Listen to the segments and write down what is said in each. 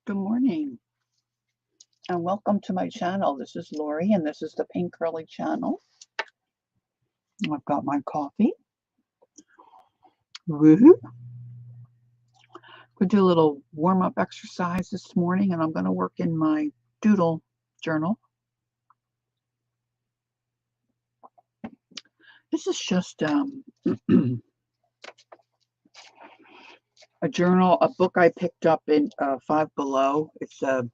Good morning and welcome to my channel. This is Lori and this is the Pink Curly channel. I've got my coffee. Woohoo! Could do a little warm-up exercise this morning and I'm going to work in my doodle journal. This is just a journal, a book I picked up in Five Below. It's a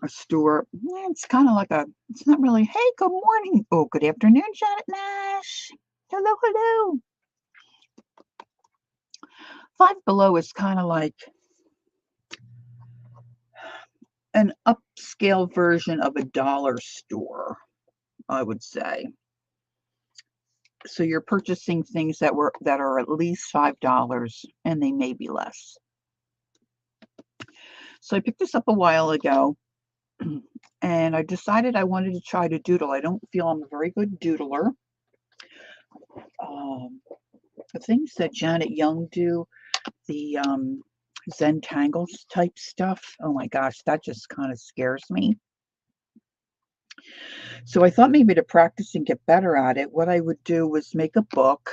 store. It's kind of like it's not really, hey, good morning. Oh, good afternoon, Janet Nash. Hello, hello. Five Below is kind of like an upscale version of a dollar store, I would say. So you're purchasing things that are at least $5 and they may be less. So I picked this up a while ago and I decided I wanted to try to doodle. I don't feel I'm a very good doodler. The things that Janet Young do, the Zentangles type stuff, oh my gosh, that just kind of scares me. So I thought maybe to practice and get better at it, what I would do was make a book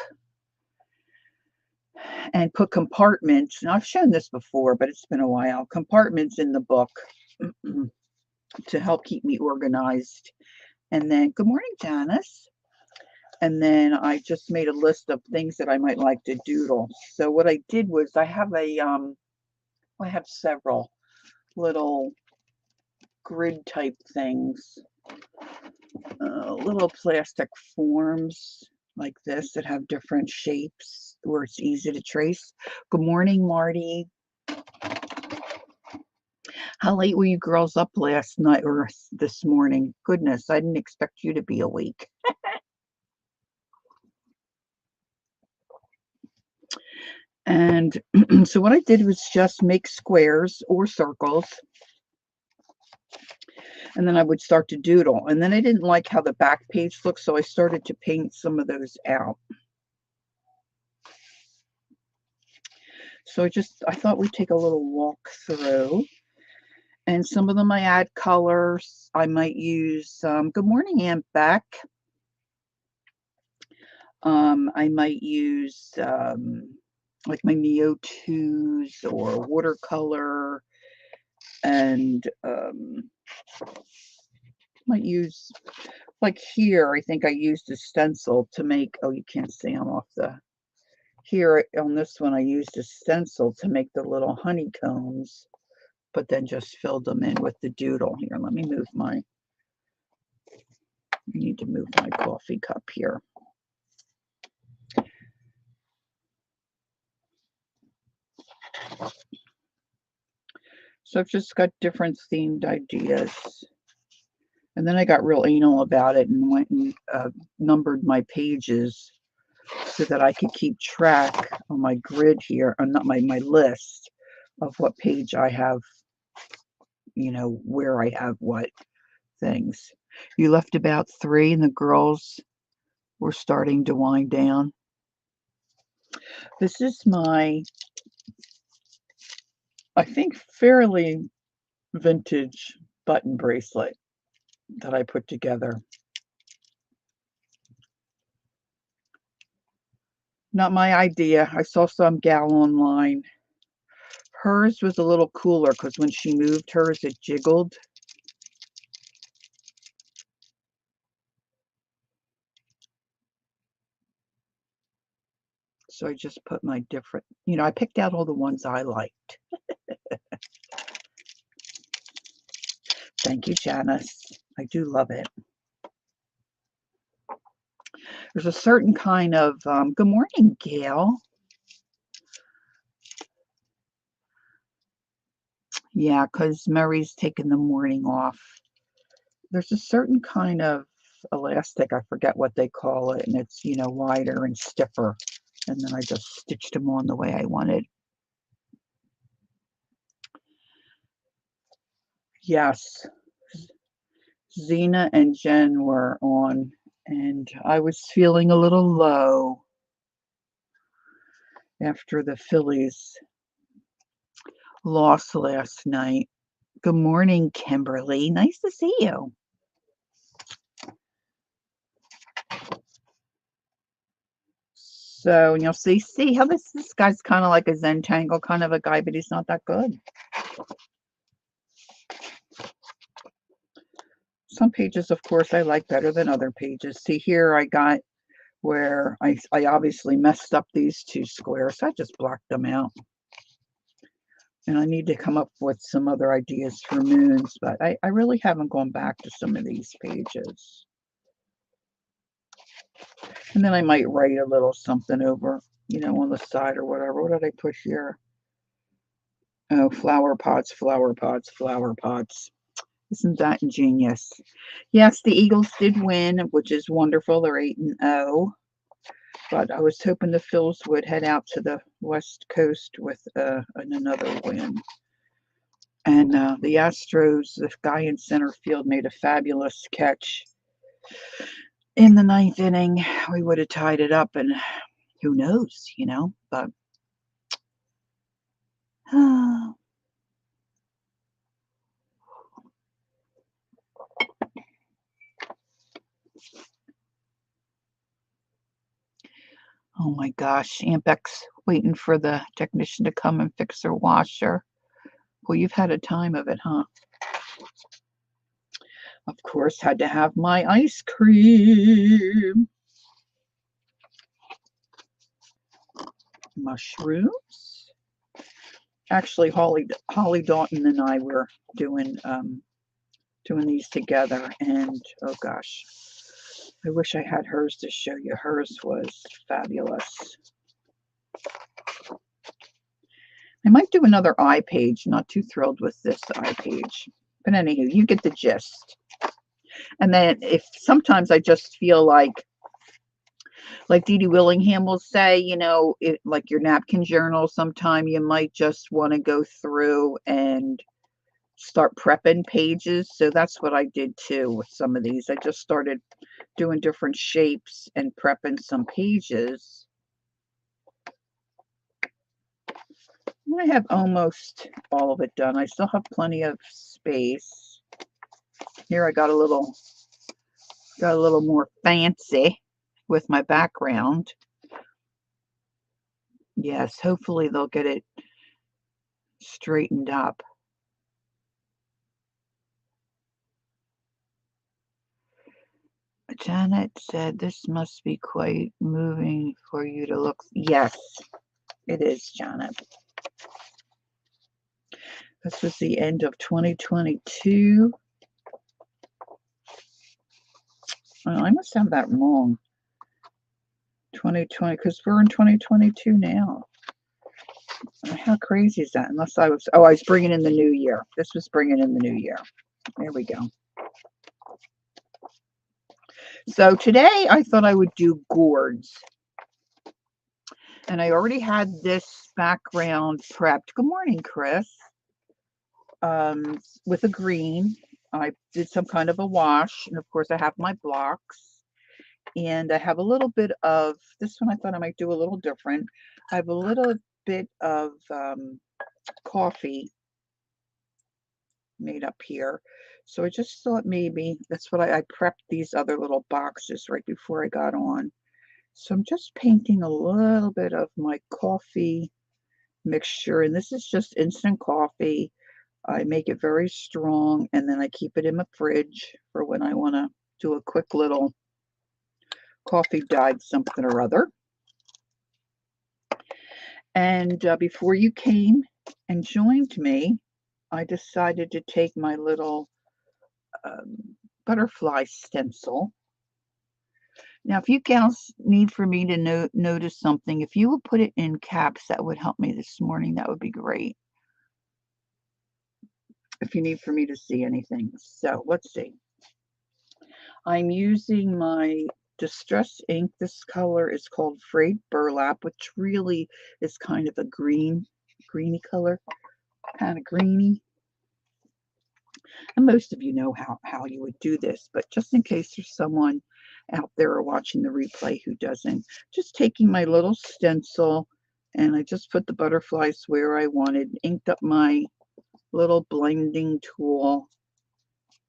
and put compartments. And I've shown this before, but it's been a while. Compartments in the book to help keep me organized. And then, good morning, Janice. And then I just made a list of things that I might like to doodle. So what I did was I have several little grid type things, little plastic forms like this that have different shapes where it's easy to trace. Good morning, Marty. How late were you girls up last night or this morning? Goodness, I didn't expect you to be awake. And so what I did was just make squares or circles. And then I would start to doodle. And then I didn't like how the back page looked, so I started to paint some of those out. So I thought we'd take a little walk through. And some of them I add colors. I might use, good morning, Aunt Beck. I might use like my Neo 2s or watercolor, and might use, like here, I think I used a stencil to make, oh, you can't see, I'm off here on this one, I used a stencil to make the little honeycombs, but then just filled them in with the doodle. Here, let me move I need to move my coffee cup here. So I've just got different themed ideas. And then I got real anal about it and went and numbered my pages so that I could keep track on my grid here, or not my list of what page I have, where I have what things. You left about 3 and the girls were starting to wind down. This is my, I think, fairly vintage button bracelet that I put together. Not my idea. I saw some gal online. Hers was a little cooler because when she moved hers, it jiggled. So I just put my different, I picked out all the ones I liked. Thank you, Janice. I do love it. There's a certain kind of, good morning, Gail. Yeah, because Murray's taking the morning off. There's a certain kind of elastic, I forget what they call it, and it's, wider and stiffer. And then I just stitched them on the way I wanted. Yes, Zena and Jen were on, and I was feeling a little low after the Phillies lost last night. Good morning, Kimberly. Nice to see you. So, you'll see how this guy's kind of like a Zentangle kind of a guy, but he's not that good. Some pages, of course, I like better than other pages. See, here I got where I obviously messed up these two squares. So I just blocked them out. And I need to come up with some other ideas for moons, but I really haven't gone back to some of these pages. And then I might write a little something over, on the side or whatever. What did I put here? Oh, flower pots, flower pots, flower pots. Isn't that ingenious? Yes, the Eagles did win, which is wonderful. They're 8-0. But I was hoping the Phils would head out to the West Coast with another win. And the Astros, the guy in center field made a fabulous catch in the 9th inning. We would have tied it up, and who knows, but oh my gosh, Aunt Beck's waiting for the technician to come and fix her washer. Well, you've had a time of it, huh? Of course, had to have my ice cream. Mushrooms. Actually, Holly Dalton and I were doing these together, and oh gosh, I wish I had hers to show you. Hers was fabulous. I might do another eye page. Not too thrilled with this eye page, but anywho, you get the gist. And then if sometimes I just feel like Dee Dee Willingham will say, like your napkin journal, sometime you might just want to go through and start prepping pages. So that's what I did too with some of these. I just started doing different shapes and prepping some pages. I have almost all of it done. I still have plenty of space. Here I got a little more fancy with my background. Yes, hopefully they'll get it straightened up. Janet said this must be quite moving for you to look. Yes, it is, Janet. This was the end of 2022. Well, I must have that wrong. 2020, because we're in 2022 now. How crazy is that? Unless I was bringing in the new year. This was bringing in the new year. There we go. So today I thought I would do gourds. And I already had this background prepped. Good morning, Chris. With a green. I did some kind of a wash. And of course I have my blocks. And I have a little bit of, this one I thought I might do a little different. I have a little bit of coffee made up here. So I just thought maybe, that's what I prepped these other little boxes right before I got on. So I'm just painting a little bit of my coffee mixture. And this is just instant coffee. I make it very strong, and then I keep it in my fridge for when I want to do a quick little coffee dyed something or other. And before you came and joined me, I decided to take my little butterfly stencil. Now, if you gals need for me to notice something, if you would put it in caps, that would help me this morning. That would be great. If you need for me to see anything. So let's see. I'm using my Distress ink. This color is called Frayed Burlap, which really is kind of a greeny color, kind of greeny. And most of you know how you would do this, but just in case there's someone out there watching the replay who doesn't, just taking my little stencil And I just put the butterflies where I wanted, inked up my little blending tool,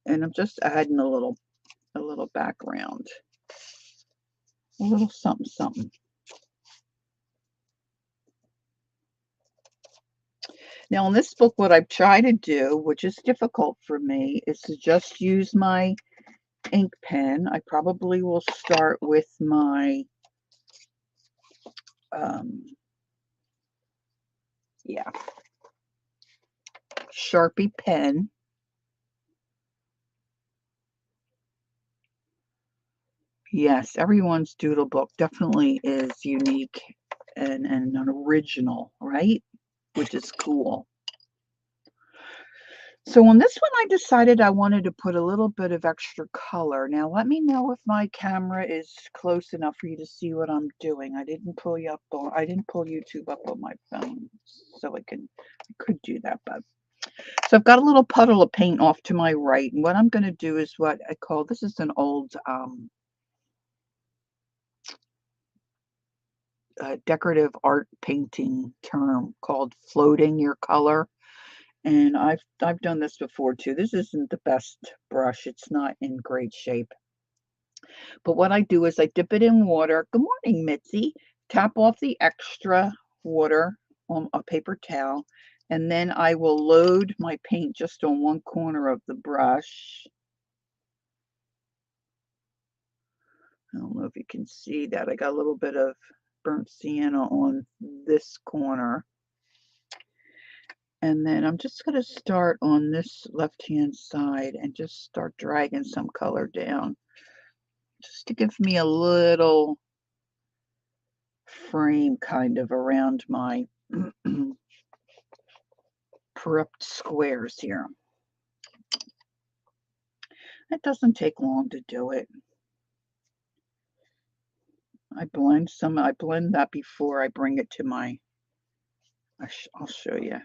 and I'm just adding a little background, a little something something. Now in this book, what I've tried to do, which is difficult for me, is to just use my ink pen. I probably will start with my yeah, Sharpie pen. Yes, everyone's doodle book definitely is unique and an original, right? Which is cool. So on this one, I decided I wanted to put a little bit of extra color. Now, let me know if my camera is close enough for you to see what I'm doing. I didn't pull YouTube up on my phone, so I could do that, but so I've got a little puddle of paint off to my right, and what I'm going to do is what I call, this is an old decorative art painting term called floating your color. And I've done this before too. This isn't the best brush. It's not in great shape. But what I do is I dip it in water. Good morning, Mitzi. Tap off the extra water on a paper towel, and then I will load my paint just on one corner of the brush. I don't know if you can see that. I got a little bit of burnt sienna on this corner. And then I'm just going to start on this left-hand side and just start dragging some color down, just to give me a little frame kind of around my prepped squares here. It doesn't take long to do it. I blend that before I bring it to my, I'll show you.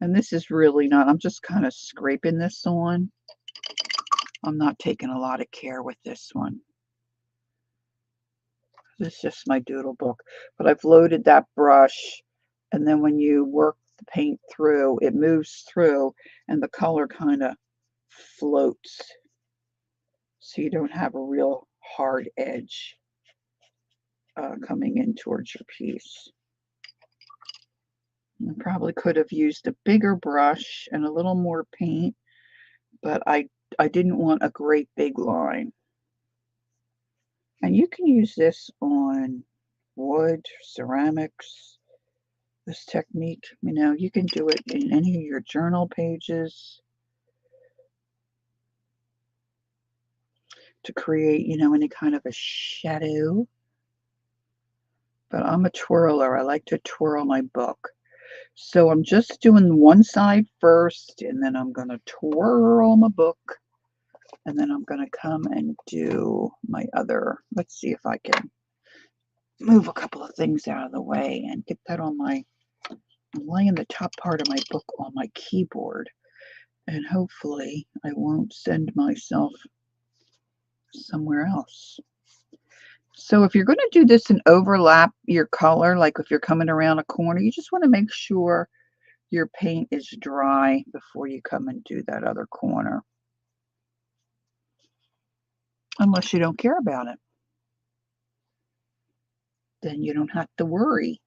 And this is really not, I'm just kind of scraping this on. I'm not taking a lot of care with this one. This is just my doodle book, but I've loaded that brush, and then when you work the paint through, it moves through and the color kind of floats, so you don't have a real hard edge coming in towards your piece. I probably could have used a bigger brush and a little more paint, but I didn't want a great big line. And you can use this on wood, ceramics, this technique. You know, you can do it in any of your journal pages to create, you know, any kind of a shadow. But I'm a twirler. I like to twirl my book. So I'm just doing one side first, and then I'm going to twirl my book. And then I'm going to come and do my other. Let's see if I can move a couple of things out of the way and get that on my, I'm laying the top part of my book on my keyboard. And hopefully I won't send myself somewhere else. So if you're going to do this and overlap your color, like if you're coming around a corner, you just want to make sure your paint is dry before you come and do that other corner. Unless you don't care about it. Then you don't have to worry.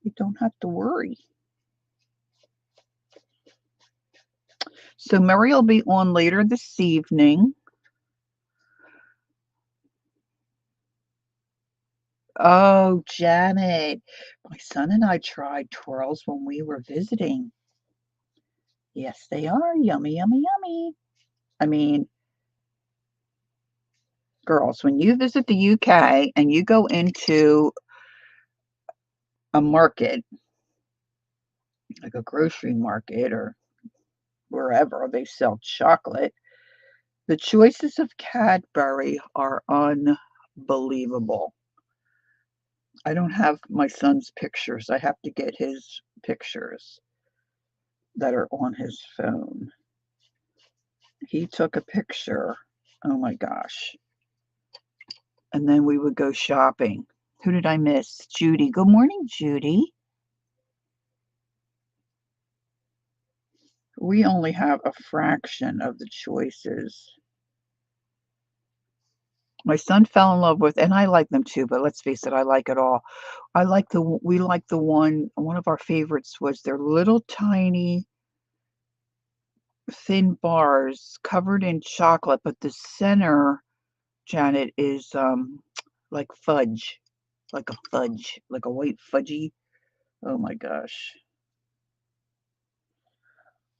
You don't have to worry. So Mary will be on later this evening. Oh, Janet, my son and I tried twirls when we were visiting. Yes, they are. Yummy, yummy, yummy. I mean, girls, when you visit the UK and you go into a market, like a grocery market or wherever they sell chocolate, the choices of Cadbury are unbelievable. I don't have my son's pictures. I have to get his pictures that are on his phone. He took a picture. Oh my gosh. And then we would go shopping. Who did I miss? Judy. Good morning, Judy. We only have a fraction of the choices. My son fell in love with, and I like them too, but let's face it, I like it all. We like the one of our favorites was their little tiny thin bars covered in chocolate, but the center, Janet, is like fudge, like a white fudgy. Oh my gosh,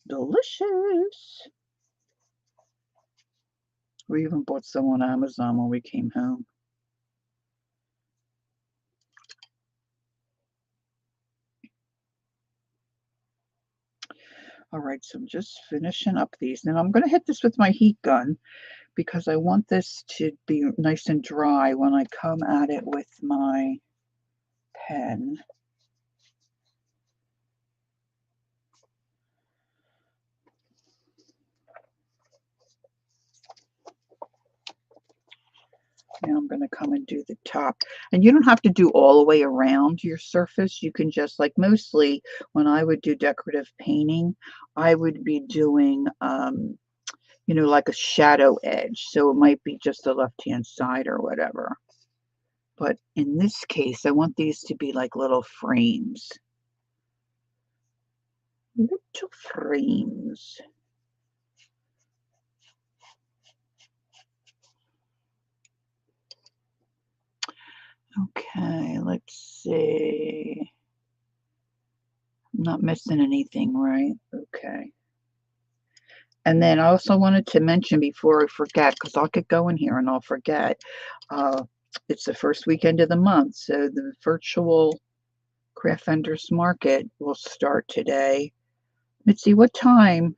delicious. We even bought some on Amazon when we came home. All right, so I'm just finishing up these. Now I'm going to hit this with my heat gun because I want this to be nice and dry when I come at it with my pen. Now I'm going to come and do the top. And you don't have to do all the way around your surface. You can just, like, mostly when I would do decorative painting, I would be doing, you know, like a shadow edge. So it might be just the left-hand side or whatever. But in this case, I want these to be like little frames. Little frames. Okay, let's see. I'm not missing anything, right? Okay. And then I also wanted to mention before I forget, because I'll get going here and I'll forget. Uh, it's the first weekend of the month, so the virtual Craft Vendors Market will start today. Mitzi, what time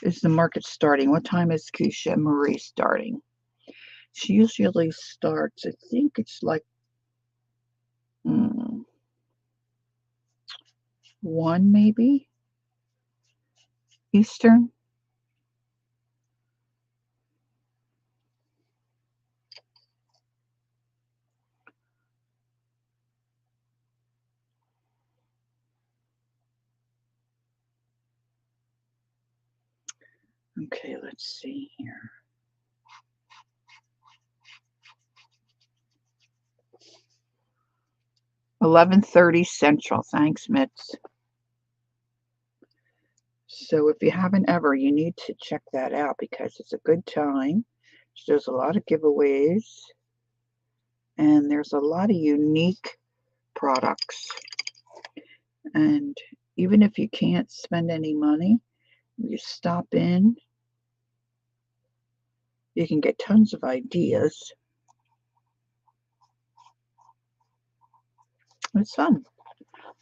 is the market starting? What time is Keisha Marie starting? She usually starts, I think it's like 1 maybe Eastern. Okay, let's see here. 11:30 Central. Thanks, Mitz. So if you haven't ever, you need to check that out because it's a good time. There's a lot of giveaways and there's a lot of unique products. And even if you can't spend any money, you stop in, you can get tons of ideas. It's fun.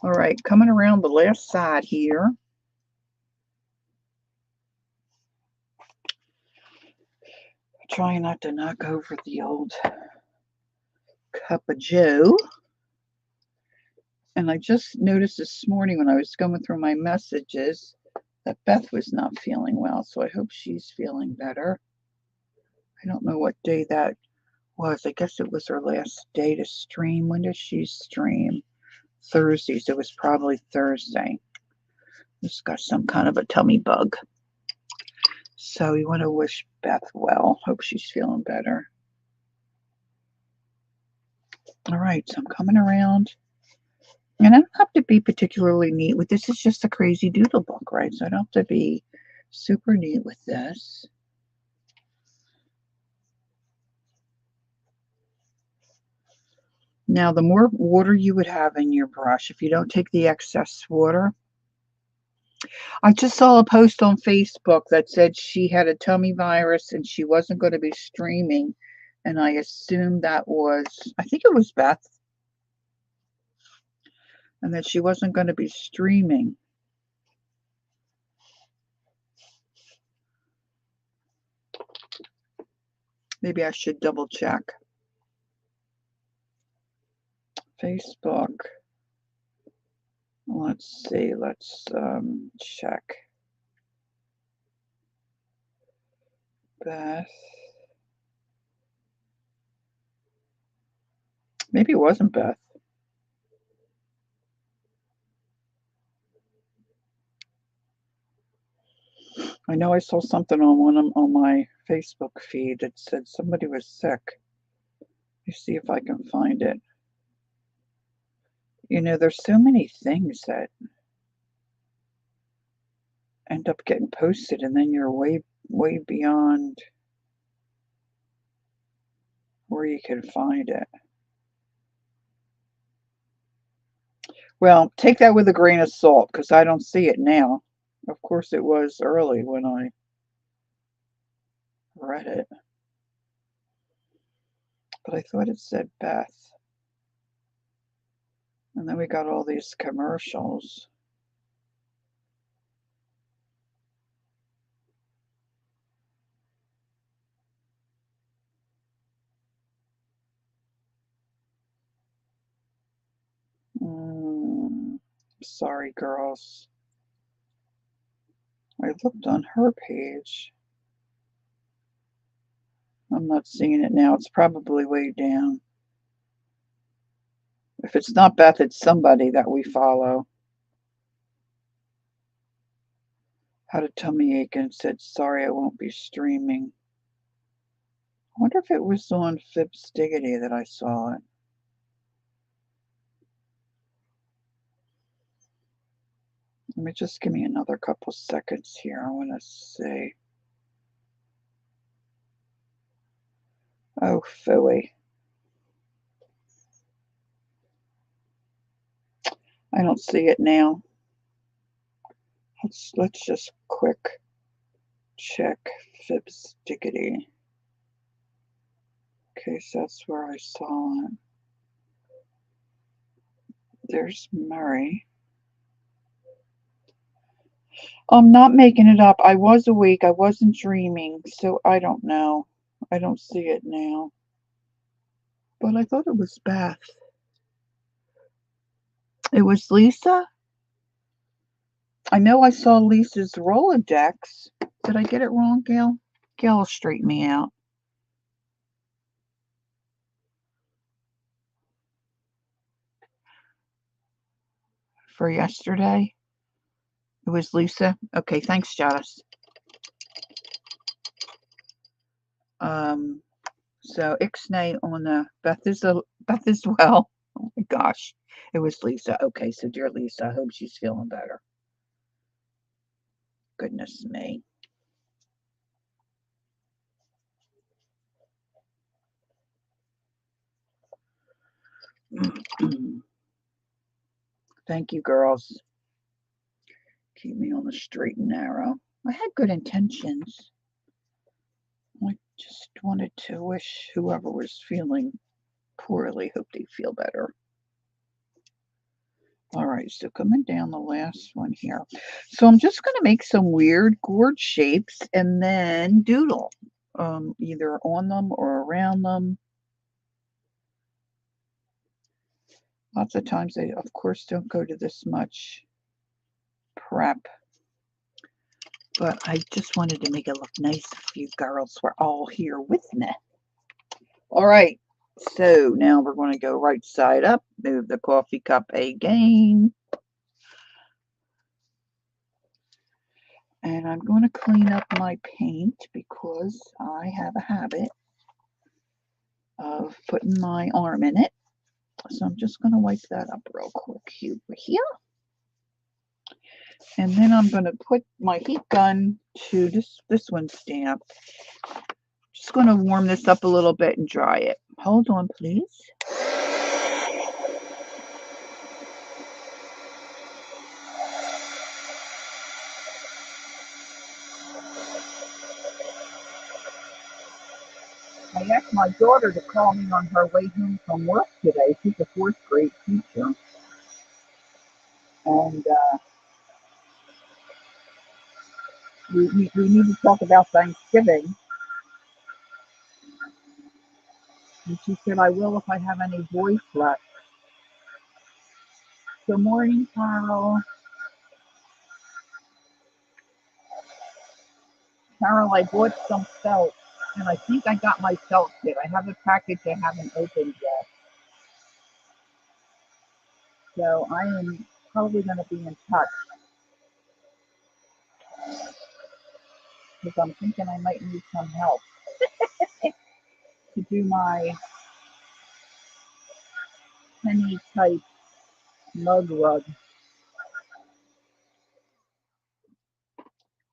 All right, coming around the last side here. Trying not to knock over the old cup of joe. And I just noticed this morning when I was going through my messages that Beth was not feeling well, so I hope she's feeling better. I don't know what day that was. I guess it was her last day to stream. When does she stream? Thursdays. It was probably Thursday. Just got some kind of a tummy bug. So we want to wish Beth well. Hope she's feeling better. All right, so I'm coming around. And I don't have to be particularly neat with this. It's just a crazy doodle book, right? So I don't have to be super neat with this. Now, the more water you would have in your brush, if you don't take the excess water. I just saw a post on Facebook that said she had a tummy virus and she wasn't going to be streaming. And I assumed that was, I think it was Beth. And that she wasn't going to be streaming. Maybe I should double check. Facebook. Let's see. Let's check. Beth. Maybe it wasn't Beth. I know I saw something on my Facebook feed that said somebody was sick. Let me see if I can find it. You know, there's so many things that end up getting posted, and then you're way beyond where you can find it. Well, take that with a grain of salt because I don't see it now. Of course, it was early when I read it, but I thought it said Beth. And then we got all these commercials. Sorry, girls. I looked on her page. I'm not seeing it now. It's probably way down. If it's not Beth, it's somebody that we follow. Had a tummy ache and said, sorry, I won't be streaming. I wonder if it was on Fibs Diggity that I saw it. Let me just give me another couple seconds here. I want to see. Oh, phooey. I don't see it now. Let's just quick check Fibs Diggity. Okay, so that's where I saw it. There's Murray. I'm not making it up. I was awake. I wasn't dreaming, so I don't know. I don't see it now. But I thought it was Beth. It was Lisa? I know I saw Lisa's Rolodex. Did I get it wrong, Gail? Gail will straighten me out. For yesterday? It was Lisa? Okay, thanks, Janice. So Ixnay on the Beth as well. Oh my gosh. It was Lisa. Okay, so dear Lisa, I hope she's feeling better. Goodness me. Thank you, girls. Keep me on the straight and narrow. I had good intentions. I just wanted to wish whoever was feeling poorly, hope they feel better. All right, so coming down the last one here. So I'm just going to make some weird gourd shapes and then doodle, either on them or around them. Lots of times they, of course, don't go to this much prep. But I just wanted to make it look nice if you girls were all here with me. All right, so now we're going to go right side up, move the coffee cup again. And I'm going to clean up my paint because I have a habit of putting my arm in it. So I'm just going to wipe that up real quick here. And then I'm going to put my heat gun to this one's damp. Just going to warm this up a little bit and dry it. Hold on, please. I asked my daughter to call me on her way home from work today. She's a fourth grade teacher. And we need to talk about Thanksgiving. And she said, I will if I have any voice left. Good morning, Carol. Carol, I bought some felt, and I think I got my felt kit. I have a package I haven't opened yet. So I am probably going to be in touch because I'm thinking I might need some help to do my penny type mug rug.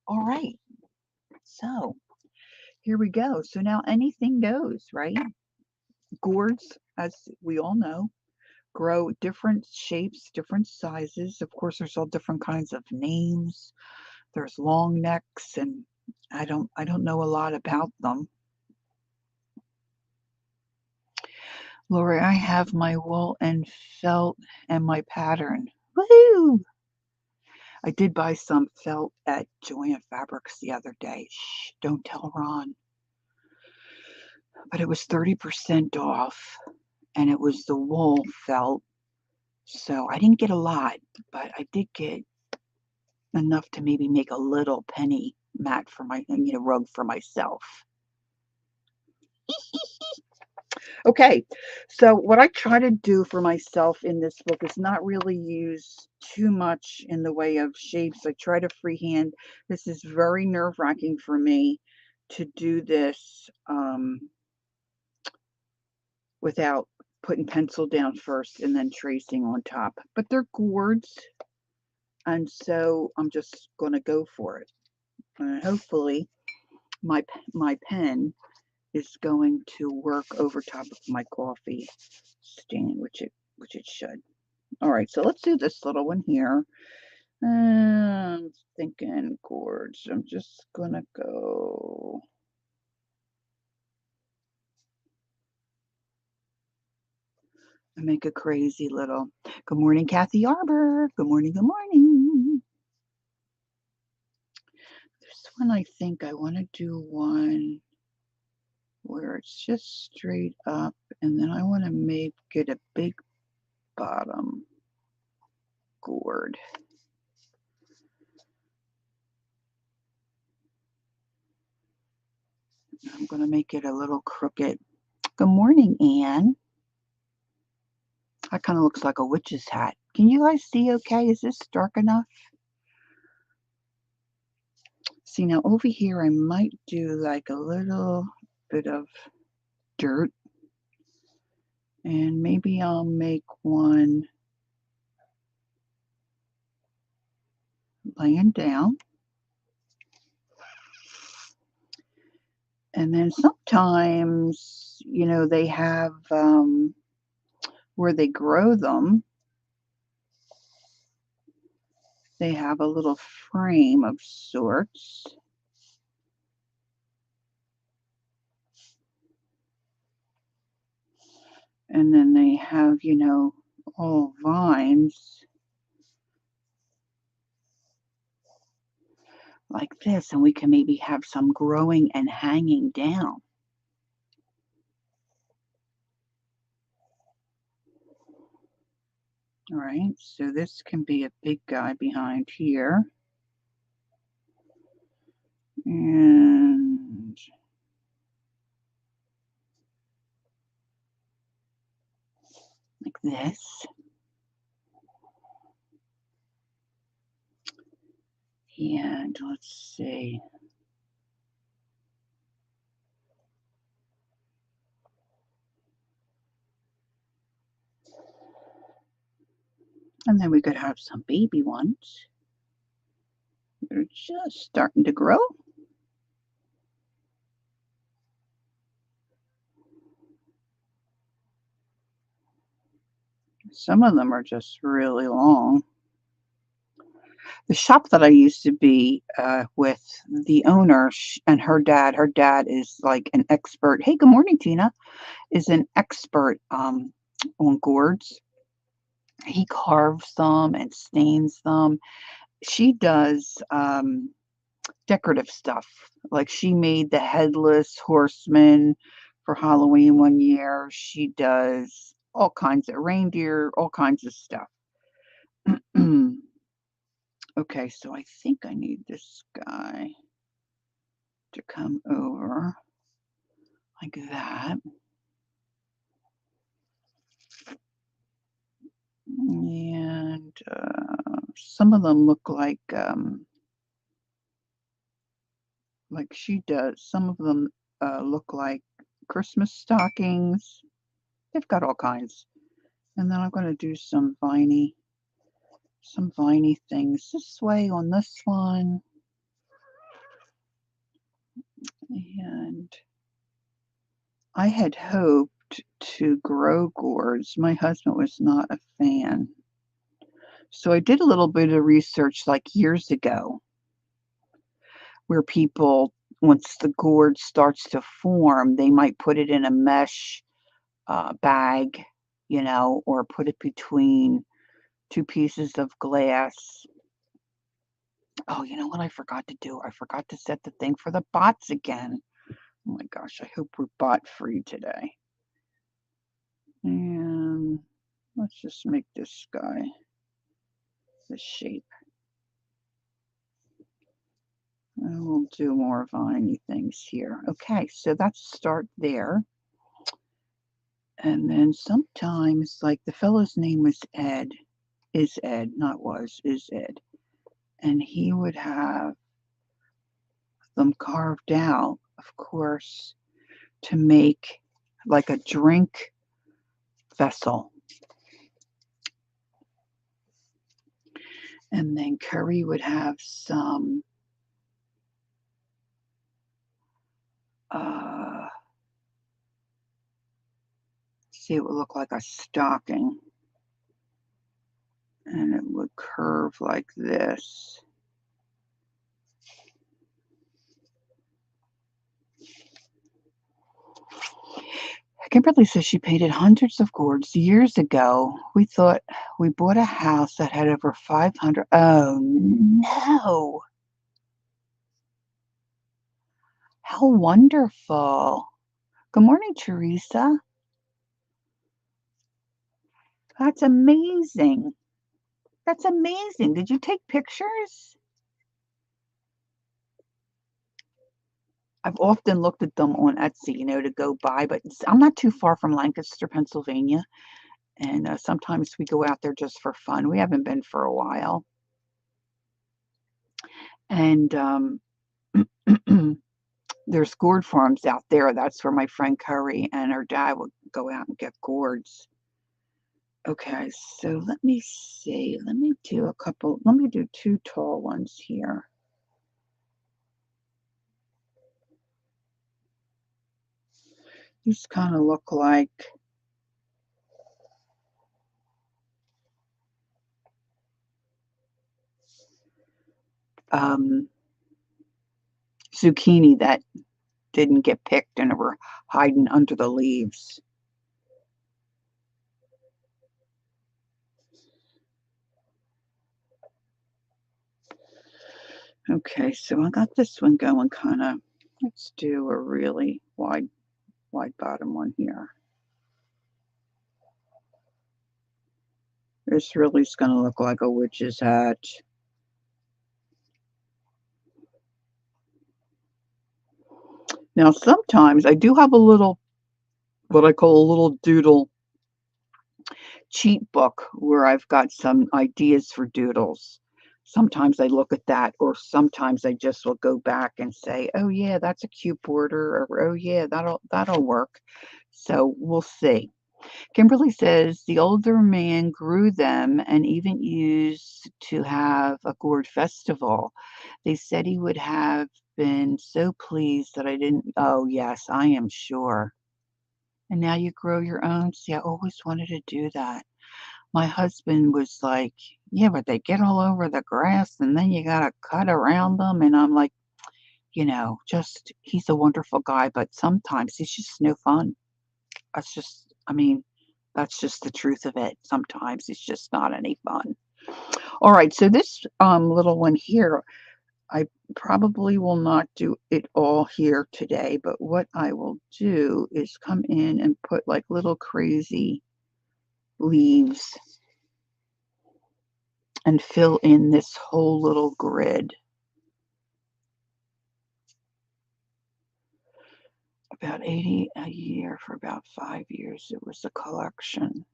All right, so here we go. So now anything goes, right? Gourds, as we all know, grow different shapes, different sizes. Of course, there's all different kinds of names. There's long necks, and I don't know a lot about them. Lori, I have my wool and felt and my pattern. Woohoo! I did buy some felt at Joanna Fabrics the other day. Shh, don't tell Ron. But it was 30% off, and it was the wool felt. So I didn't get a lot, but I did get enough to maybe make a little penny mat for my, rug for myself. Okay, so what I try to do for myself in this book is not really use too much in the way of shapes. I try to freehand. This is very nerve-wracking for me to do this without putting pencil down first and then tracing on top. But they're gourds, and so I'm just going to go for it. Hopefully, my pen is going to work over top of my coffee stain, which it should. All right, so let's do this little one here. I'm thinking gourds. I'm just gonna go. And make a crazy little. Good morning, Kathy Arbor. Good morning. Good morning. This one, I think I want to do one where it's just straight up, and then I want to make it a big bottom gourd. I'm going to make it a little crooked. Good morning, Anne. That kind of looks like a witch's hat. Can you guys see okay? Is this dark enough? See, now over here, I might do like a little bit of dirt. And maybe I'll make one laying down. And then sometimes, they have where they grow them, they have a little frame of sorts. And then they have, all vines like this. And we can maybe have some growing and hanging down. All right, so this can be a big guy behind here. And like this. And let's see. And then we could have some baby ones. They're just starting to grow. Some of them are just really long. The shop that I used to be with, the owner and her dad is like an expert. Hey, good morning, Tina. Is an expert on gourds. He carves them and stains them. She does decorative stuff. Like she made the headless horseman for Halloween one year. She does all kinds of reindeer, all kinds of stuff. Okay, so I think I need this guy to come over like that. some of them look like she does. Some of them look like Christmas stockings. They've got all kinds. And then I'm going to do some viney things this way on this one. And I had hoped to grow gourds. My husband was not a fan. So I did a little bit of research like years ago where people, once the gourd starts to form, they might put it in a mesh bag, or put it between two pieces of glass. Oh, you know what I forgot to do? I forgot to set the thing for the bots again. Oh my gosh, I hope we're bot free today. And let's just make this guy the shape. And we'll do more viney things here. Okay, so that's start there. And then sometimes, like the fellow's name was Ed, is Ed, not was, is Ed. And he would have them carved out, of course, to make like a drink vessel. And then Curry would have some see, it would look like a stocking. And it would curve like this. Kimberly says she painted hundreds of gourds years ago. We thought we bought a house that had over 500. Oh, no. How wonderful. Good morning, Teresa. That's amazing. That's amazing. Did you take pictures? I've often looked at them on Etsy, to go buy, but I'm not too far from Lancaster, Pennsylvania. And sometimes we go out there just for fun. We haven't been for a while. And there's gourd farms out there. That's where my friend Curry and her dad would go out and get gourds. Okay, so let me see. Let me do two tall ones here. These kind of look like zucchini that didn't get picked and were hiding under the leaves. Okay, so I got this one going kind of. Let's do a really wide bottom one here. This really is going to look like a witch's hat. Now, sometimes I do have a little, what I call a little doodle cheat book where I've got some ideas for doodles. Sometimes I look at that, or sometimes I just will go back and say, oh yeah, that's a cute border, or oh yeah, that'll work. So we'll see. Kimberly says the older man grew them and even used to have a gourd festival. They said he would have been so pleased that I didn't. Oh yes, I am sure. And now you grow your own. See, I always wanted to do that. My husband was like, yeah, but they get all over the grass and then you got to cut around them. And I'm like, he's a wonderful guy, but sometimes he's just no fun. That's just, that's just the truth of it. Sometimes it's just not any fun. All right, so this little one here, I probably will not do it all here today, but what I will do is come in and put like little crazy leaves and fill in this whole little grid. About 80 a year for about 5 years. It was a collection.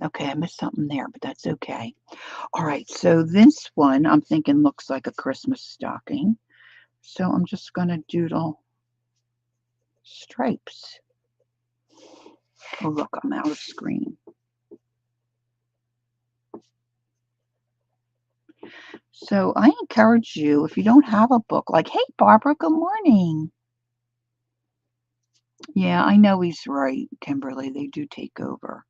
Okay, I missed something there, but that's okay. All right, so this one I'm thinking looks like a Christmas stocking. So I'm just going to doodle stripes. Oh, look, I'm out of screen. So I encourage you, if you don't have a book, like, hey, Barbara, good morning. Yeah, I know he's right, Kimberly. They do take over.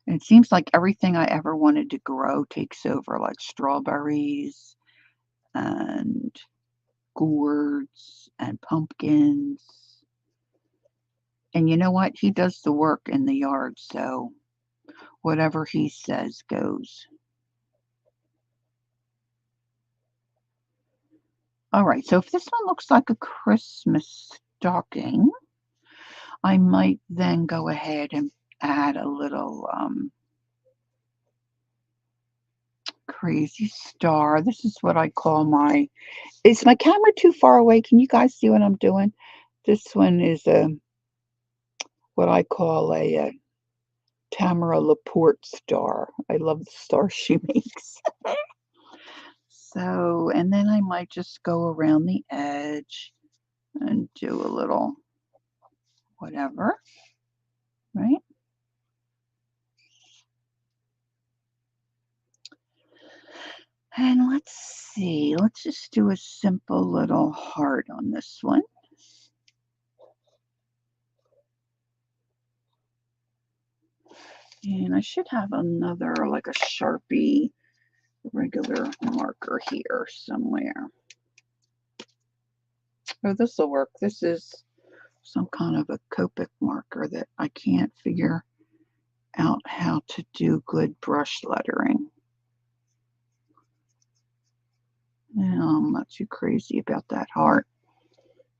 And it seems like everything I ever wanted to grow takes over, like strawberries and gourds and pumpkins. And you know what? He does the work in the yard, so whatever he says goes. All right, so if this one looks like a Christmas stocking, I might then go ahead and add a little crazy star. This is what I call my, is my camera too far away? Can you guys see what I'm doing? This one is a what I call a Tamara Laporte star. I love the star she makes. So, and then I might just go around the edge and do a little whatever, right? And let's see, let's just do a simple little heart on this one. And I should have another, like a Sharpie regular marker here somewhere. Oh, this will work. This is some kind of a Copic marker that I can't figure out how to do good brush lettering. Now, I'm not too crazy about that heart.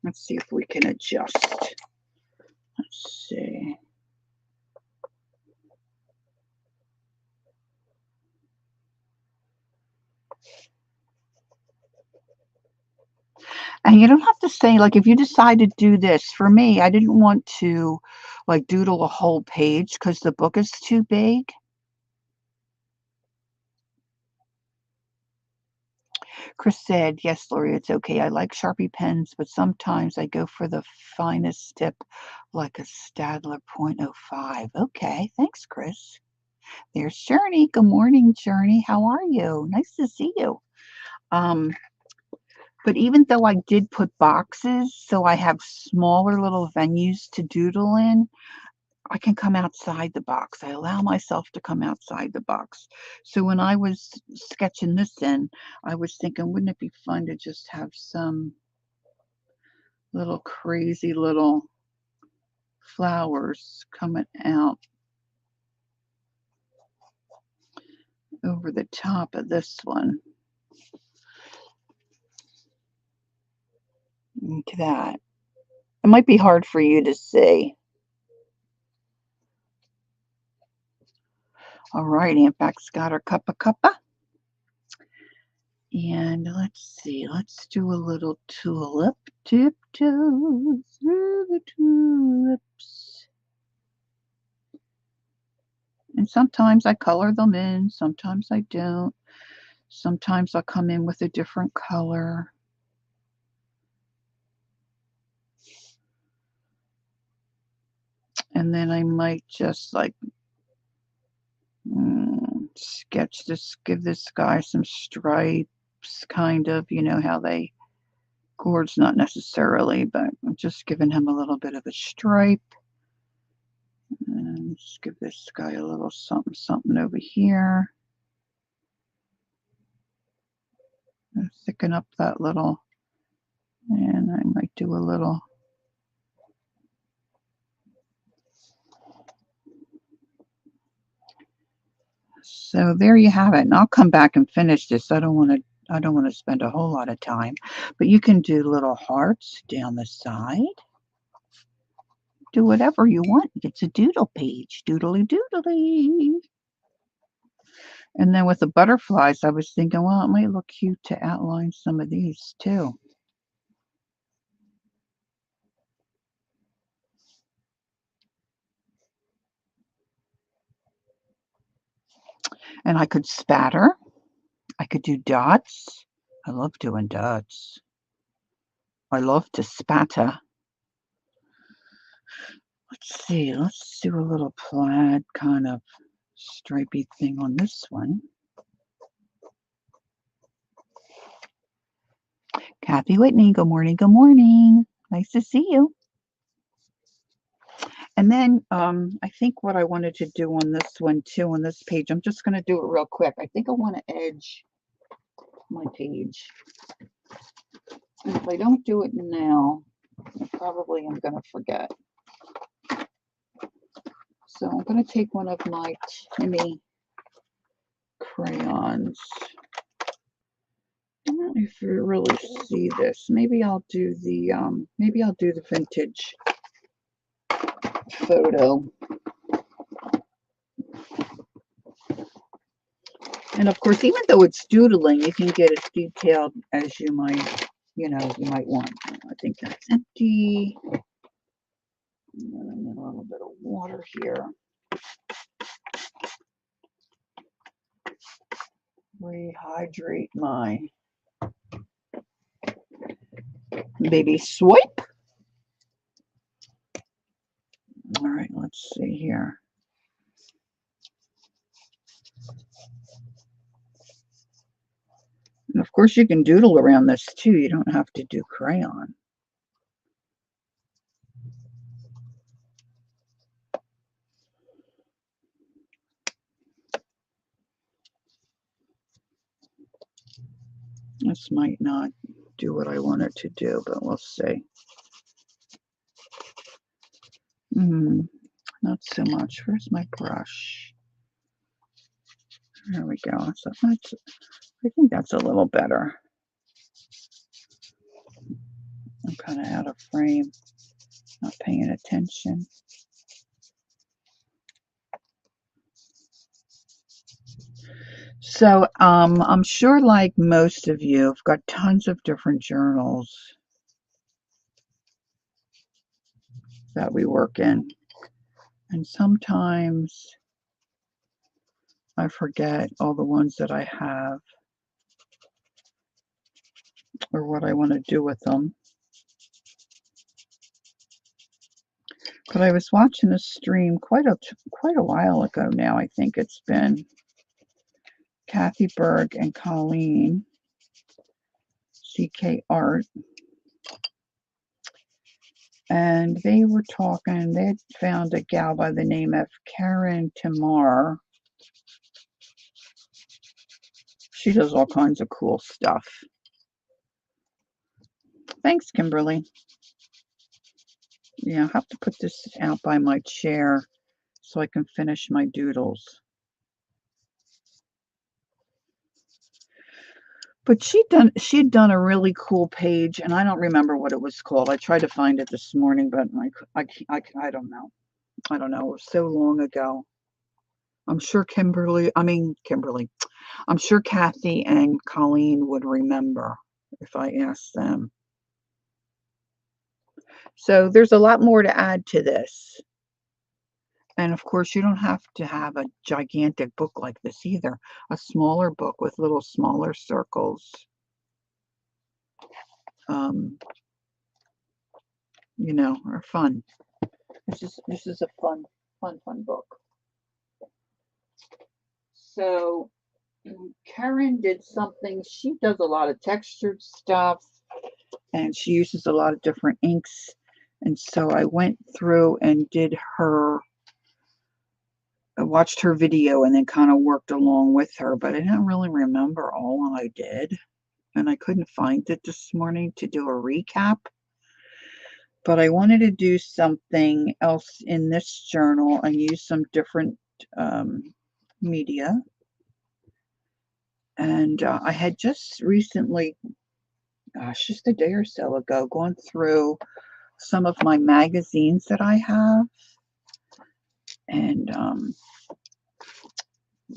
Let's see if we can adjust. Let's see. And you don't have to say, like, if you decide to do this, for me, I didn't want to, like, doodle a whole page because the book is too big. Chris said, yes, Lori, it's okay. I like Sharpie pens, but sometimes I go for the finest tip, like a Stadler .05. Okay, thanks, Chris. There's Journey. Good morning, Journey. How are you? Nice to see you. Um, but even though I did put boxes, so I have smaller little venues to doodle in, I can come outside the box. I allow myself to come outside the box. So when I was sketching this in, I was thinking, wouldn't it be fun to just have some little crazy little flowers coming out over the top of this one. Like that. It might be hard for you to see. All right, Aunt Beck's got her cuppa. And let's see, let's do a little tulip. Tiptoe through the tulips. And sometimes I color them in, sometimes I don't. Sometimes I'll come in with a different color. And then I might just like sketch this, give this guy some stripes, kind of, you know how they, gourds not necessarily, but I'm just giving him a little bit of a stripe. And just give this guy a little something over here. And thicken up that little, and I might do a little. So there you have it. And I'll come back and finish this. I don't want to spend a whole lot of time, but you can do little hearts down the side. Do whatever you want. It's a doodle page. Doodly doodly. And then with the butterflies, I was thinking, well, it might look cute to outline some of these too. And I could spatter. I could do dots. I love doing dots. I love to spatter. Let's see. Let's do a little plaid kind of stripy thing on this one. Kathy Whitney, good morning, good morning. Nice to see you. And then I think what I wanted to do on this one too, on this page, I'm just going to do it real quick. I think I want to edge my page. And if I don't do it now, I probably am going to forget. So I'm going to take one of my Timmy crayons. I don't know if you really see this. Maybe I'll do the vintage photo. And of course, even though it's doodling, you can get as detailed as you might, you might want. I think that's empty. And then a little bit of water here. Rehydrate my baby swipe. All right, let's see here. And of course, you can doodle around this too. You don't have to do crayon. This might not do what I want it to do, but we'll see. Not so much. Where's my brush? There we go. So I think that's a little better. I'm kind of out of frame, not paying attention. So I'm sure, like most of you, have got tons of different journals that we work in. And sometimes I forget all the ones that I have or what I want to do with them. But I was watching a stream quite a while ago now. I think it's been Kathy Berg and Colleen, CK Art. And they were talking, they had found a gal by the name of Karen Tamar. She does all kinds of cool stuff. Thanks, Kimberly. Yeah, I'll have to put this out by my chair so I can finish my doodles. But she'd done a really cool page, and I don't remember what it was called. I tried to find it this morning, but I don't know. I don't know. It was so long ago. I'm sure I'm sure Kathy and Colleen would remember if I asked them. So there's a lot more to add to this. And of course, you don't have to have a gigantic book like this either. A smaller book with little smaller circles, are fun. This is a fun book. So Karen did something. She does a lot of textured stuff, and she uses a lot of different inks. And so I went through and I watched her video and then kind of worked along with her, but I didn't really remember all I did. And I couldn't find it this morning to do a recap. But I wanted to do something else in this journal and use some different media. And I had just recently, just a day or so ago, gone through some of my magazines that I have. And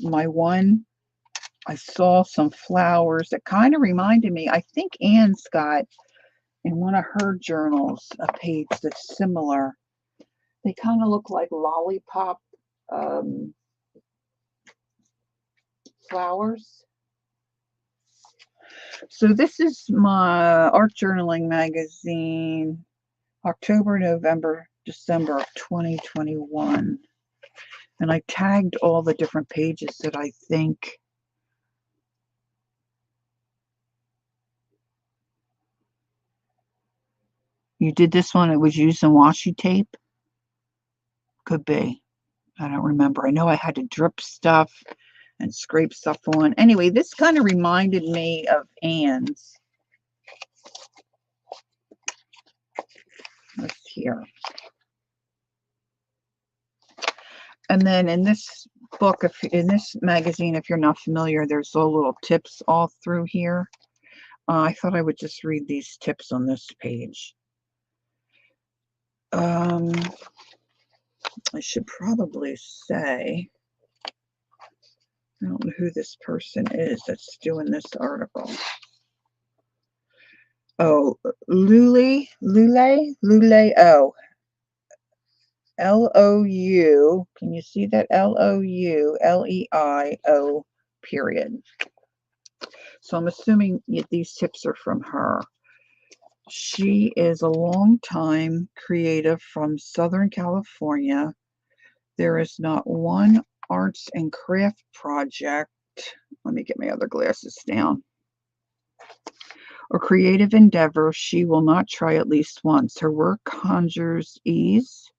my one, I saw some flowers that kind of reminded me. I think Anne's got in one of her journals a page that's similar. They kind of look like lollipop flowers. So this is my art journaling magazine, October, November, December of 2021. And I tagged all the different pages that I think you did this one. It was using washi tape. Could be. I don't remember. I know I had to drip stuff and scrape stuff on. Anyway, this kind of reminded me of Anne's. Let's here. And then in this book, in this magazine, if you're not familiar, there's all little tips all through here. I thought I would just read these tips on this page. I should probably say, I don't know who this person is that's doing this article. Oh, Lule, oh, L-O-U, can you see that? L-O-U-L-E-I-O, period. So I'm assuming these tips are from her. She is a longtime creative from Southern California. There is not one arts and craft project, let me get my other glasses down, or creative endeavor she will not try at least once. Her work conjures ease,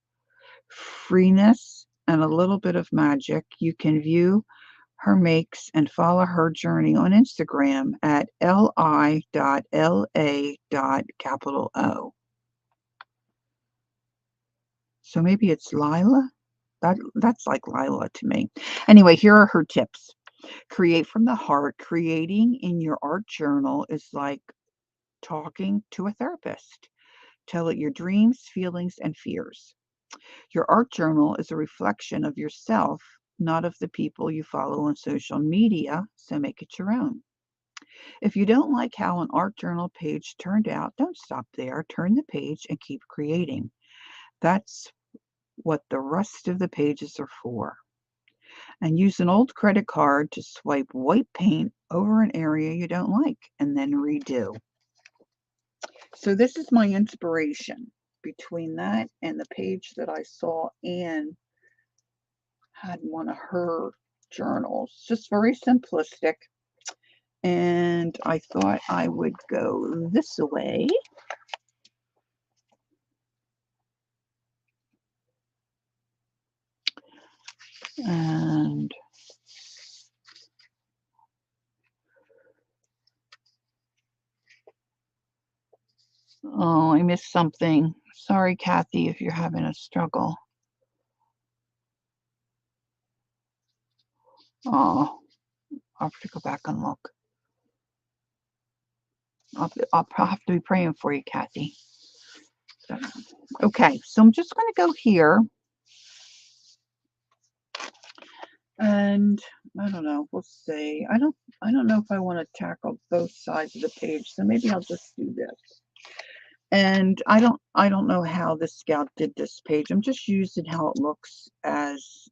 freeness, and a little bit of magic. You can view her makes and follow her journey on Instagram at li.la.o. So maybe it's Lila? That's like Lila to me. Anyway, here are her tips. Create from the heart. Creating in your art journal is like talking to a therapist. Tell it your dreams, feelings, and fears. Your art journal is a reflection of yourself, not of the people you follow on social media, so make it your own. If you don't like how an art journal page turned out, don't stop there. Turn the page and keep creating. That's what the rest of the pages are for. And use an old credit card to swipe white paint over an area you don't like and then redo. So this is my inspiration between that and the page that I saw Anne had one of her journals. Just very simplistic. And I thought I would go this way. And oh, I missed something. Sorry, Kathy, if you're having a struggle. Oh, I'll have to go back and look. I'll have to be praying for you, Kathy. So, okay, so I'm just going to go here. And I don't know, we'll see. I don't know if I want to tackle both sides of the page, so maybe I'll just do this. And I don't know how this gal did this page. I'm just using how it looks as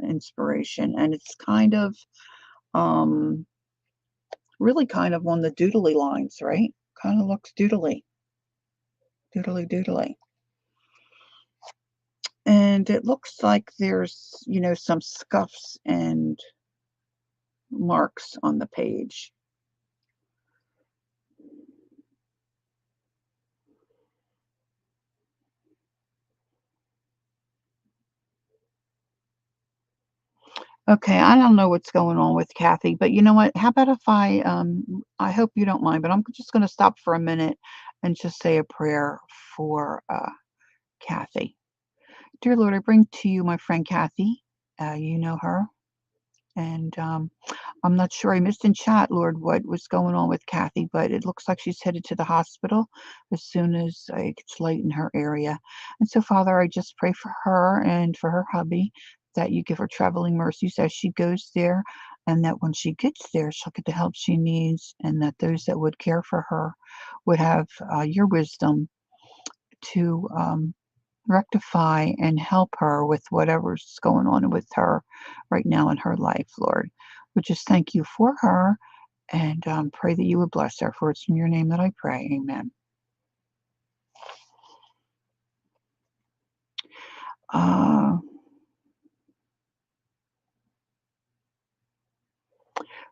inspiration, and it's kind of really kind of on the doodly lines, right? Kind of looks doodly. Doodly. And it looks like there's, you know, some scuffs and marks on the page. Okay, I don't know what's going on with Kathy, but you know what? How about if I hope you don't mind, but I'm just going to stop for a minute and just say a prayer for Kathy. Dear Lord, I bring to you my friend Kathy. You know her. And I'm not sure, I missed in chat, Lord, what was going on with Kathy, but it looks like she's headed to the hospital as soon as it gets light in her area. And so, Father, I just pray for her and for her hubby that you give her traveling mercies as she goes there, and that when she gets there, she'll get the help she needs, and that those that would care for her would have your wisdom to rectify and help her with whatever's going on with her right now in her life, Lord. But just thank you for her and pray that you would bless her. For it's in your name that I pray. Amen.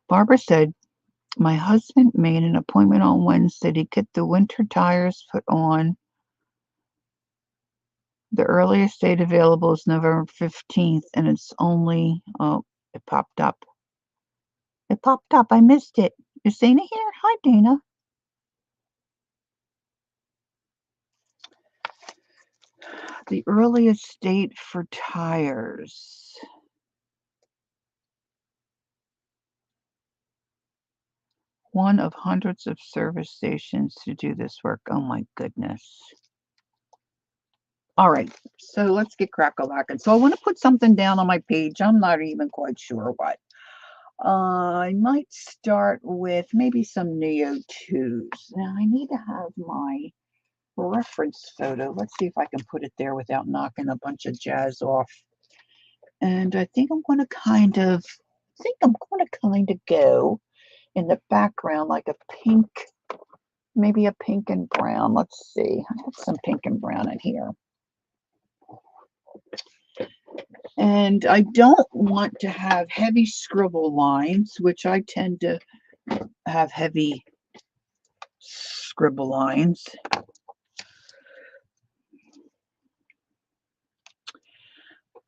Barbara said, my husband made an appointment on Wednesday to get the winter tires put on. The earliest date available is November 15th, and it's only, oh, it popped up. It popped up. I missed it. Is Dana here? Hi, Dana. The earliest date for tires. One of hundreds of service stations to do this work. Oh my goodness. All right, so let's get crack-a-lackin'. So I want to put something down on my page. I'm not even quite sure what. I might start with maybe some Neo 2s. Now I need to have my reference photo. Let's see if I can put it there without knocking a bunch of jazz off. And I think I'm going to kind of go in the background like a pink, maybe a pink and brown. Let's see. I have some pink and brown in here. And I don't want to have heavy scribble lines, which I tend to have heavy scribble lines.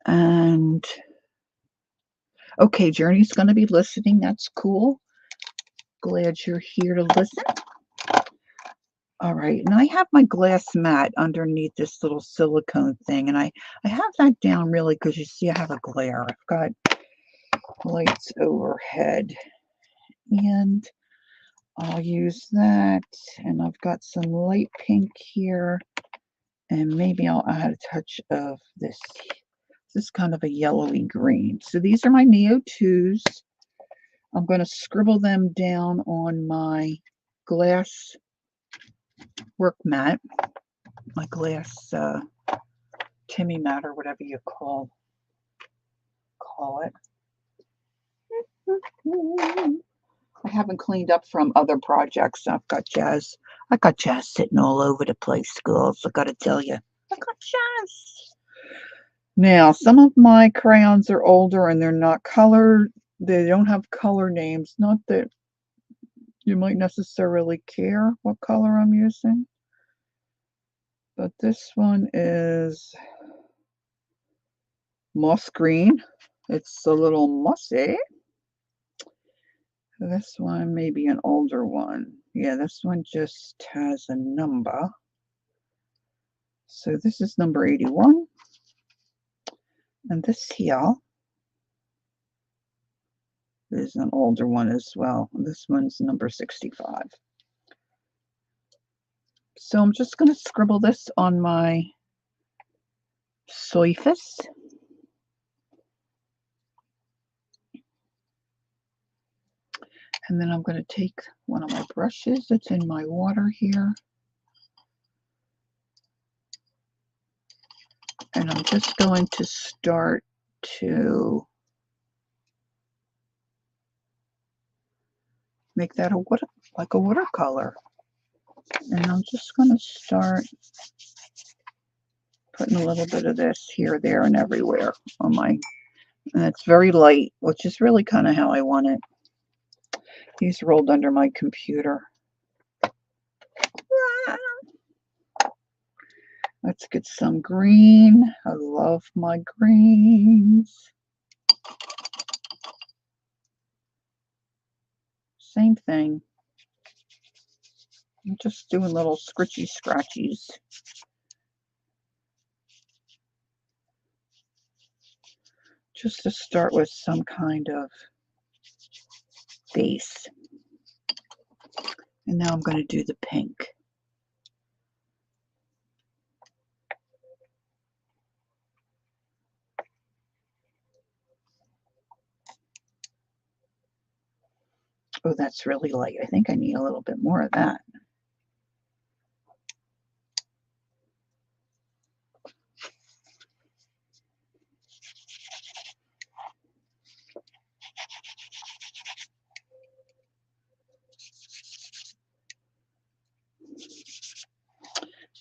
And okay, Journey's going to be listening. That's cool. Glad you're here to listen. All right, and I have my glass mat underneath this little silicone thing, and I have that down really because you see I have a glare. I've got lights overhead, and I'll use that, and I've got some light pink here, and maybe I'll add a touch of this. This is kind of a yellowy green. So these are my Neo 2s. I'm going to scribble them down on my glass work mat, my glass Timmy mat or whatever you call it. I haven't cleaned up from other projects. I got jazz sitting all over the place, girls. I got to tell you, I got jazz. Now, some of my crayons are older and they're not colored. They don't have color names. Not that you might necessarily care what color I'm using. But this one is moss green. It's a little mossy. This one may be an older one. Yeah, this one just has a number. So this is number 81. And this here is an older one as well. This one's number 65. So I'm just going to scribble this on my surface. And then I'm going to take one of my brushes that's in my water here. And I'm just going to start to make that like a watercolor. And I'm just going to start putting a little bit of this here, there, and everywhere on my, and it's very light, which is really kind of how I want it. These rolled under my computer. Let's get some green. I love my greens. Same thing. I'm just doing little scritchy scratchies. Just to start with some kind of base. And now I'm going to do the pink. Oh, that's really light. I think I need a little bit more of that.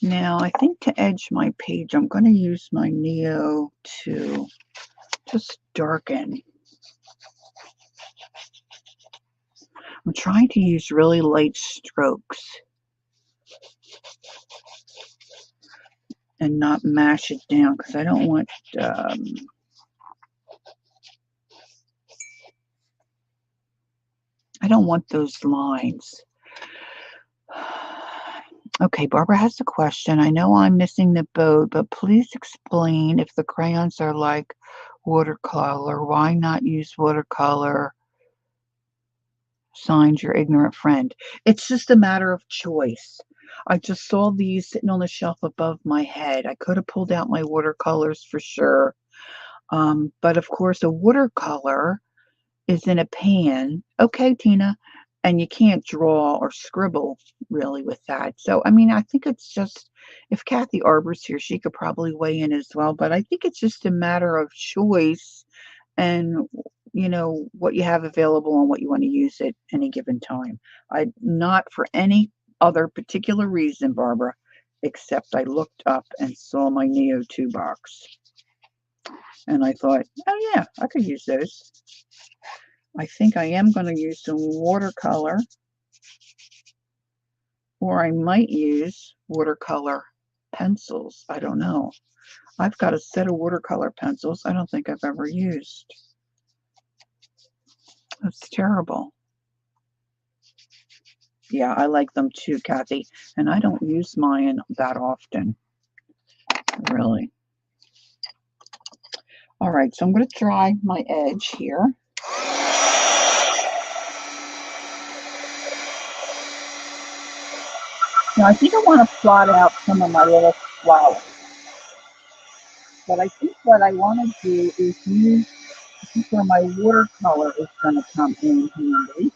Now, I think to edge my page, I'm going to use my Neo to just darken. I'm trying to use really light strokes and not mash it down because I don't want those lines. Okay, Barbara has a question. I know I'm missing the boat, but please explain if the crayons are like watercolor. Why not use watercolor? Signed, your ignorant friend. It's just a matter of choice. I just saw these sitting on the shelf above my head. I could have pulled out my watercolors for sure. But of course, a watercolor is in a pan. Okay, Tina. And you can't draw or scribble really with that. So, I mean, I think it's just, if Kathy Arbor's here, she could probably weigh in as well. But I think it's just a matter of choice and, you know, what you have available and what you want to use at any given time. Not for any other particular reason, Barbara, except I looked up and saw my Neo 2 box. And I thought, oh yeah, I could use those. I think I am going to use some watercolor, or I might use watercolor pencils. I don't know. I've got a set of watercolor pencils I don't think I've ever used. That's terrible. Yeah, I like them too, Kathy, and I don't use mine that often, really. All right, so I'm going to dry my edge here. Now, I think I want to plot out some of my little flowers. But I think what I want to do is use, I think where my watercolor is going to come in handy.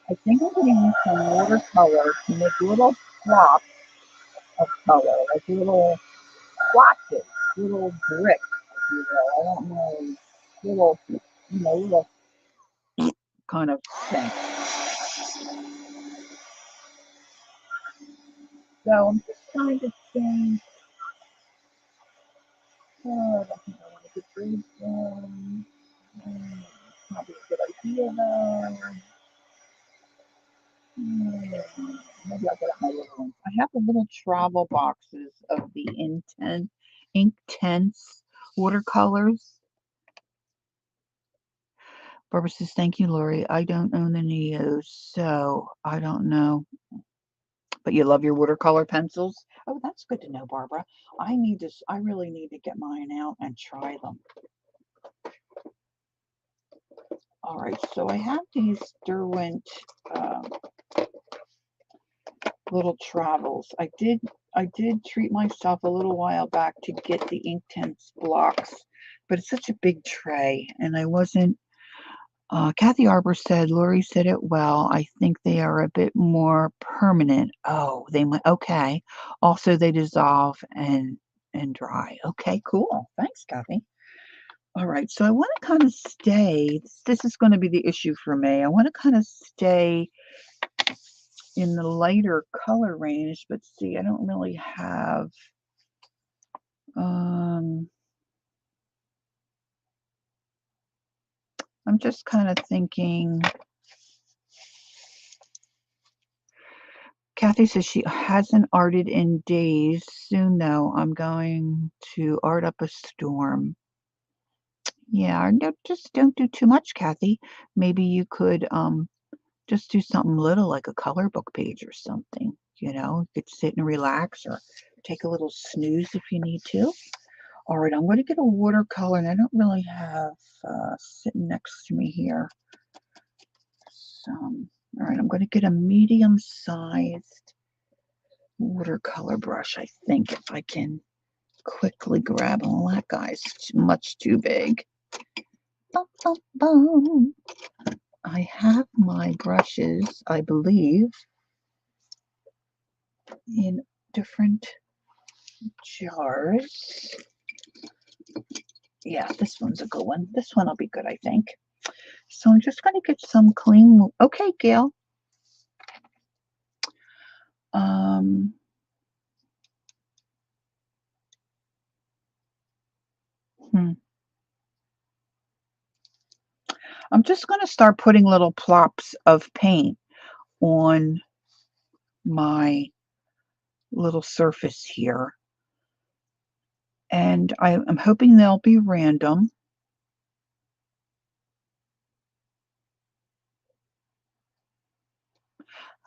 I think I'm going to use some watercolor to make little plops of color, like little splotches, little bricks, if you will. I don't know, little, little kind of thing. So I'm just trying to think. I think I want to get rid of them. Probably a good idea though. Maybe I'll get out my little ones. I have the little travel boxes of the Inktense watercolors. Barbara says, thank you, Lori. I don't own the Neos, so I don't know. But you love your watercolor pencils? Oh, that's good to know, Barbara. I really need to get mine out and try them. All right, so I have these Derwent little travels. I did treat myself a little while back to get the Inktense blocks, but it's such a big tray, and I wasn't. Kathy Arbor said, Lori said it well. I think they are a bit more permanent. Oh, they might. Okay. Also, they dissolve and dry. Okay, cool. Thanks, Kathy. All right, so I want to kind of stay. This is going to be the issue for me. I want to kind of stay in the lighter color range, but see, I don't really have. I'm just kind of thinking. Kathy says she hasn't arted in days. Soon, though, I'm going to art up a storm. Yeah, just don't do too much, Kathy. Maybe you could just do something little like a color book page or something. You know, you could sit and relax or take a little snooze if you need to. All right, I'm going to get a watercolor, and I don't really have sitting next to me here. All right, I'm going to get a medium-sized watercolor brush, I think, if I can quickly grab. Oh, that guy's much too big. Bum, bum, bum. I have my brushes, I believe, in different jars. Yeah, this one's a good one. This one will be good, I think. So I'm just going to get some clean. Okay, Gail. Hmm. I'm just going to start putting little plops of paint on my little surface here. And I'm hoping they'll be random.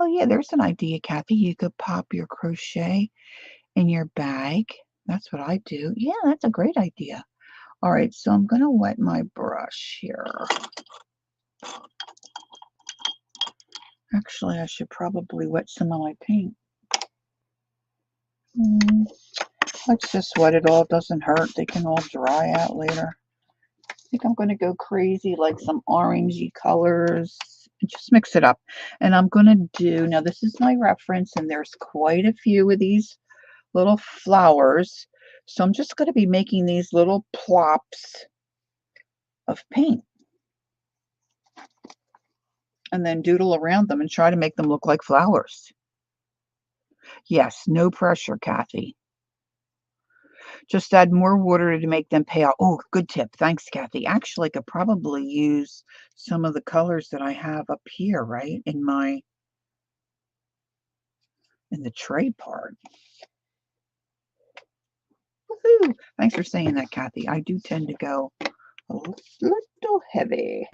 Oh yeah, there's an idea, Kathy. You could pop your crochet in your bag. That's what I do. Yeah, that's a great idea. All right, so I'm going to wet my brush here. Actually, I should probably wet some of my paint. Let's just wet it all. It doesn't hurt. They can all dry out later. I think I'm going to go crazy, like some orangey colors. And just mix it up. And I'm going to do, now this is my reference, and there's quite a few of these little flowers. So I'm just going to be making these little plops of paint. And then doodle around them and try to make them look like flowers. Yes, no pressure, Kathy. Just add more water to make them pale. Oh, good tip. Thanks, Kathy. Actually, I could probably use some of the colors that I have up here, right? In the tray part. Woohoo! Thanks for saying that, Kathy. I do tend to go a little heavy.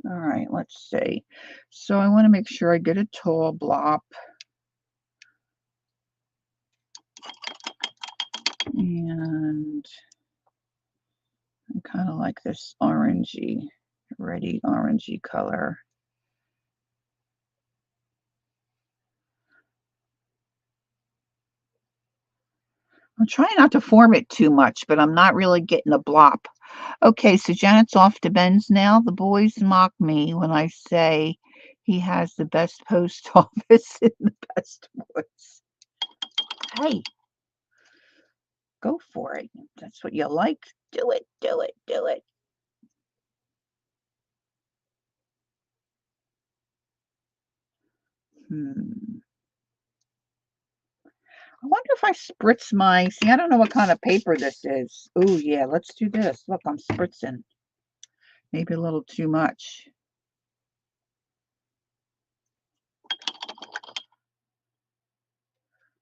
All right, let's see. So I want to make sure I get a tall blob. And I kind of like this orangey, reddy orangey color. I'm trying not to form it too much, but I'm not really getting a blob. Okay, so Janet's off to Ben's now. The boys mock me when I say he has the best post office in the best woods. Hey, go for it. That's what you like. Do it, do it, do it. I wonder if I spritz my, see, I don't know what kind of paper this is. Oh, yeah, let's do this. Look, I'm spritzing. Maybe a little too much.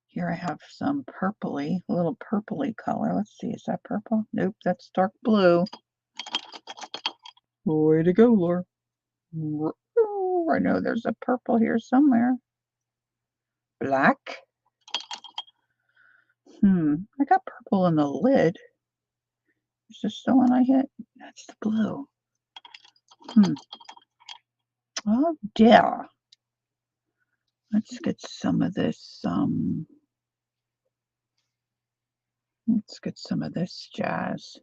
Here I have some purpley, a little purpley color. Let's see, is that purple? Nope, that's dark blue. Way to go, Laura. I know there's a purple here somewhere. Black. I got purple in the lid. Is this the one I hit? That's the blue. Oh, yeah. Let's get some of this, let's get some of this jazz.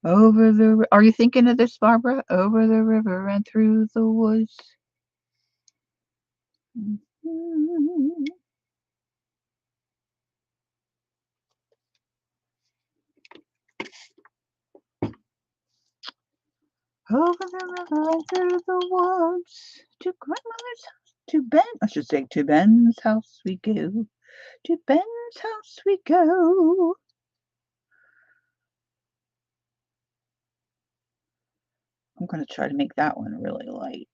Are you thinking of this, Barbara? Over the river and through the woods. Over the river and through the woods. To grandmother's house. I should say, to Ben's house we go. To Ben's house we go. I'm going to try to make that one really light.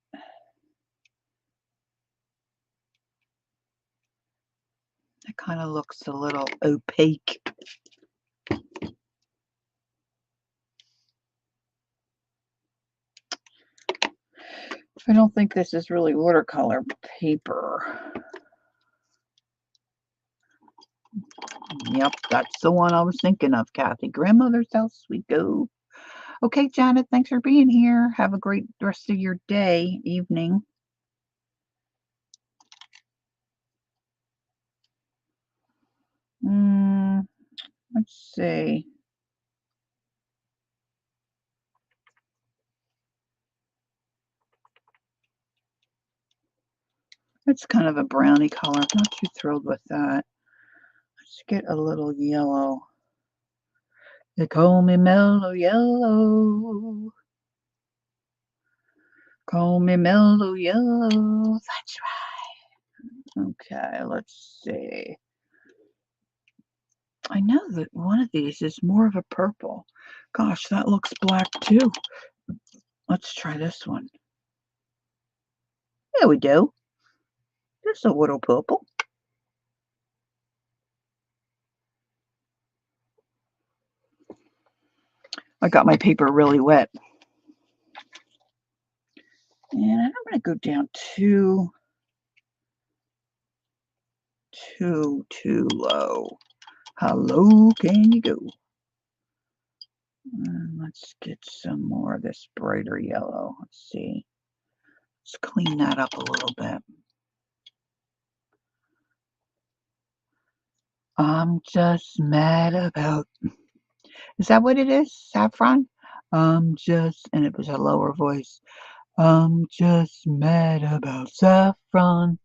It kind of looks a little opaque. I don't think this is really watercolor paper. Yep, that's the one I was thinking of, Kathy. Grandmother's house we go. Okay, Janet, thanks for being here. Have a great rest of your day, evening. Let's see. It's kind of a brownie color. I'm not too thrilled with that. Let's get a little yellow. They call me mellow yellow. Call me mellow yellow. That's right. Okay, let's see. I know that one of these is more of a purple. Gosh, that looks black too. Let's try this one. There we go. There's a little purple. I got my paper really wet. And I'm going to go down too low. How low can you go? And let's get some more of this brighter yellow. Let's see. Let's clean that up a little bit. I'm just mad about. Is that what it is? Saffron? And it was a lower voice. I'm just mad about saffron.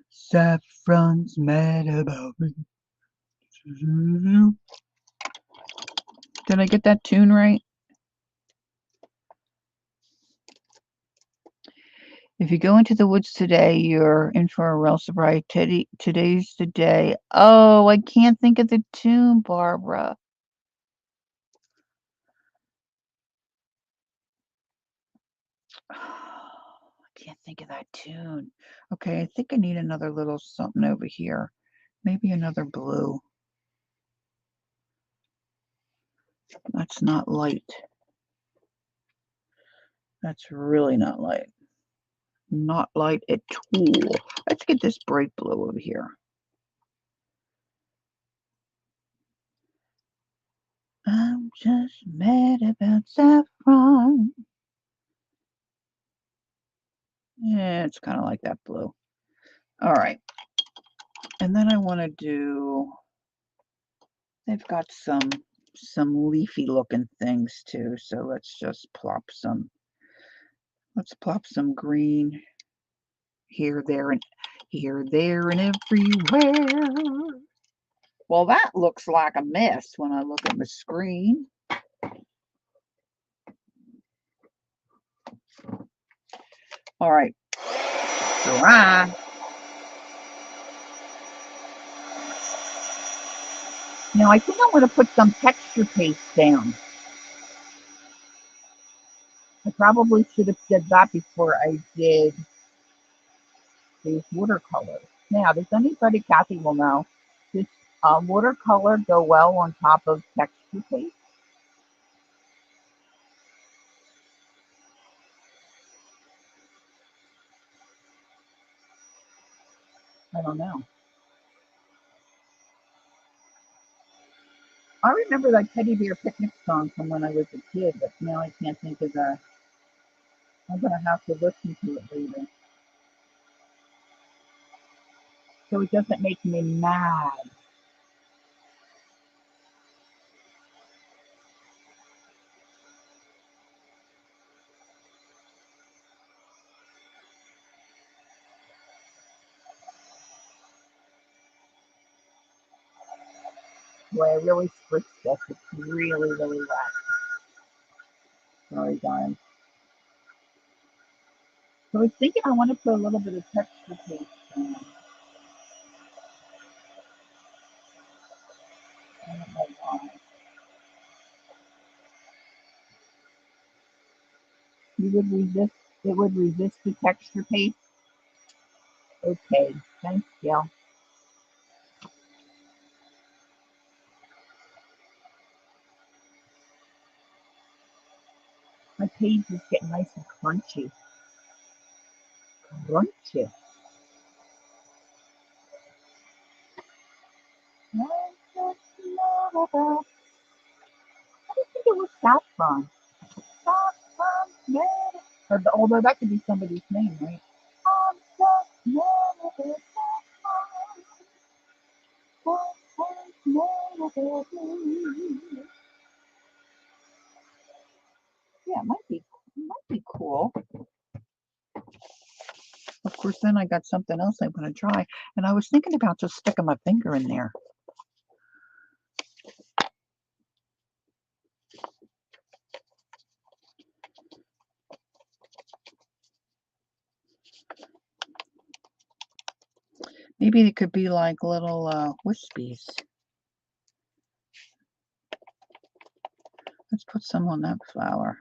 Saffron's mad about me. Did I get that tune right? If you go into the woods today, you're in for a real surprise. Today's the day. Oh, I can't think of the tune, Barbara. I can't think of that tune. Okay, I think I need another little something over here. Maybe another blue. That's not light. That's really not light. Not light at all. Let's get this bright blue over here. I'm just mad about saffron. Yeah, it's kind of like that blue. All right. And then I want to do, they've got some leafy looking things too. So let's plop some green here, there, and everywhere. Well, that looks like a mess when I look at my screen. All right. Dry. Now, I think I want to put some texture paste down. I probably should have said that before I did these watercolors. Now, does anybody, Kathy will know, does watercolor go well on top of texture paste? I don't know. I remember that Teddy Bear Picnic song from when I was a kid, but now I can't think of the. I'm going to have to listen to it later. So it doesn't make me mad. Boy, I really spritz this. It's really, really wet. Sorry, guys. So I was thinking I want to put a little bit of texture paste in. I don't know why. You would resist, it would resist the texture paste? Okay, thanks, Gail. My page is getting nice and crunchy. Crunchy. I just love about. I don't think it was saffron. Saffron, yeah. Although that could be somebody's name, right? I'm just love about saffron. Yeah, it might be cool. Of course, then I got something else I'm going to try, and I was thinking about just sticking my finger in there. Maybe it could be like little wispies. Let's put some on that flower.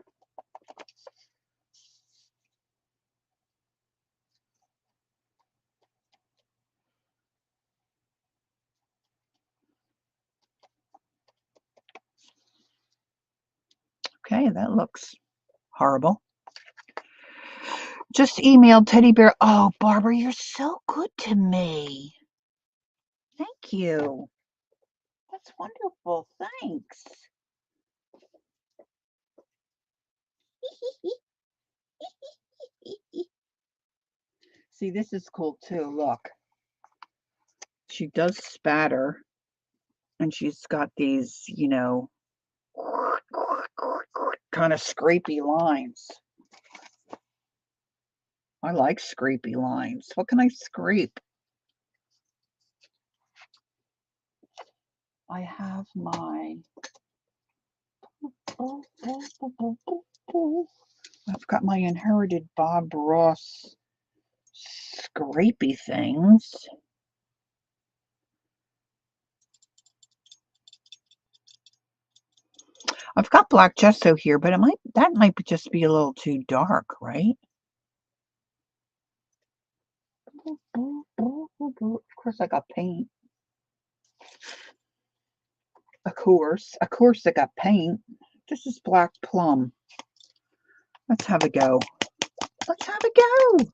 Okay, that looks horrible. Just emailed Teddy Bear. Oh, Barbara, you're so good to me. Thank you. That's wonderful. Thanks. See, this is cool too. Look. She does spatter, and she's got these, kind of scrapey lines. I like scrapey lines. What can I scrape? I have my... I've got my inherited Bob Ross scrapey things. I've got black gesso here, but that might just be a little too dark, right? Of course I got paint. Of course I got paint. This is black plum. Let's have a go. Let's have a go.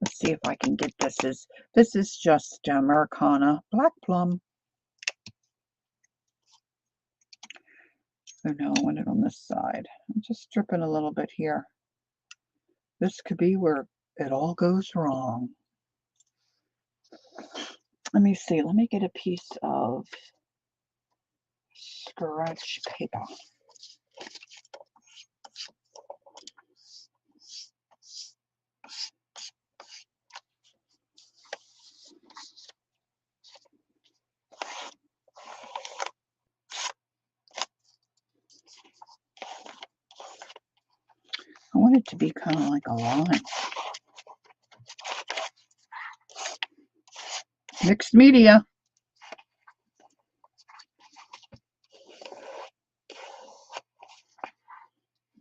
Let's see if I can get this. This is just Americana black plum. Oh no, I want it on this side. I'm just dripping a little bit here. This could be where it all goes wrong. Let me see. Let me get a piece of scratch paper. I want it to be kind of like a line. Mixed media.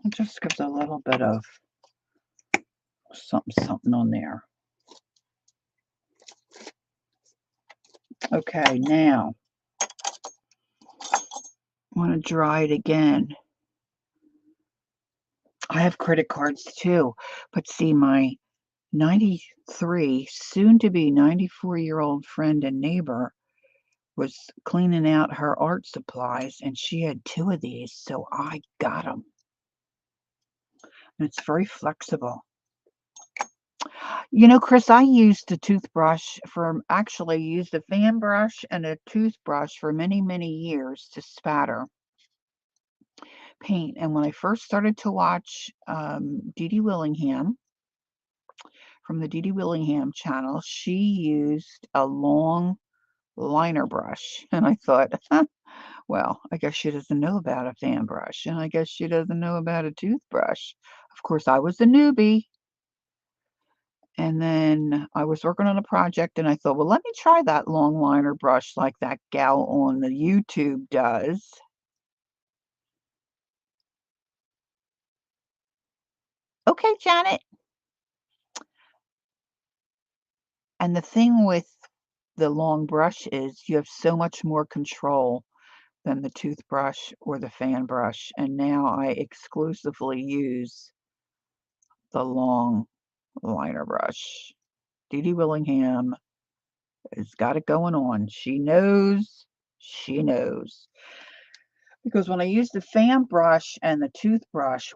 It just gives a little bit of something on there. Okay, now I want to dry it again. I have credit cards too, but see, my 93, soon to be 94-year-old friend and neighbor was cleaning out her art supplies, and she had 2 of these, so I got them. And it's very flexible. Chris, I used a fan brush and a toothbrush for many, many years to spatter paint. And when I first started to watch Dee Dee Willingham, from the Dee Dee Willingham channel, she used a long liner brush. And I thought, well, I guess she doesn't know about a fan brush, and I guess she doesn't know about a toothbrush. Of course, I was a newbie. And then I was working on a project, and I thought, well, let me try that long liner brush like that gal on the YouTube does. Okay, Janet. And the thing with the long brush is you have so much more control than the toothbrush or the fan brush. And now I exclusively use the long liner brush. Dee Dee Willingham has got it going on. She knows. She knows. Because when I use the fan brush and the toothbrush,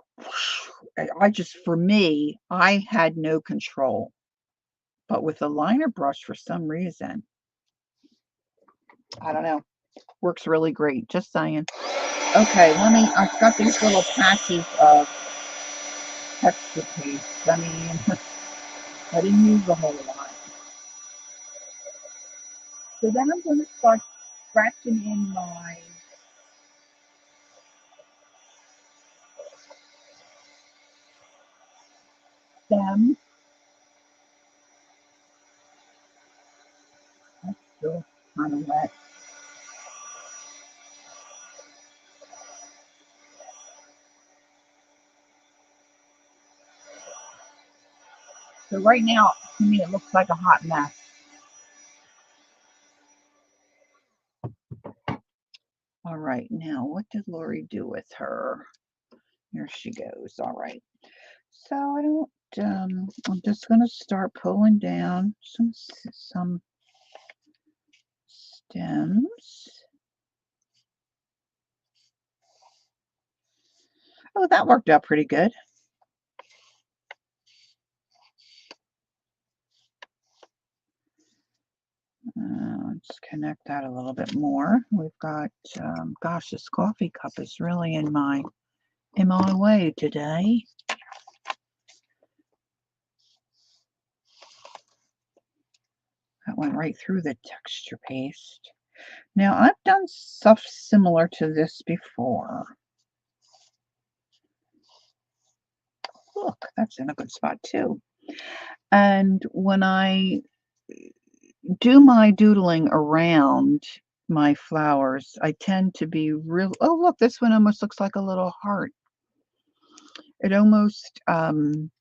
for me, I had no control. But with the liner brush, for some reason, I don't know, works really great. Just saying. Okay, I've got these little patches of texture paste. I didn't use a whole lot. So then I'm going to start scratching in my stem. still kind of wet. So right now, to me, it looks like a hot mess. All right, now what did Lori do with her? Here she goes. All right. So I don't. I'm just gonna start pulling down some stems. Oh, that worked out pretty good. Let's connect that a little bit more. We've got, gosh, this coffee cup is really in my way today. That went right through the texture paste. Now, I've done stuff similar to this before. Look, that's in a good spot too. And when I do my doodling around my flowers, I tend to be real. Oh, look, this one almost looks like a little heart. It almost, I'm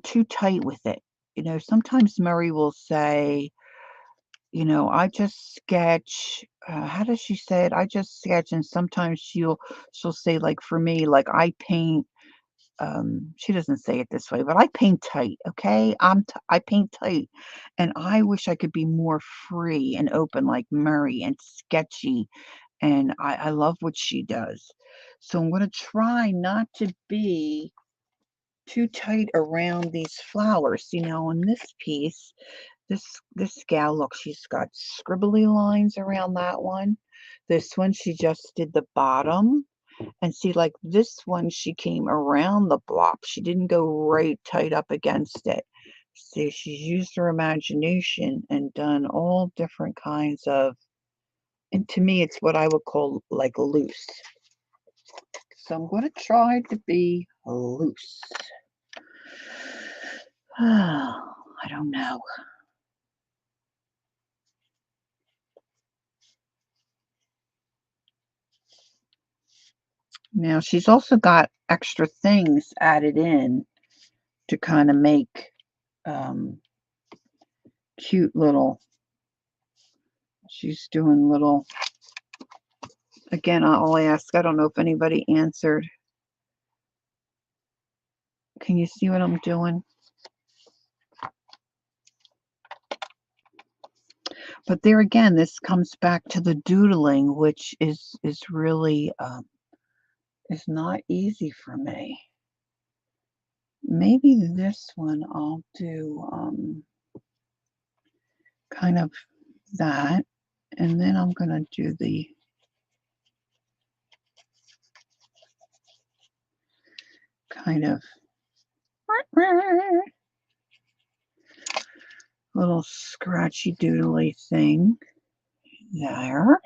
too tight with it. You know, sometimes Murray will say, you know, I just sketch. How does she say it? I just sketch, and sometimes she'll say, like, for me, like, I paint. She doesn't say it this way, but I paint tight. Okay, I paint tight, and I wish I could be more free and open like Murray and sketchy. And I love what she does. So I'm going to try not to be too tight around these flowers. You know, in this piece, this gal, look, she's got scribbly lines around that one. This one, she just did the bottom. And see, like this one, she came around the block. She didn't go right tight up against it. See, she's used her imagination and done all different kinds of, and to me, it's what I would call like loose. So I'm going to try to be loose. I don't know. Now, she's also got extra things added in to kind of make um, cute little, she's doing little, again, I'll ask, I don't know if anybody answered. Can you see what I'm doing? But there again, this comes back to the doodling, which is really is not easy for me. Maybe this one I'll do kind of that, and then I'm gonna do the kind of little scratchy doodly thing there.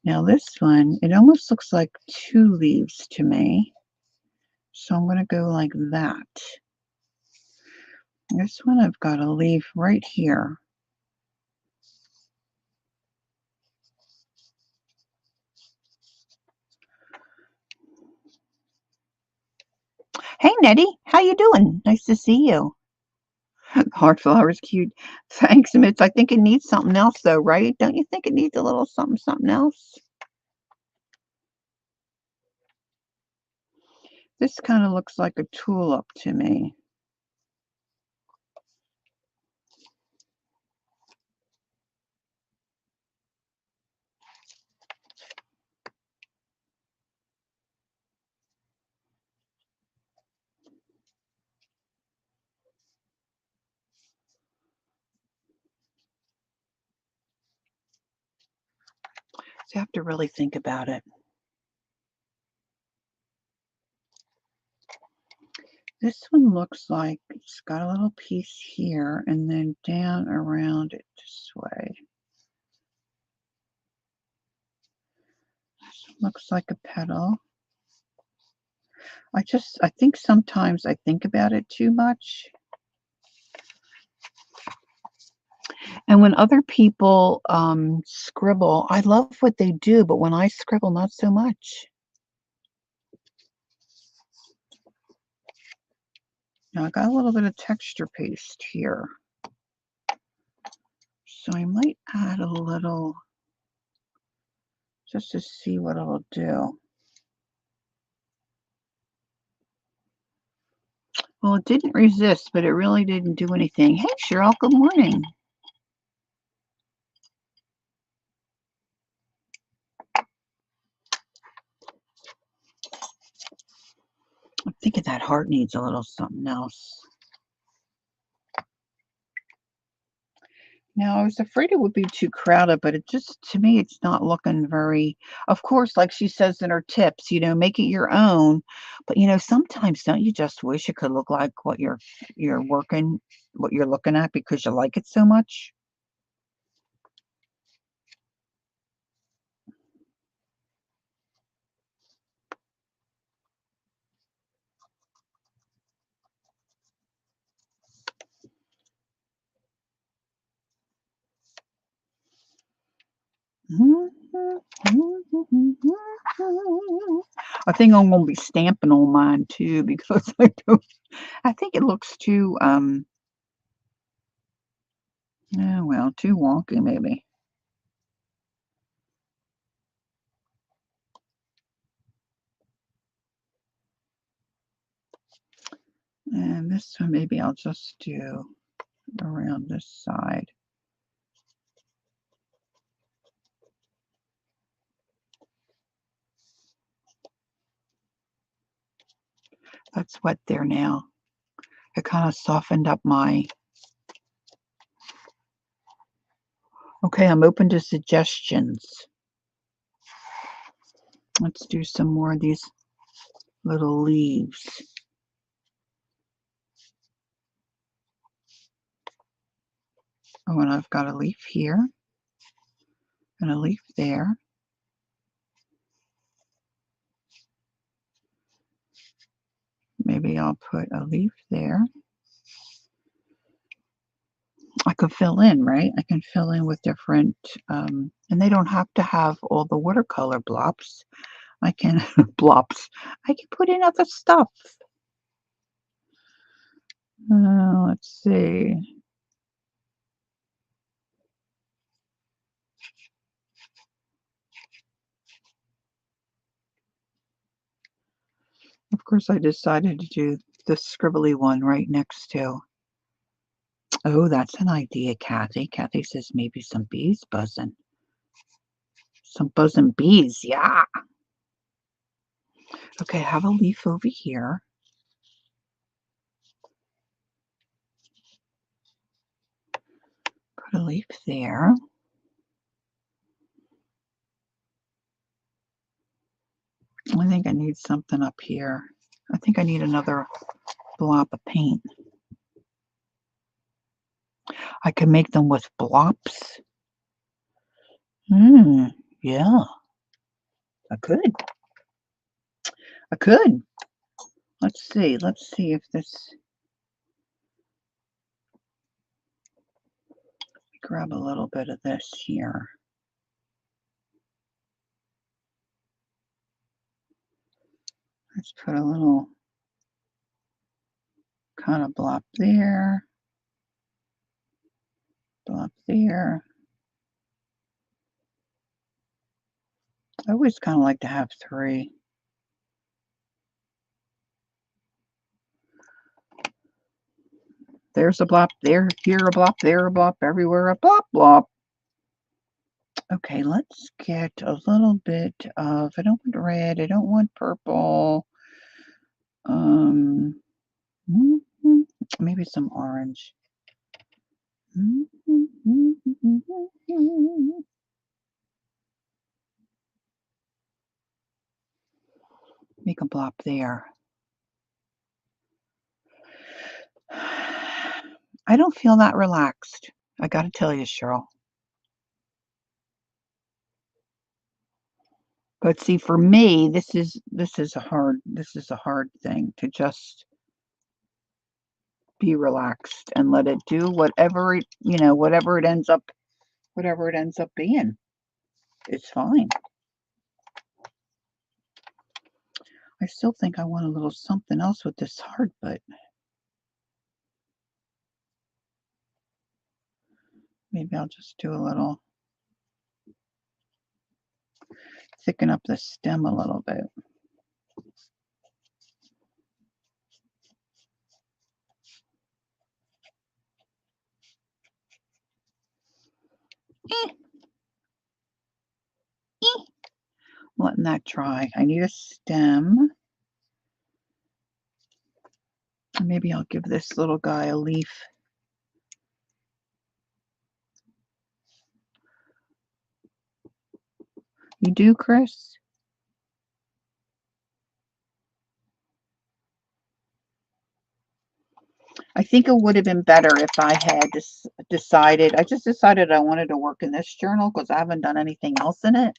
Now this one, it almost looks like two leaves to me. So I'm going to go like that. This one I've got a leaf right here. Hey Nettie, how you doing? Nice to see you. Heart flower's cute. Thanks, Mitch. I think it needs something else though, right? Don't you think it needs a little something else? This kind of looks like a tulip to me. So you have to really think about it. This one looks like it's got a little piece here and then down around it this way. This looks like a petal. I think sometimes I think about it too much. And when other people scribble, I love what they do, but when I scribble, not so much. Now I got a little bit of texture paste here. So I might add a little just to see what it'll do. Well, it didn't resist, but it really didn't do anything. Hey, Cheryl, good morning. I'm thinking that heart needs a little something else. Now, I was afraid it would be too crowded, but it just, to me, it's not looking very, of course, like she says in her tips, make it your own. But, sometimes don't you just wish it could look like what you're looking at because you like it so much? I think I'm gonna be stamping on mine too because I think it looks too yeah, well, too wonky maybe. And this one maybe I'll just do around this side. That's wet there now. It kind of softened up my. Okay, I'm open to suggestions. Let's do some more of these little leaves. Oh, and I've got a leaf here and a leaf there. Maybe I'll put a leaf there. I could fill in, right? I can fill in with different, and they don't have to have all the watercolor blobs. I can blobs. I can put in other stuff. Let's see. Of course, I decided to do the scribbly one right next to. Oh, that's an idea, Kathy. Kathy says maybe some bees buzzing. Some buzzing bees, yeah. Okay, I have a leaf over here. Put a leaf there. I think I need something up here. I think I need another blob of paint. I can make them with blobs. Yeah, I could. I could. Let's see. Let's see if this. Grab a little bit of this here. Let's put a little kind of blob there. Blob there. I always kind of like to have 3. There's a blob there, here a blob, there a blob, everywhere a blob, blob. Okay, let's get a little bit of, I don't want red, I don't want purple. Maybe some orange. Make a blob there. I don't feel that relaxed. I got to tell you, Cheryl. But see, for me, this is a hard thing to just. be relaxed and let it do whatever it, you know, whatever it ends up being. It's fine. I still think I want a little something else with this heart, but maybe I'll just do a little, thicken up the stem a little bit. Letting that dry. I need a stem. Maybe I'll give this little guy a leaf. You do, Chris? I think it would have been better if I had decided. I just decided I wanted to work in this journal because I haven't done anything else in it.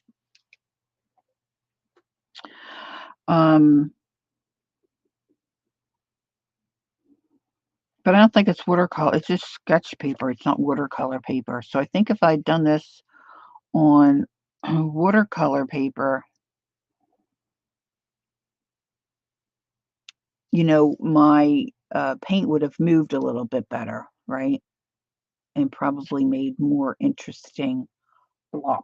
But I don't think it's watercolor. It's just sketch paper. It's not watercolor paper. So I think if I'd done this on watercolor paper, you know, my paint would have moved a little bit better, right? And probably made more interesting blops.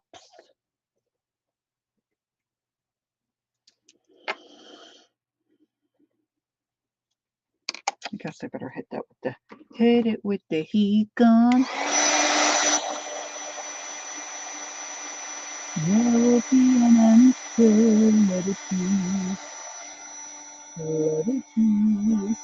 I guess I better hit it with the heat gun. There will be an answer, let it be. Let it be.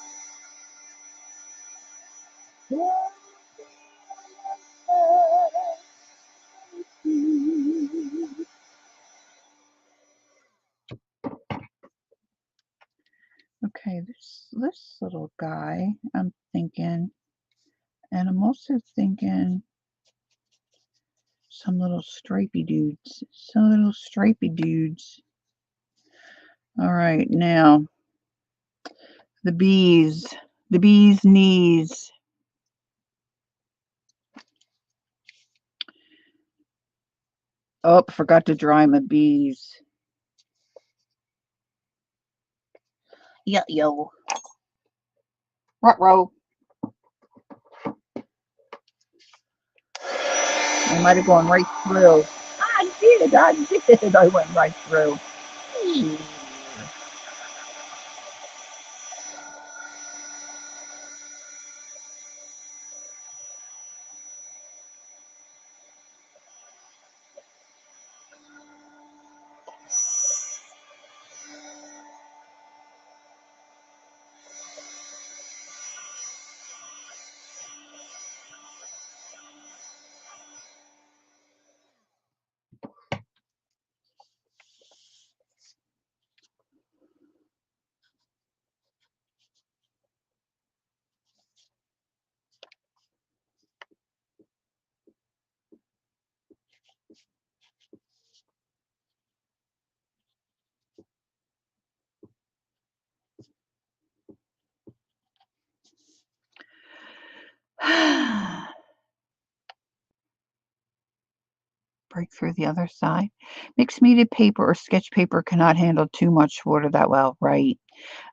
Okay, this little guy, I'm thinking, and I'm also thinking some little stripy dudes. All right, now the bees knees. Oh, forgot to dry my bees. Yo. Ruh-roh. I might have gone right through. I did. I went right through. Break through the other side. Mixed media paper or sketch paper cannot handle too much water that well, right?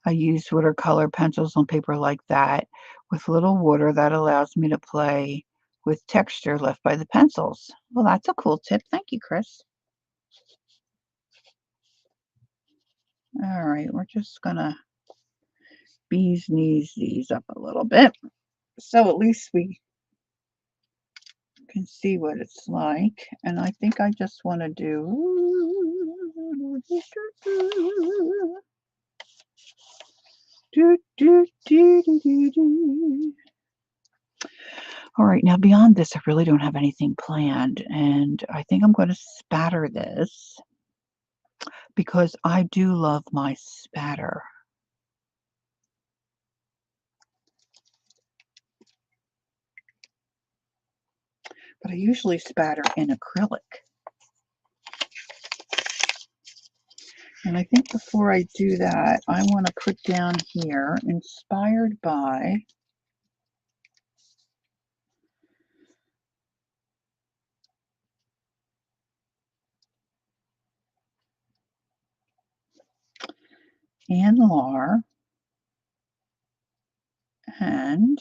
I use watercolor pencils on paper like that with little water that allows me to play with texture left by the pencils. Well, that's a cool tip. Thank you, Chris. All right, we're just gonna bees knees these up a little bit. So at least we can see what it's like. And I think I just want to do all right, now beyond this, I really don't have anything planned, and I think I'm going to spatter this because I do love my spatter. But I usually spatter in acrylic. And I think before I do that, I want to put down here, inspired by Anlar and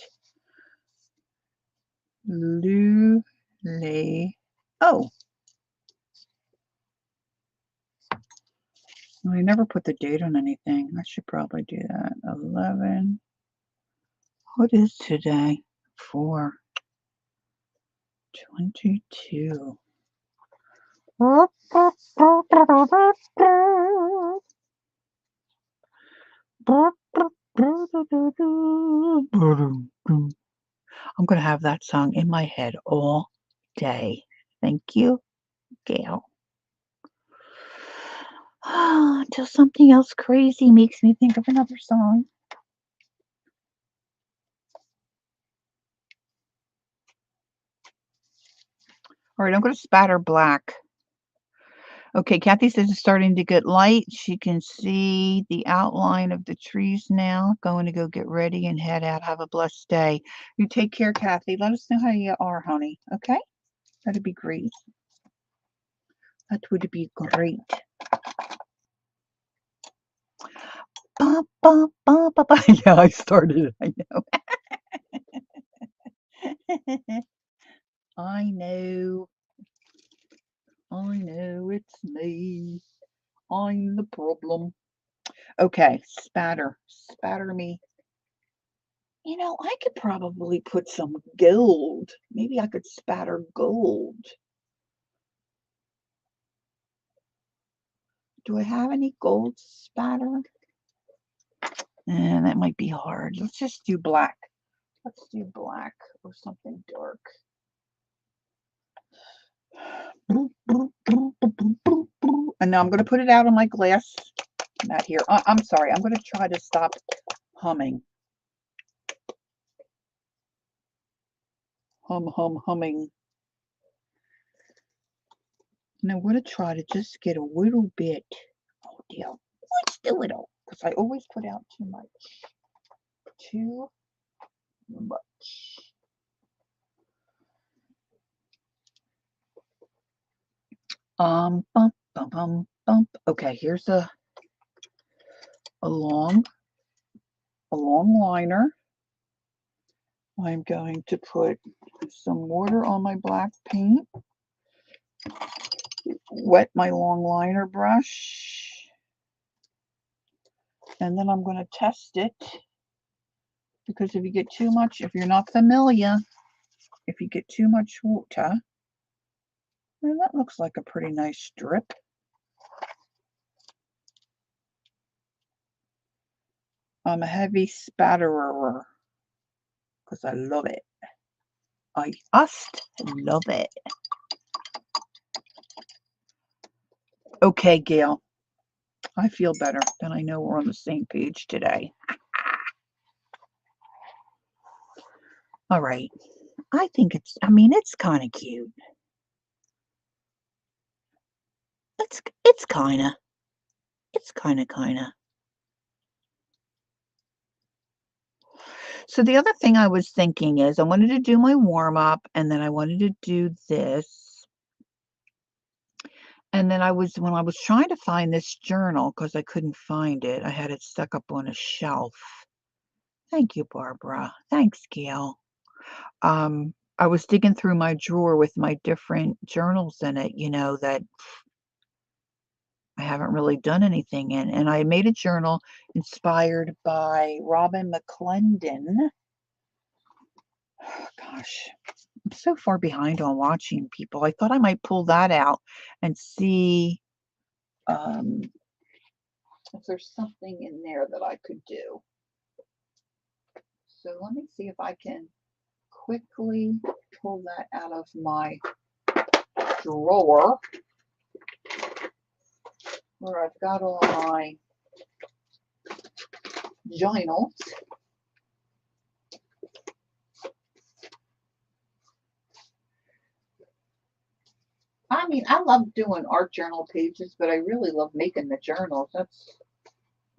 Lule. Oh, I never put the date on anything. I should probably do that. 11. What is today? 4/22. I'm going to have that song in my head all day. Thank you, Gail. Until something else crazy makes me think of another song. All right, I'm going to spatter black. Okay, Kathy says it's starting to get light. She can see the outline of the trees now. Going to go get ready and head out. Have a blessed day. You take care, Kathy. Let us know how you are, honey. Okay? That'd be great. That would be great. Ba, ba, ba, ba, ba. Yeah, I started. I know. I know. I know. It's me. I'm the problem. Okay, spatter. Spatter me. You know, I could probably put some gold. Maybe I could spatter gold. Do I have any gold spatter? And that might be hard. Let's just do black. Let's do black or something dark. And now I'm going to put it out on my glass mat here. I'm sorry. I'm going to try to stop humming. Humming. And I'm going to try to just get a little bit. Oh, dear. What's the little? Because I always put out too much. Too much. Bump, bump, bump, bump. Okay, here's a long liner. I'm going to put some water on my black paint. Wet my long liner brush. And then I'm going to test it. Because if you get too much, if you're not familiar, if you get too much water, then that looks like a pretty nice strip. I'm a heavy spatterer because I love it. I just love it. Okay, Gail. I feel better. Then I know we're on the same page today. All right. I think it's kind of cute. It's kind of. So the other thing I was thinking is I wanted to do my warm up and then I wanted to do this. And then when I was trying to find this journal because I couldn't find it, I had it stuck up on a shelf. Thank you, Barbara. Thanks, Gail. I was digging through my drawer with my different journals in it, that I haven't really done anything in. And I made a journal inspired by Robin McClendon. Gosh, I'm so far behind on watching people. I thought I might pull that out and see if there's something in there that I could do. So let me see if I can quickly pull that out of my drawer where I've got all my journals. I mean, I love doing art journal pages, but I really love making the journals. I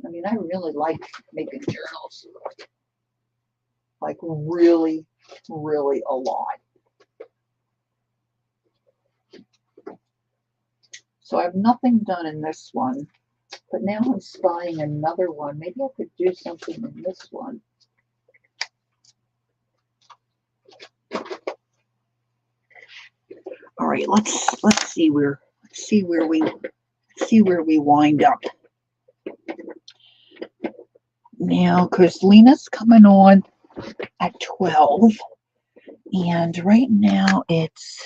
really like making journals. Like really, really a lot. So I have nothing done in this one. But now I'm spying another one. Maybe I could do something in this one. All right, let's see where we wind up now, because Lena's coming on at 12, and right now it's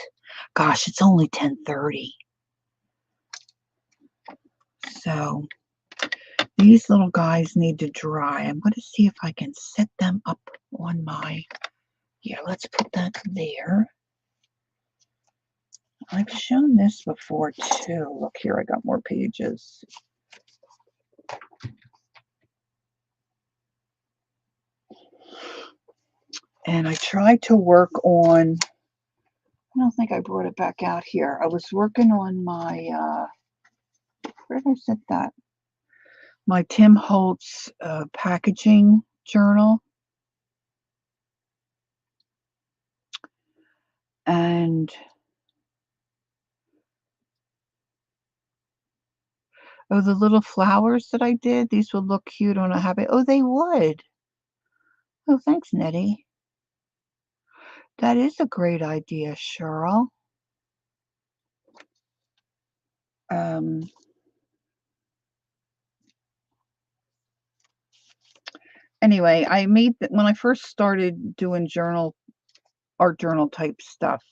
only 10:30. So these little guys need to dry. I'm going to see if I can set them up on my, yeah, let's put that there. I've shown this before too. Look here, I got more pages. And I tried to work on, I don't think I brought it back out here. I was working on my, where did I set that? My Tim Holtz packaging journal. And oh, the little flowers that I did, these would look cute on a habit. Oh, they would. Oh, thanks, Nettie. That is a great idea, Cheryl. Anyway, I made when I first started doing art journal type stuff,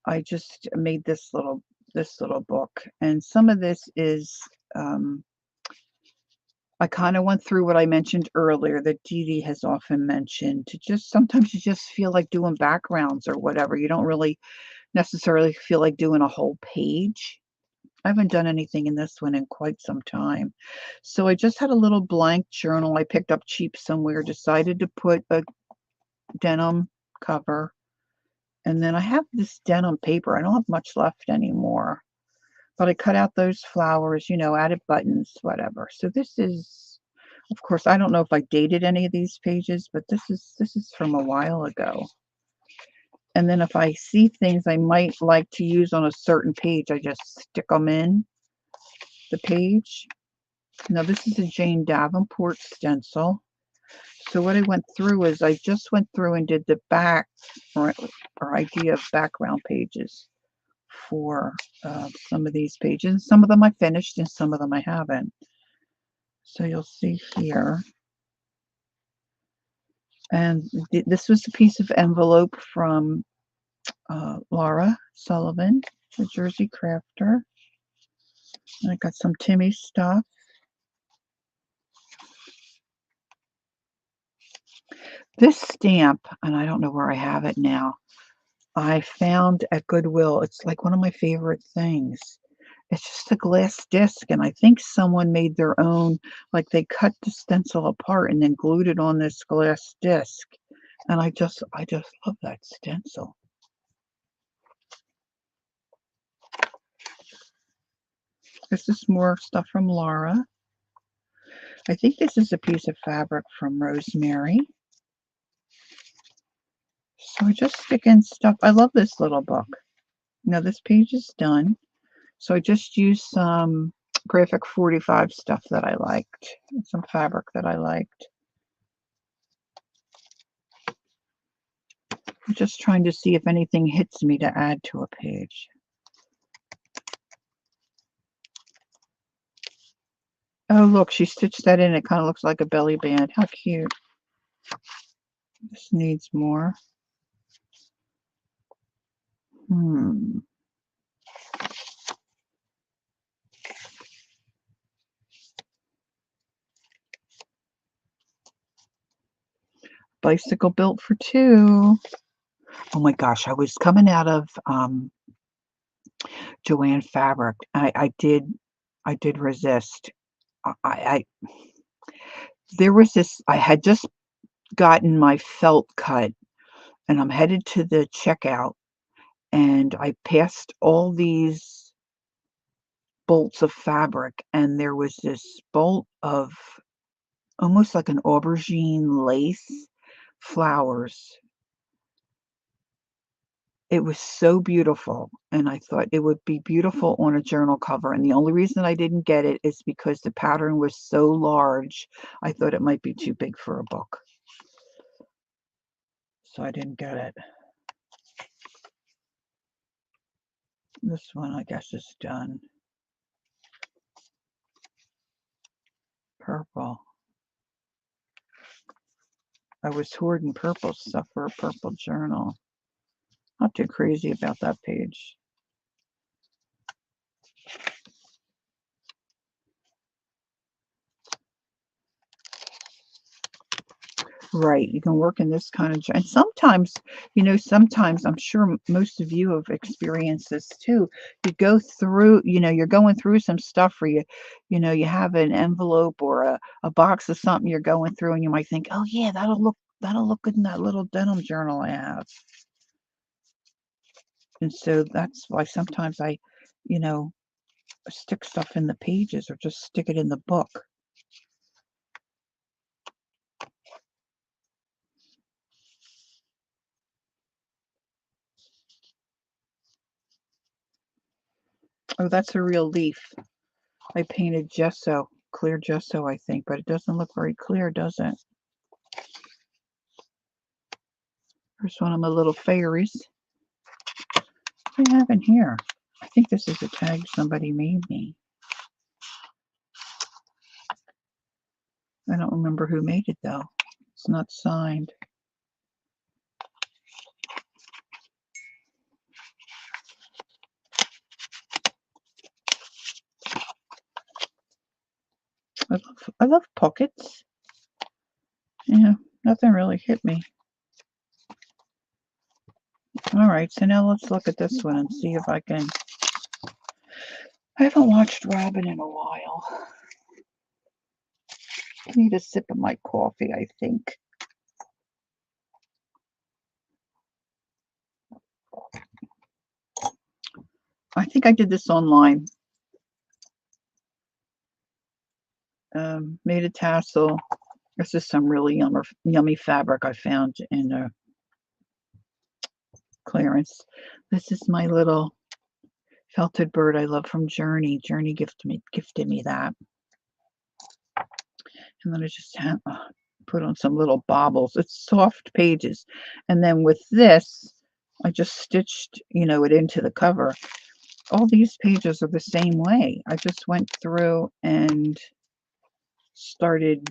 I just made this little book, and some of this is I kind of went through what I mentioned earlier that Dee Dee has often mentioned, to just sometimes you just feel like doing backgrounds or whatever. You don't really necessarily feel like doing a whole page. I haven't done anything in this one in quite some time. So I just had a little blank journal I picked up cheap somewhere, decided to put a denim cover. And then I have this denim paper. I don't have much left anymore. But I cut out those flowers, added buttons, whatever. So this is, of course, I don't know if I dated any of these pages, but this is from a while ago. And then if I see things I might like to use on a certain page, I just stick them in the page. Now this is a Jane Davenport stencil. So what I went through is I just went through and did the back or idea of background pages for some of these pages. Some of them I finished and some of them I haven't. So you'll see here. And this was a piece of envelope from Laura Sullivan, the Jersey Crafter. And I got some Timmy stuff. This stamp, and I don't know where I have it now, I found at Goodwill. It's like one of my favorite things. It's just a glass disc, and I think someone made their own, like they cut the stencil apart and then glued it on this glass disc. And I just love that stencil. This is more stuff from Laura. I think this is a piece of fabric from Rosemary. So I just stick in stuff. I love this little book. Now this page is done. So I just used some Graphic 45 stuff that I liked, some fabric that I liked. I'm just trying to see if anything hits me to add to a page. Oh, look, she stitched that in. It kind of looks like a belly band. How cute. This needs more. Bicycle built for two. Oh my gosh, I was coming out of Joanne Fabric. I did resist. There was this, I had just gotten my felt cut and I'm headed to the checkout and I passed all these bolts of fabric and there was this bolt of almost like an aubergine lace flowers. it was so beautiful, and I thought it would be beautiful on a journal cover, and the only reason I didn't get it is because the pattern was so large, I thought it might be too big for a book. So I didn't get it. This one, I guess, is done. Purple. I was hoarding purple stuff for a purple journal. Not too crazy about that page. Right, you can work in this kind of, and sometimes, sometimes I'm sure most of you have experienced this too. You go through, you're going through some stuff where you have an envelope or a box of something you're going through, and you might think, oh yeah, that'll look good in that little denim journal I have. And so that's why sometimes I, you know, stick stuff in the pages or just stick it in the book. Oh, that's a real leaf. I painted gesso, clear gesso, I think, but it doesn't look very clear, does it? Here's one of my little fairies. What do I have in here? I think this is a tag somebody made me. I don't remember who made it, though. It's not signed. I love pockets. Yeah, nothing really hit me. All right, so now let's look at this one and see if I can. I haven't watched Robin in a while. I need a sip of my coffee, I think. I think I did this online. Made a tassel. This is some really yummy fabric I found in a clearance. This is my little felted bird I love from Journey. Journey gifted me that. And then I just put on some little baubles. It's soft pages. And then with this, I just stitched, it into the cover. All these pages are the same way. I just went through and started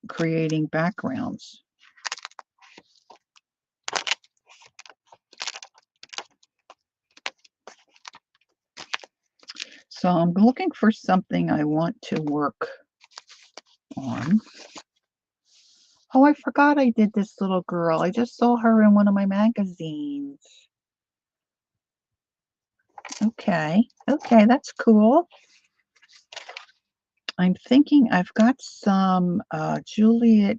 creating backgrounds. So I'm looking for something I want to work on. Oh, I forgot I did this little girl. I just saw her in one of my magazines. Okay, that's cool. I'm thinking I've got some Juliet.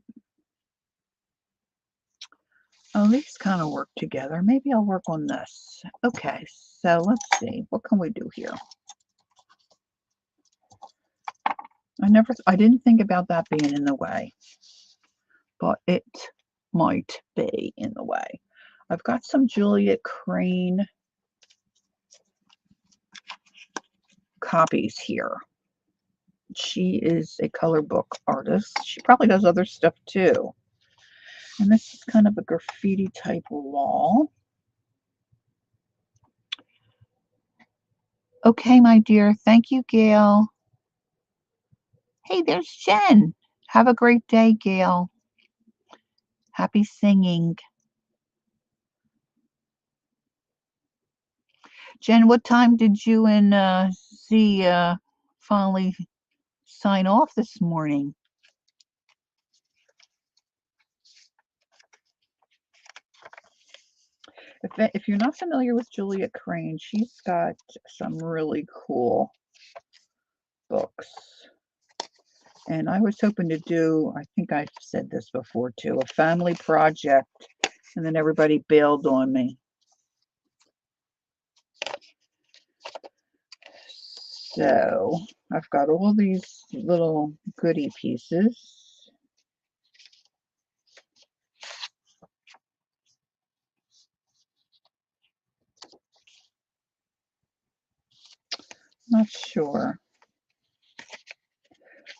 Oh, these kind of work together. Maybe I'll work on this. Okay, so let's see. What can we do here? I didn't think about that being in the way, but it might be in the way. I've got some Juliet Crane copies here. She is a color book artist. She probably does other stuff too. And this is kind of a graffiti type wall. Okay, my dear. Thank you, Gail. Hey, there's Jen. Have a great day, Gail. Happy singing. Jen, what time did you and Z finally sign off this morning? If you're not familiar with Juliet Crane, she's got some really cool books. And I was hoping to do, I think I've said this before too, a family project, and then everybody bailed on me. So I've got all these little goodie pieces. Not sure.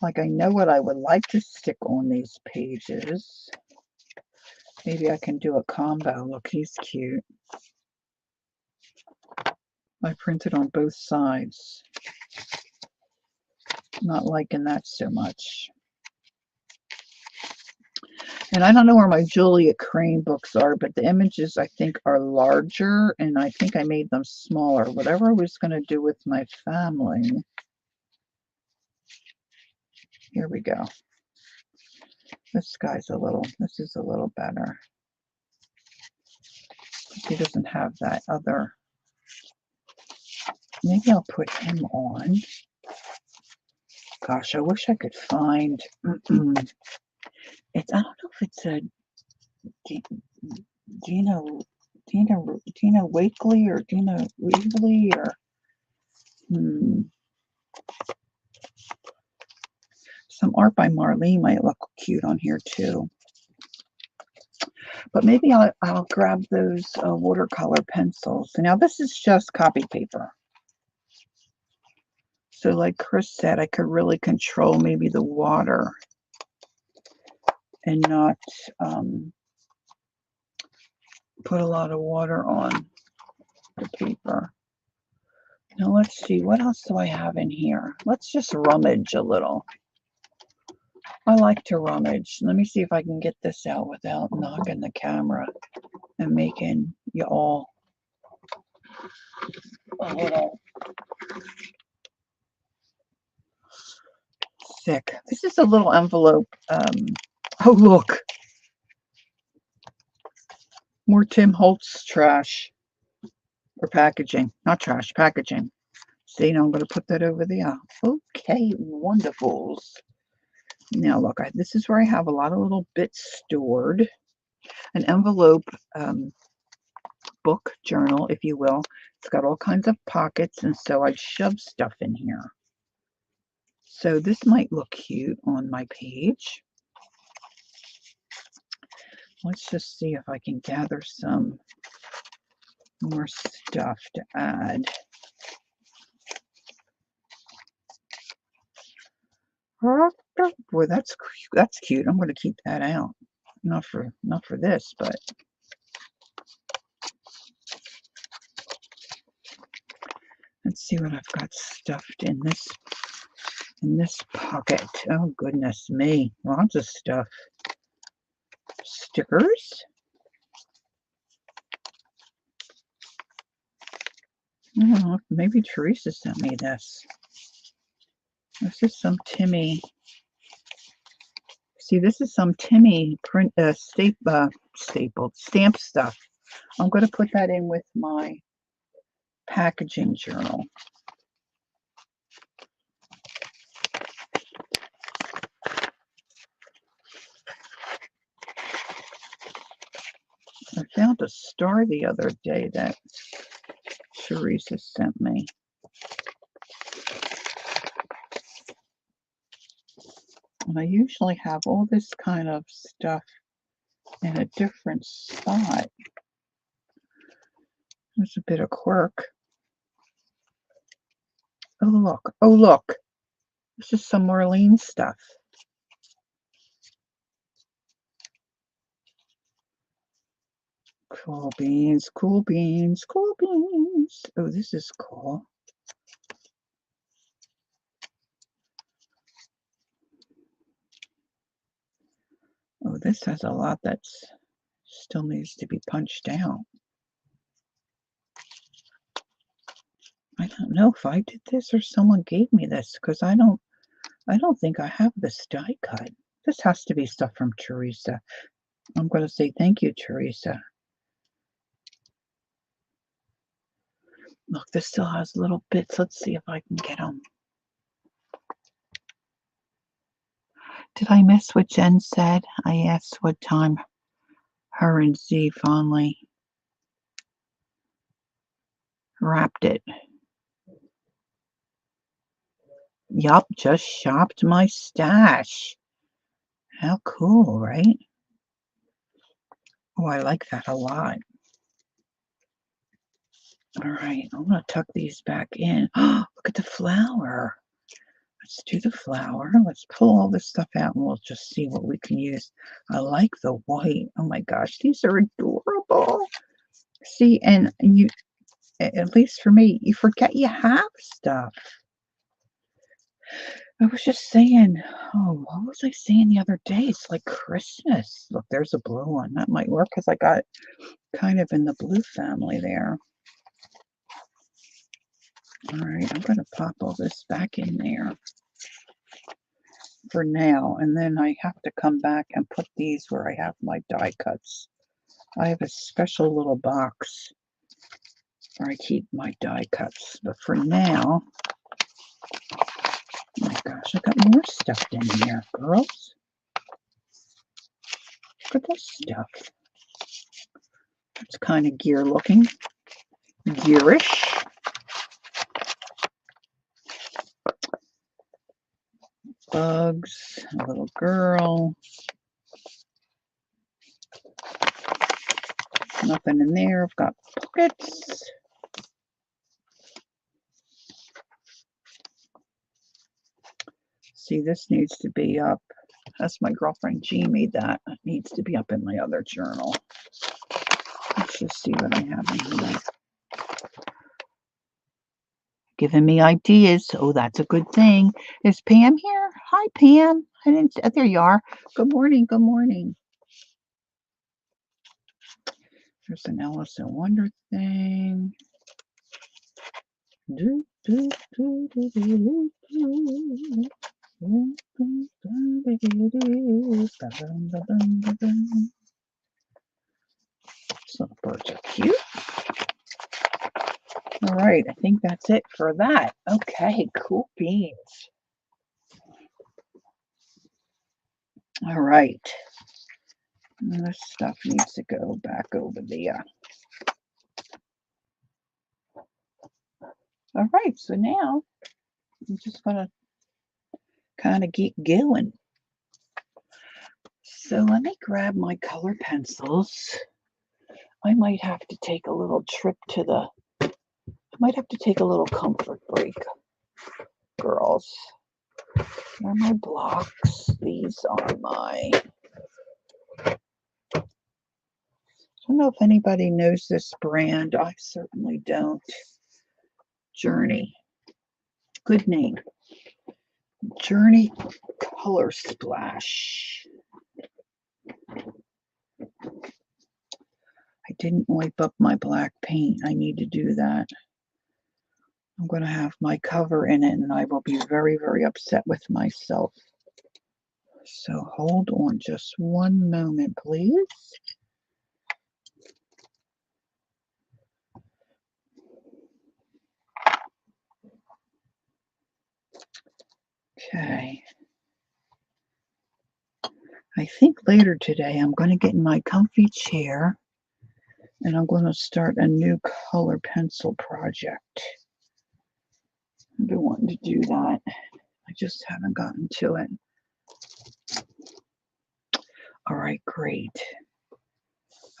Like, I know what I would like to stick on these pages. Maybe I can do a combo. Look, he's cute. I printed on both sides. Not liking that so much. And I don't know where my Julia Crane books are, but the images I think are larger, and I think I made them smaller. Whatever I was going to do with my family. Here we go. This is a little better. He doesn't have that other. Maybe I'll put him on. Gosh, I wish I could find. I don't know if it's a Dina Wakely or Dina Weasley or some art by Marlene might look cute on here too. But maybe I'll grab those watercolor pencils. So now this is just copy paper. So like Chris said, I could really control maybe the water and not put a lot of water on the paper. Now let's see, what else do I have in here? Let's just rummage a little. I like to rummage. Let me see if I can get this out without knocking the camera and making you all a little sick. This is a little envelope. Oh, look. More Tim Holtz trash. Or packaging. Not trash, packaging. See, now I'm going to put that over there. Okay, wonderfuls. Now, look, this is where I have a lot of little bits stored. An envelope book journal, if you will. It's got all kinds of pockets, and so I shove stuff in here. So this might look cute on my page. Let's just see if I can gather some more stuff to add. Boy, that's cute. I'm going to keep that out. Not for this, but let's see what I've got stuffed in this pocket. Oh goodness me, lots of stuff. Stickers. Oh, maybe Teresa sent me this. This is some Timmy. See, this is some Timmy print stapled stamp stuff. I'm going to put that in with my packaging journal. I found a star the other day that Teresa sent me. And I usually have all this kind of stuff in a different spot. There's a bit of quirk. Oh, look. Oh, look. This is some Marlene stuff. Cool beans, cool beans, cool beans. Oh, this is cool. Oh, this has a lot that still needs to be punched out. I don't know if I did this or someone gave me this, because I don't think I have this die cut. This has to be stuff from Teresa. I'm going to say thank you, Teresa. Look, this still has little bits. Let's see if I can get them. Did I miss what Jen said? I asked what time her and Z finally wrapped it. Yup, just shopped my stash. How cool, right? Oh, I like that a lot. All right, I'm going to tuck these back in. Oh, look at the flower. Let's do the flower. Let's pull all this stuff out and we'll just see what we can use. I like the white. Oh my gosh, these are adorable. See, and you, at least for me, you forget you have stuff. I was just saying, oh, what was I saying the other day? It's like Christmas. Look, there's a blue one. That might work because I got kind of in the blue family there. All right, I'm going to pop all this back in there for now. And then I have to come back and put these where I have my die cuts. I have a special little box where I keep my die cuts. But for now, oh my gosh, I got more stuff in here, girls. Look at this stuff. It's kind of gear looking. Gearish. Bugs, a little girl. Nothing in there. I've got pockets. See, this needs to be up. That's my girlfriend G made that. It needs to be up in my other journal. Let's just see what I have in here. Giving me ideas. Oh, that's a good thing. Is Pam here? Hi, Pam. I didn't. There you are. Good morning. Good morning. There's an Alice in Wonder thing. Some birds are cute. All right, I think that's it for that. Okay, cool beans. All right. This stuff needs to go back over there. All right, so now I'm just going to kind of get going. So let me grab my color pencils. I might have to take a little trip to the, I might have to take a little comfort break, girls. These are my blocks. These are my, I don't know if anybody knows this brand. I certainly don't. Journey. Good name. Journey Color Splash. I didn't wipe up my black paint. I need to do that. I'm going to have my cover in it and I will be very, very upset with myself. So hold on just one moment, please. Okay. I think later today I'm going to get in my comfy chair and I'm going to start a new color pencil project. I've been wanting to do that. I just haven't gotten to it. All right, great.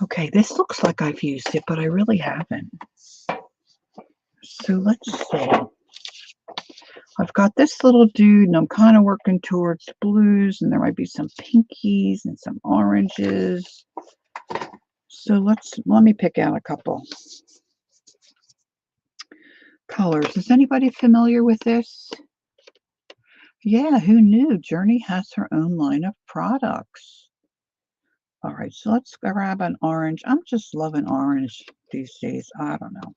Okay, this looks like I've used it, but I really haven't. So let's see. I've got this little dude and I'm kind of working towards blues and there might be some pinkies and some oranges. So let me pick out a couple colors. Is anybody familiar with this? Yeah, who knew? Journey has her own line of products. All right, so let's grab an orange. I'm just loving orange these days. I don't know.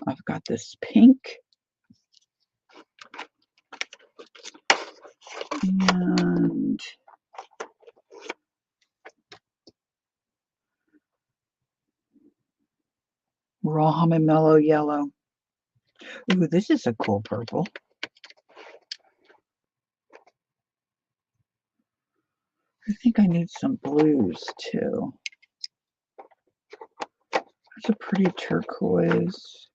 I've got this pink. And raw and mellow yellow. Ooh, this is a cool purple. I think I need some blues too. It's a pretty turquoise,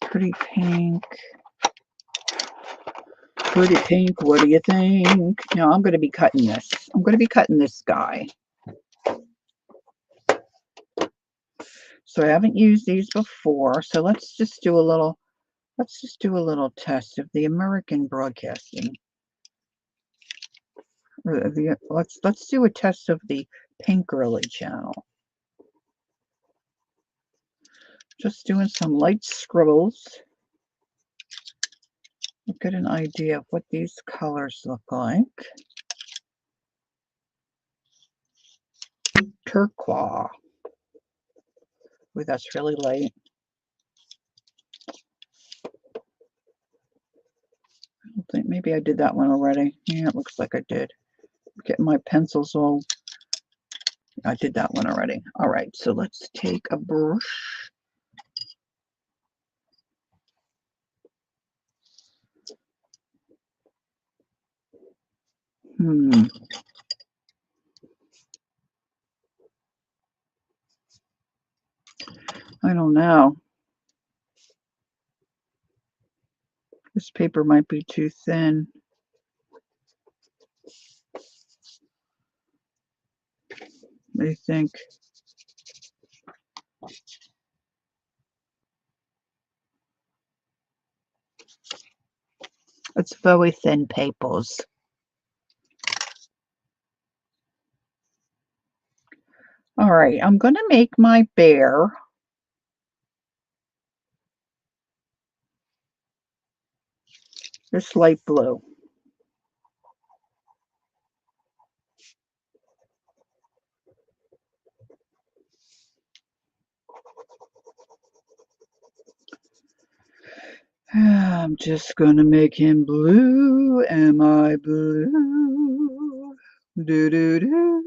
pretty pink. Pretty pink, what do you think? No, I'm going to be cutting this. I'm going to be cutting this guy. So I haven't used these before. So let's just do a little test of the American broadcasting. Or let's do a test of the Pink Girly channel. Just doing some light scribbles. Get an idea of what these colors look like. Turquoise. Ooh, that's really light. I don't think, maybe I did that one already. Yeah, it looks like I did. Getting my pencils all. I did that one already. All right, so let's take a brush. I don't know. This paper might be too thin. What do you think? It's very thin papers. All right, I'm going to make my bear this light blue. I'm just going to make him blue. Am I blue? Do do do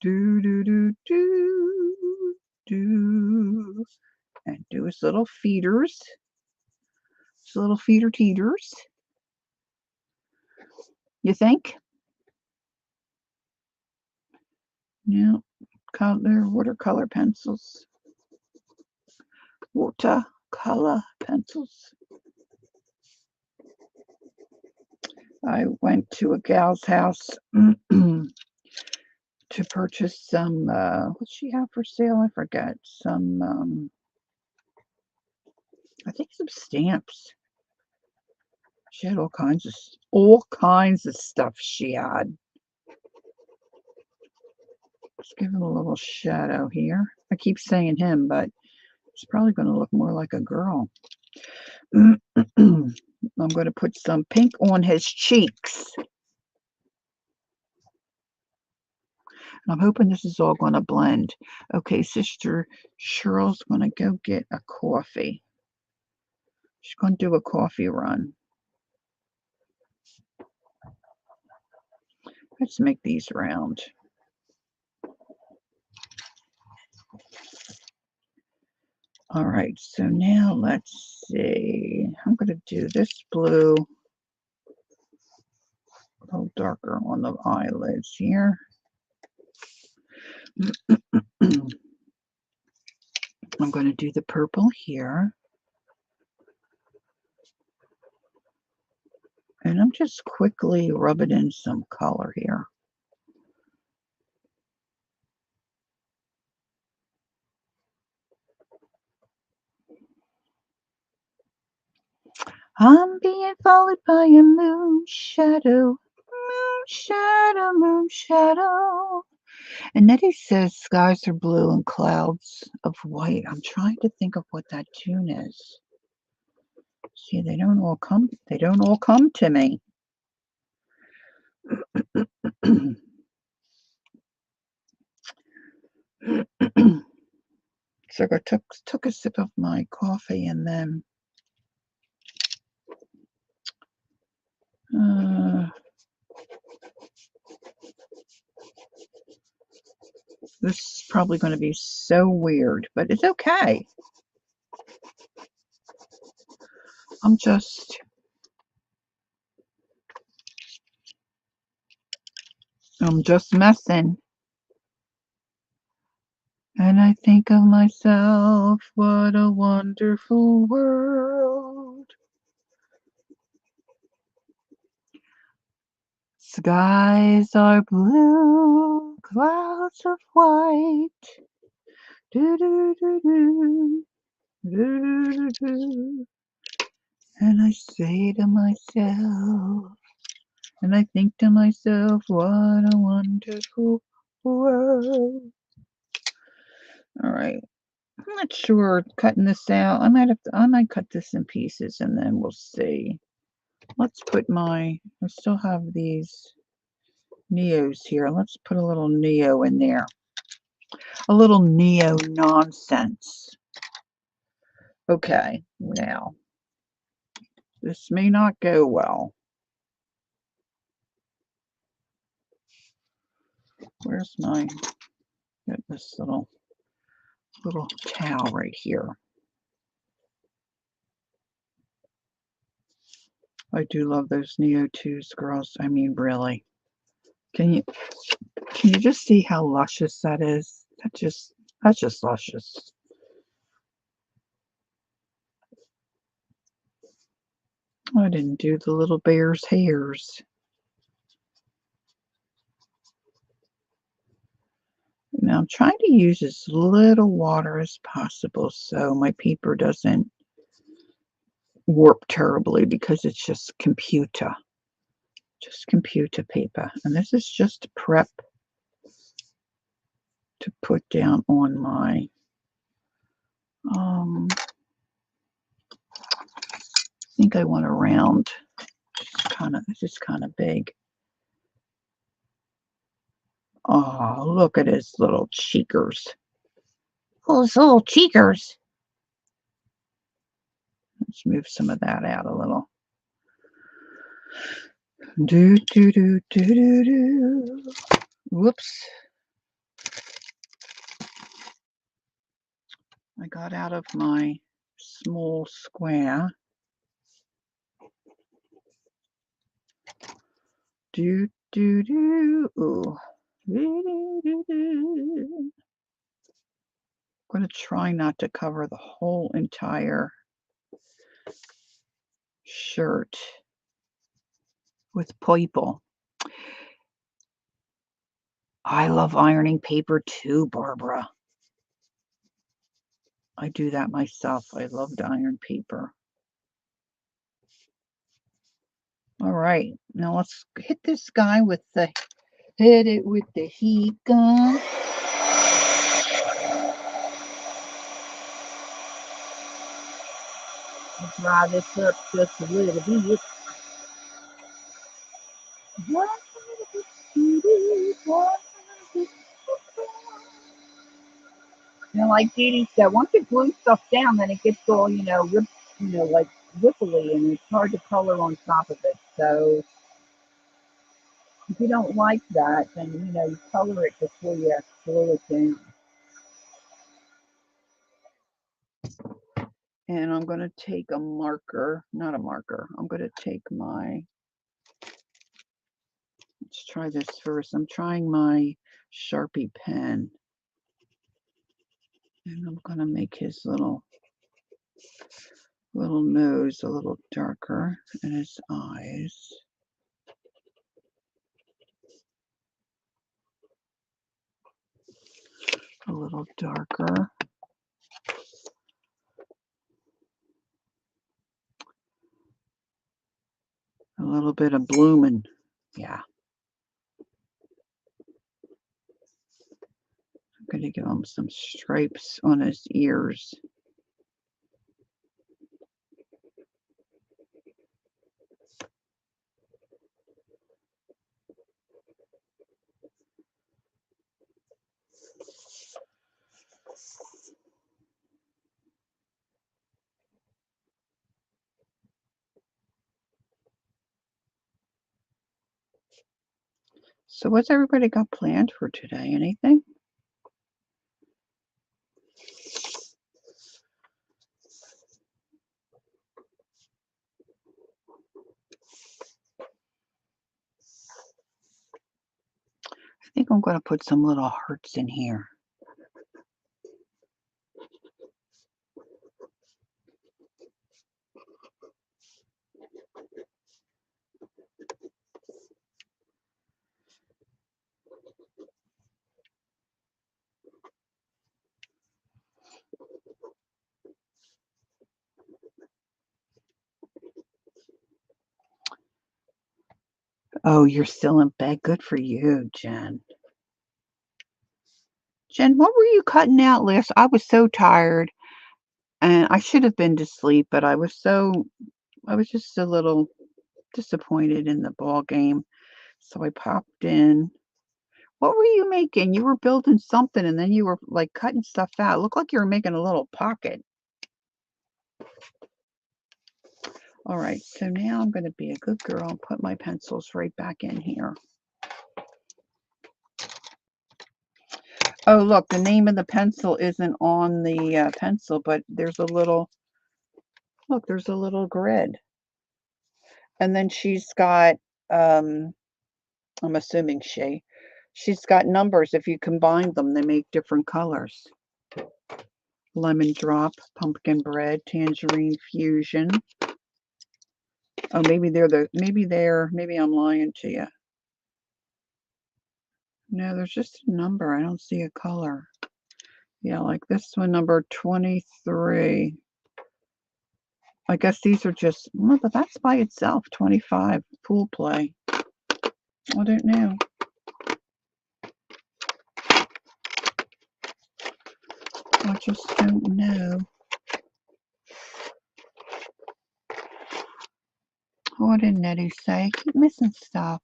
do do do do do. And do his little feeders. His little feeder teeters. You think? Yeah. They're watercolor pencils. Watercolor pencils. I went to a gal's house to purchase some, what'd she have for sale? I forget. Some, I think some stamps. She had all kinds of stuff she had. Let's give him a little shadow here. I keep saying him, but it's probably going to look more like a girl. I'm going to put some pink on his cheeks. And I'm hoping this is all going to blend. Okay, Sister Cheryl's going to go get a coffee. She's going to do a coffee run. Let's make these round. All right, so now let's see. I'm going to do this blue a little darker on the eyelids here. I'm going to do the purple here. And I'm just quickly rubbing in some color here. I'm being followed by a moon shadow, moon shadow, moon shadow. And Nettie says skies are blue and clouds of white. I'm trying to think of what that tune is. See, they don't all come to me. So I took a sip of my coffee and then this is probably going to be so weird, but it's okay. I'm just messing. And I think of myself, what a wonderful world. Skies are blue, clouds of white. Do, do, do, do. Do, do, do. And I say to myself, and I think to myself, what a wonderful world. All right. I'm not sure cutting this out. I might cut this in pieces and then we'll see. Let's put I still have these Neos here. Let's put a little Neo in there. A little Neo nonsense. Okay, now this may not go well. Where's get this little towel right here. I do love those Neo 2s, girls. I mean, really. Can you just see how luscious that is? That's just luscious. I didn't do the little bear's hairs. Now I'm trying to use as little water as possible so my paper doesn't warp terribly because it's just computer paper. And this is just prep to put down on my I think I want a round, just kind of big. Oh, look at his little cheekers. Oh, his little cheekers. Let's move some of that out a little. Do, do, do, do, do, do. Whoops. I got out of my small square. Do, do, do. Ooh. Do, do, do. I'm going to try not to cover the whole entire shirt with purple. I love ironing paper too, Barbara. I do that myself. I love to iron paper. All right, now let's hit this guy hit it with the heat gun. I'll dry this up just a little bit. Like Dee said, once you glue stuff down, then it gets all, like ripply, and it's hard to color on top of it. So if you don't like that, then, you color it before you glue it down. And I'm going to take a marker, not a marker. I'm going to take let's try this first. I'm trying my Sharpie pen. And I'm going to make his little nose a little darker and his eyes a little darker. A little bit of blooming. Yeah. I'm going to give him some stripes on his ears. So what's everybody got planned for today? Anything? I think I'm going to put some little hearts in here. Oh, you're still in bed. Good for you, Jen. Jen, what were you cutting out last? I was so tired and I should have been to sleep, but I was just a little disappointed in the ball game. So I popped in. What were you making? You were building something and then you were like cutting stuff out. It looked like you were making a little pocket. All right, so now I'm going to be a good girl and put my pencils right back in here. Oh, look, the name of the pencil isn't on the pencil, but there's a little, look, there's a little grid. And then she's got, I'm assuming she's got numbers. If you combine them, they make different colors. Lemon drop, pumpkin bread, tangerine fusion. Oh, maybe maybe I'm lying to you. No, there's just a number. I don't see a color. Yeah, like this one, number 23. I guess these are just, well, but that's by itself, 25, pool play. I don't know. I just don't know. What did Nettie say? I keep missing stuff.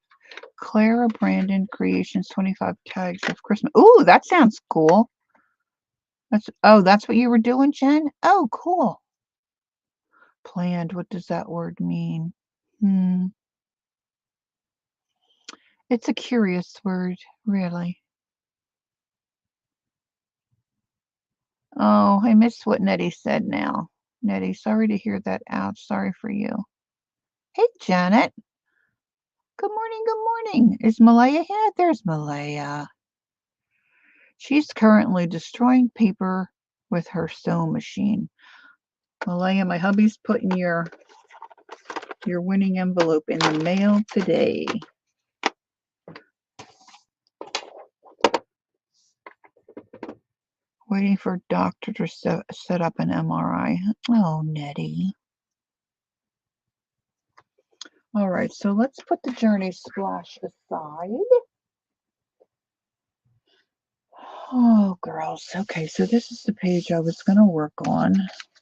Clara Brandon Creations, 25 tags of Christmas. Ooh, that sounds cool. That's what you were doing, Jen? Oh, cool. Planned, what does that word mean? It's a curious word, really. Oh, I missed what Nettie said now. Nettie, sorry to hear that. Ouch, sorry for you. Hey, Janet. Good morning, good morning. Is Malaya here? There's Malaya. She's currently destroying paper with her sewing machine. Malaya, my hubby's putting your winning envelope in the mail today. Waiting for doctor to set up an MRI. Oh, Nettie. All right, so let's put the journey splash aside. Oh, girls. Okay, so this is the page I was going to work on.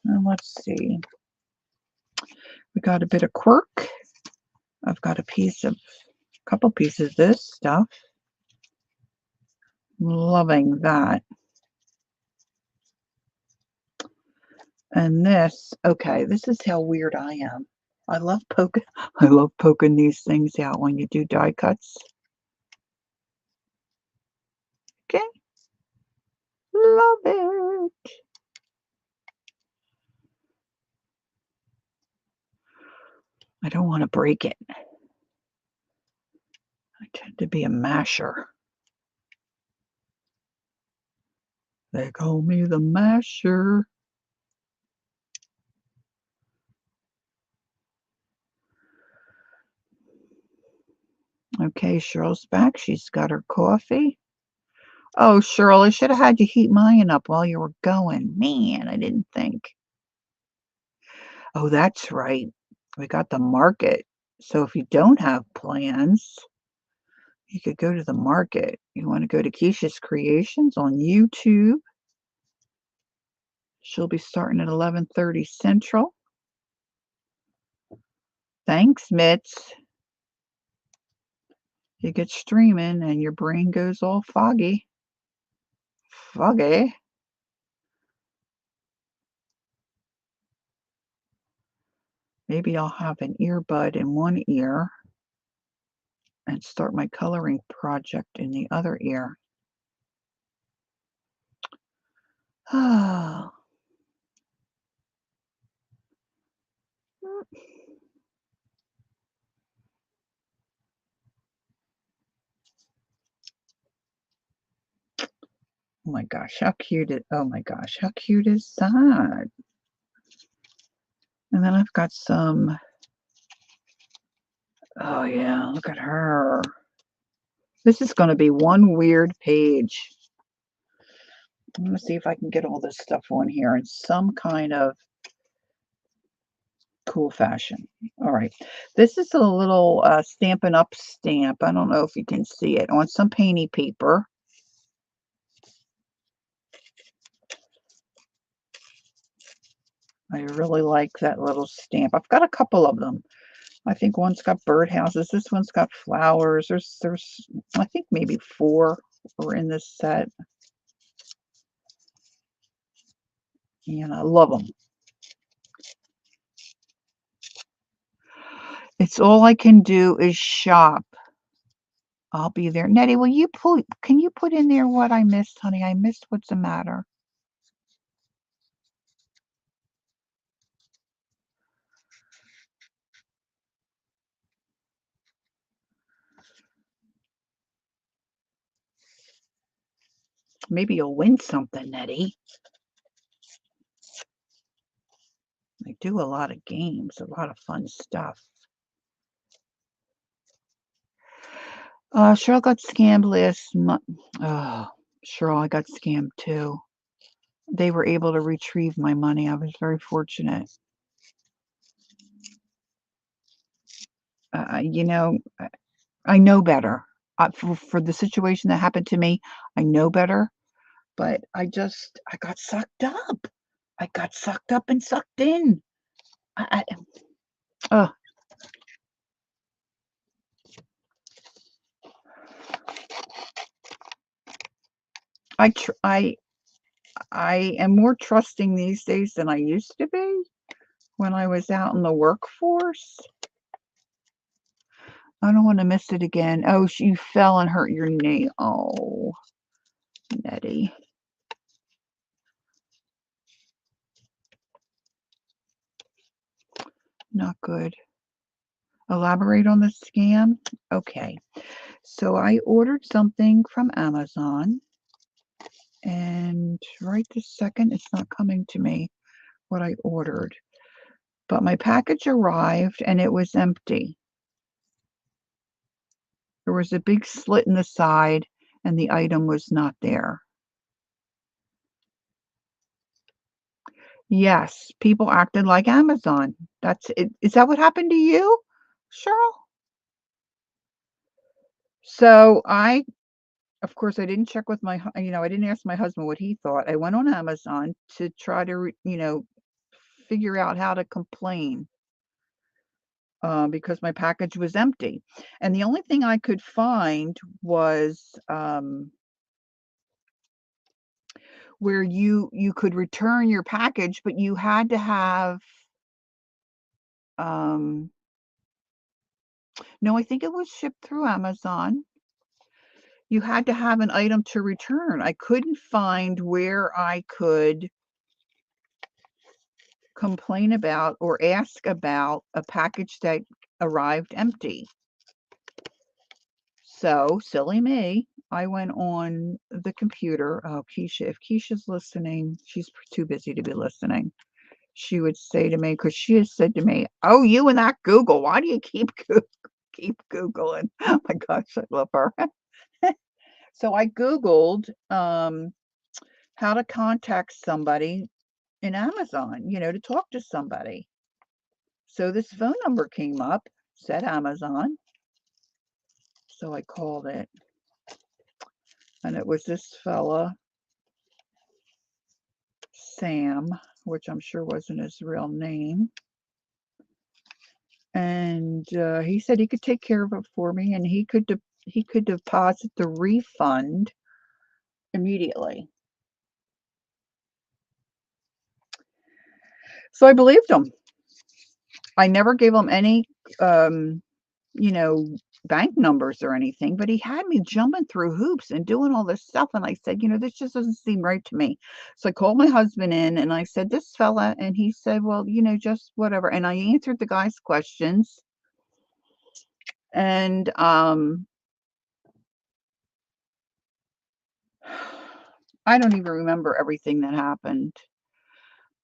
And let's see. We got a bit of quirk. I've got a couple pieces of this stuff. Loving that. And this, okay, this is how weird I am. I love poking these things out when you do die cuts. Okay. Love it. I don't want to break it. I tend to be a masher. They call me the masher. Okay, Cheryl's back. She's got her coffee. Oh, Cheryl, I should have had you heat mine up while you were going. Man, I didn't think. Oh, that's right. We got the market. So if you don't have plans, you could go to the market. You want to go to Keisha's Creations on YouTube. She'll be starting at 11:30 Central. Thanks, Mitz. You get streaming and your brain goes all foggy. Foggy. Maybe I'll have an earbud in one ear and start my coloring project in the other ear. Oh. Oh my gosh, how cute is, oh my gosh, how cute is that? And then I've got some, oh yeah, look at her. This is going to be one weird page. I'm going to see if I can get all this stuff on here in some kind of Cool fashion. All right. This is a little Stampin' Up! Stamp. I don't know if you can see it on some painty paper. I really like that little stamp. I've got a couple of them. I think one's got birdhouses. This one's got flowers. There's I think maybe 4 are in this set. And I love them. It's all I can do is shop. I'll be there. Nettie, can you put in there what I missed, honey? I missed what's the matter. Maybe you'll win something, Nettie. I do a lot of games, a lot of fun stuff. Cheryl got scammed last month. Oh, Cheryl, I got scammed too. They were able to retrieve my money. I was very fortunate. You know, I know better. For the situation that happened to me, I know better. But I got sucked up. I got sucked up and sucked in. I, uh, I, tr- I am more trusting these days than I used to be when I was out in the workforce. I don't want to miss it again. Oh, you fell and hurt your knee. Oh, Nettie. Not good. Elaborate on the scam? Okay. So I ordered something from Amazon, and right this second, it's not coming to me what I ordered. But my package arrived and it was empty. There was a big slit in the side and the item was not there. Yes, people acted like Amazon. That's it. Is that what happened to you, Cheryl? So of course, I didn't check with I didn't ask my husband what he thought. I went on Amazon to try to, figure out how to complain because my package was empty. And the only thing I could find was where you could return your package, but you had to have um no, I think it was shipped through Amazon. You had to have an item to return. I couldn't find where I could complain about or ask about a package that arrived empty. So, silly me, I went on the computer. Oh, Keisha, if Keisha's listening, she's too busy to be listening. She would say to me, because she has said to me, "Oh, you and that Google, why do you keep Googling?" Oh my gosh, I love her. So I Googled how to contact somebody in Amazon, to talk to somebody. So this phone number came up, said Amazon. So I called it, and it was this fella, Sam, which I'm sure wasn't his real name. And he said he could take care of it for me, and he could deposit the refund immediately. So I believed him. I never gave him any, um, you know, bank numbers or anything, but he had me jumping through hoops and doing all this stuff. And I said, this just doesn't seem right to me. So I called my husband in and I said, this fella, and he said, well, just whatever. And I answered the guy's questions. And I don't even remember everything that happened.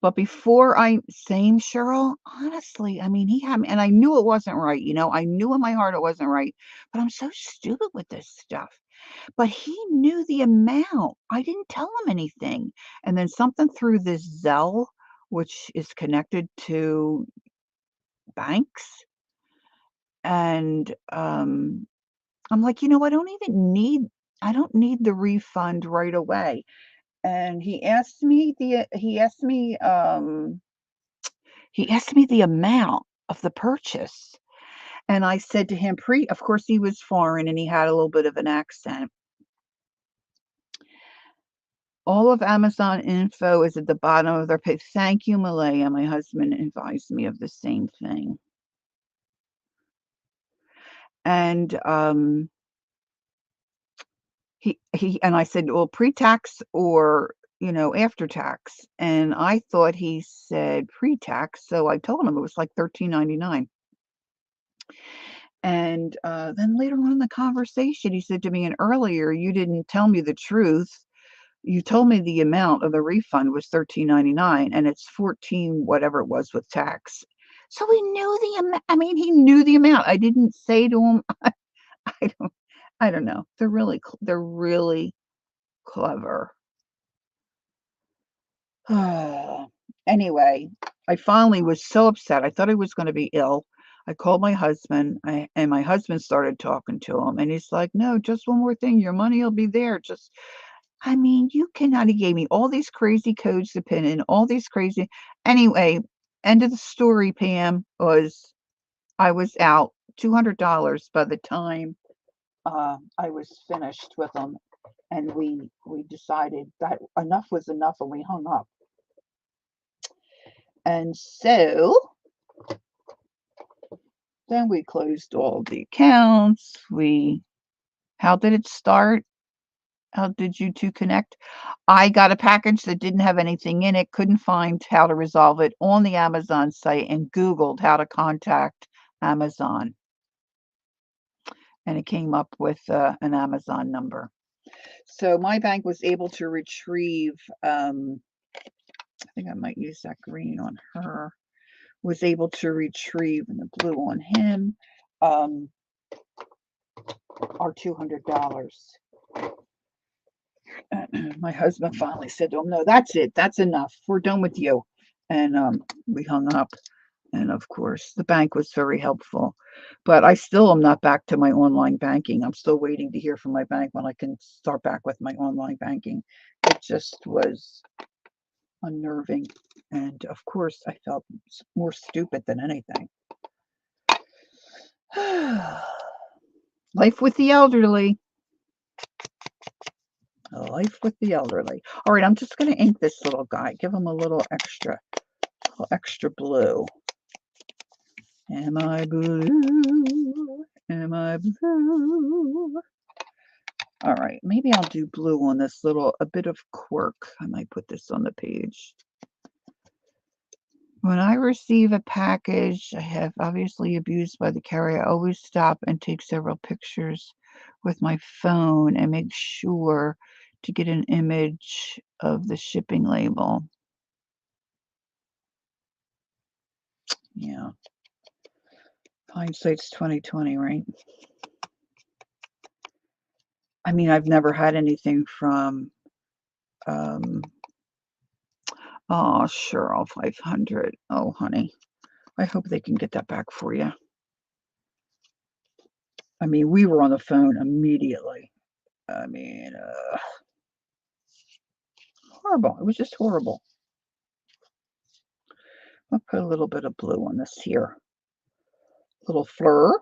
But before same Cheryl, honestly, I mean, he had me, and I knew it wasn't right. I knew in my heart it wasn't right. But I'm so stupid with this stuff. But he knew the amount. I didn't tell him anything. And then something through this Zelle, which is connected to banks. And I'm like, you know, I don't need the refund right away. And he asked me the amount of the purchase. And I said to him, of course he was foreign and he had a little bit of an accent. All of Amazon info is at the bottom of their page. Thank you, Malaya. My husband advised me of the same thing. And he and I said, well, pre-tax or, you know, after tax. And I thought he said pre-tax, so I told him it was like $13.99. And then later on in the conversation, he said to me, and earlier you didn't tell me the truth. You told me the amount of the refund was $13.99, and it's 14 whatever it was with tax. So he knew the amount. I mean, he knew the amount. I didn't say to him, I don't, I don't know. They're really clever. Anyway, I finally was so upset. I thought I was going to be ill. I called my husband, and my husband started talking to him, and he's like, no, just one more thing. Your money will be there. I mean, you cannot. He gave me all these crazy codes to pin in, all these crazy. Anyway, end of the story, Pam, was I was out $200 by the time I was finished with them, and we decided that enough was enough, and we hung up. And so then we closed all the accounts. How did it start? How did you two connect? I got a package that didn't have anything in it, couldn't find how to resolve it on the Amazon site, and Googled how to contact Amazon. And it came up with an Amazon number. So my bank was able to retrieve, I think I might use that green on her, was able to retrieve, and the blue on him, our $200. My husband finally said to him, no, that's it. That's enough. We're done with you. And we hung up. And of course, the bank was very helpful. But I still am not back to my online banking. I'm still waiting to hear from my bank when I can start back with my online banking. It just was unnerving. And of course, I felt more stupid than anything. Life with the elderly. Life with the elderly. All right, I'm just going to ink this little guy. Give him a little extra blue. Am I blue? Am I blue? All right, maybe I'll do blue on this a bit of quirk. I might put this on the page. When I receive a package I have obviously abused by the carrier, I always stop and take several pictures with my phone and make sure to get an image of the shipping label. Yeah. Hindsight's 2020, right? I mean, I've never had anything from oh, Cheryl 500. Oh, honey. I hope they can get that back for you. I mean, we were on the phone immediately. I mean, horrible. It was just horrible. I'll put a little bit of blue on this here. Little fleur.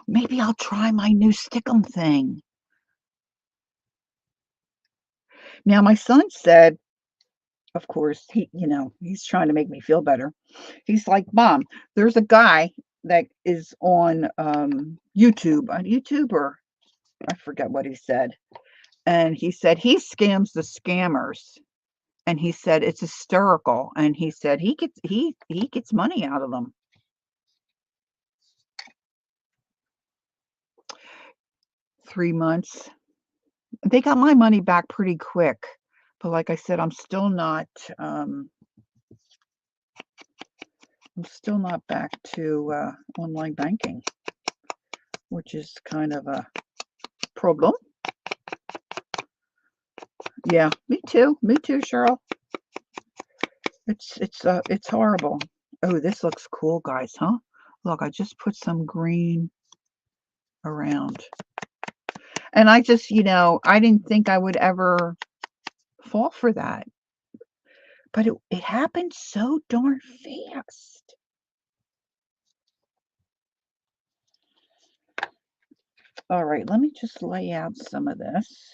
Maybe I'll try my new Stickum thing. Now, my son said, of course, he's trying to make me feel better. He's like, Mom, there's a guy that is on YouTube, or I forget what he said. And he said he scams the scammers. And he said it's hysterical. And he said he gets money out of them. 3 months. They got my money back pretty quick. But like I said, I'm still not back to online banking, which is kind of a problem. Yeah, me too, Cheryl. It's horrible. Oh, this looks cool, guys, huh? Look, I just put some green around. And I just, I didn't think I would ever fall for that. But it happened so darn fast. All right, let me just lay out some of this.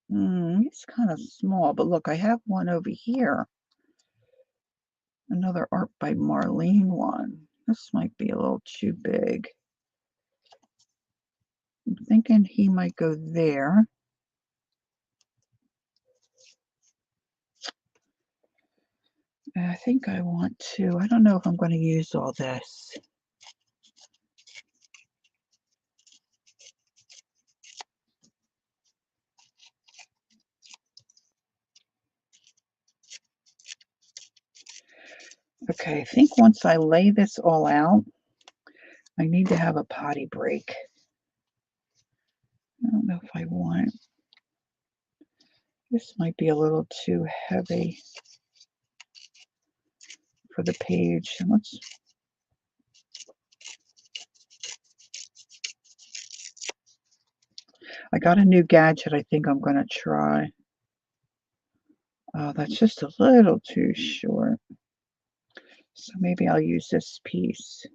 It's kind of small, but look, I have one over here. Another Art by Marlene one. This might be a little too big. I'm thinking he might go there. I think I want to. I don't know if I'm going to use all this. Okay, I think once I lay this all out, I need to have a potty break. I don't know if I want. This might be a little too heavy for the page. I got a new gadget I think I'm going to try. Oh, that's just a little too short. So maybe I'll use this piece.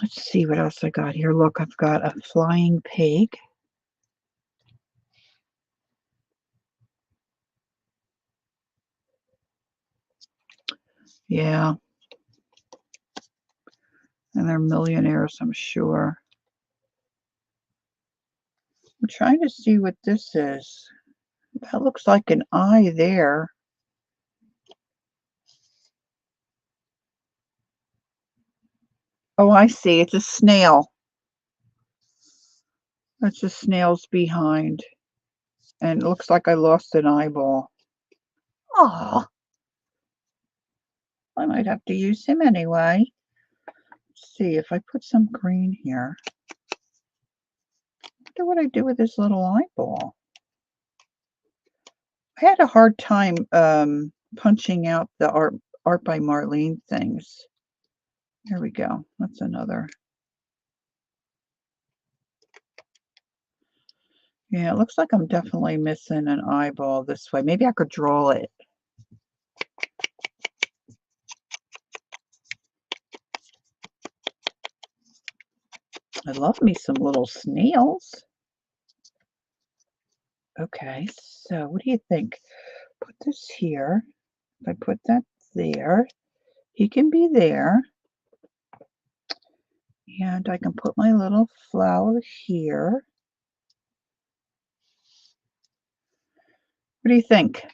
Let's see what else I got here. Look, I've got a flying pig. Yeah. And they're millionaires, I'm sure. I'm trying to see what this is. That looks like an eye there. Oh, I see. It's a snail. That's a snail's behind. And it looks like I lost an eyeball. Oh, I might have to use him anyway. Let's see if I put some green here. I wonder what I do with this little eyeball. I had a hard time punching out the art by Marlene things. There we go. That's another. Yeah, it looks like I'm definitely missing an eyeball this way. Maybe I could draw it. I love me some little snails. Okay, so what do you think? Put this here. If I put that there, he can be there. And I can put my little flower here. What do you think?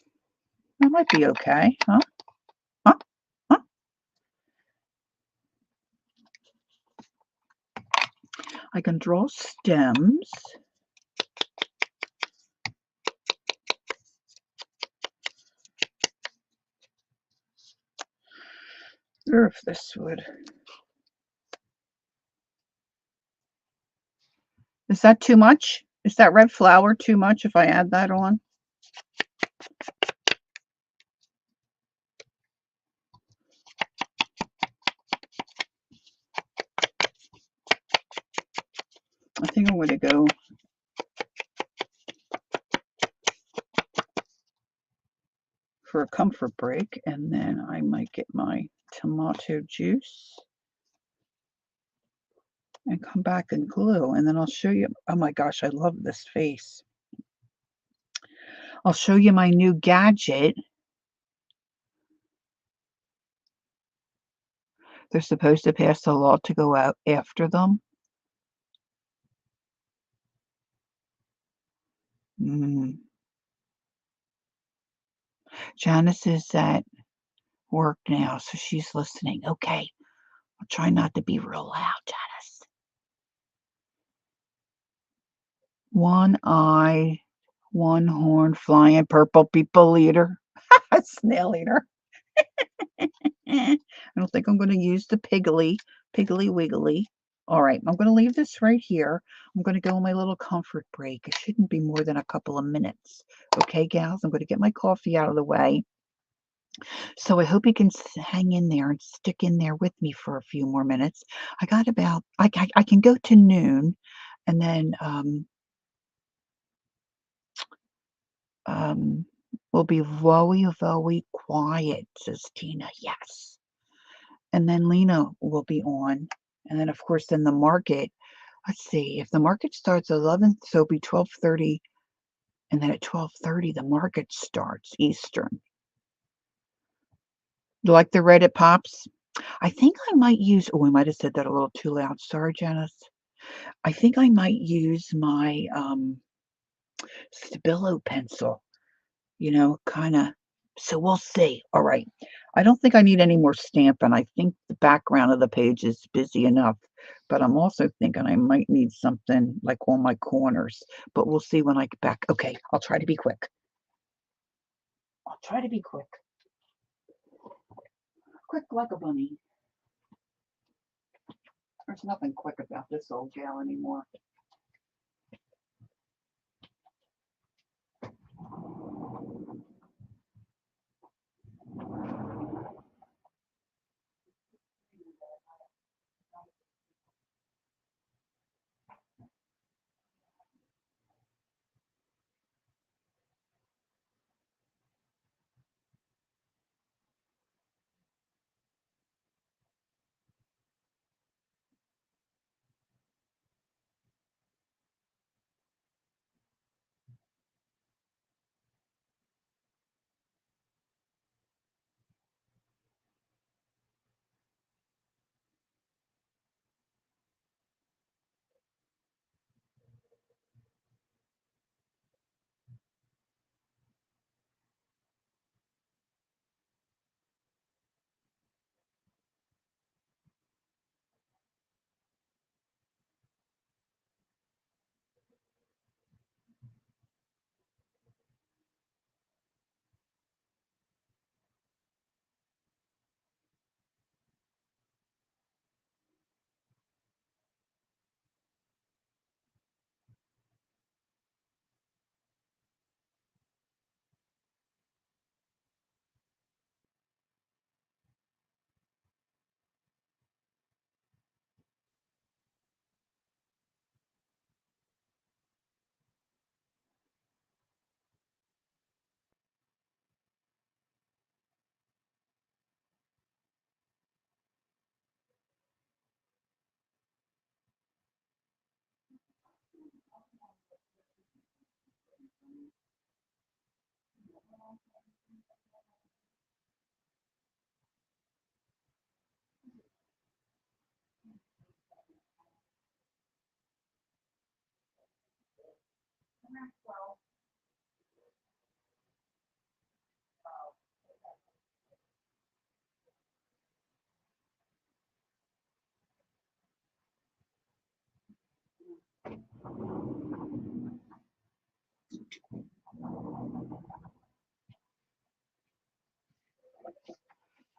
That might be okay, huh? Huh? Huh? I can draw stems. Or if this would. Is that too much? Is that red flower too much if I add that on? I think I'm going to go for a comfort break, and then I might get my tomato juice and come back and glue, and then I'll show you. Oh my gosh, I love this face. I'll show you my new gadget. They're supposed to pass a law to go out after them. Janice is at work now, so she's listening. Okay, I'll try not to be real loud, Janice. One eye, one horn, flying purple people eater. Snail eater. I don't think I'm going to use the Piggly Wiggly. All right, I'm going to leave this right here. I'm going to go on my little comfort break. It shouldn't be more than a couple of minutes. Okay, gals, I'm going to get my coffee out of the way. So I hope you can hang in there and stick in there with me for a few more minutes. I got about, I can go to noon, and then um, we'll be very, very quiet, says Tina. Yes. And then Lena will be on. And then, of course, then the market. Let's see, if the market starts at 11, so it'll be 12:30, and then at 12:30 the market starts Eastern. You like the Reddit pops? I think I might use, oh, I might have said that a little too loud. Sorry, Janice. I think I might use my Stabilo pencil, kind of. So we'll see. All right. I don't think I need any more stamping. I think the background of the page is busy enough, but I'm also thinking I might need something like on my corners, but we'll see when I get back. Okay, I'll try to be quick. I'll try to be quick. Quick like a bunny. There's nothing quick about this old gal anymore.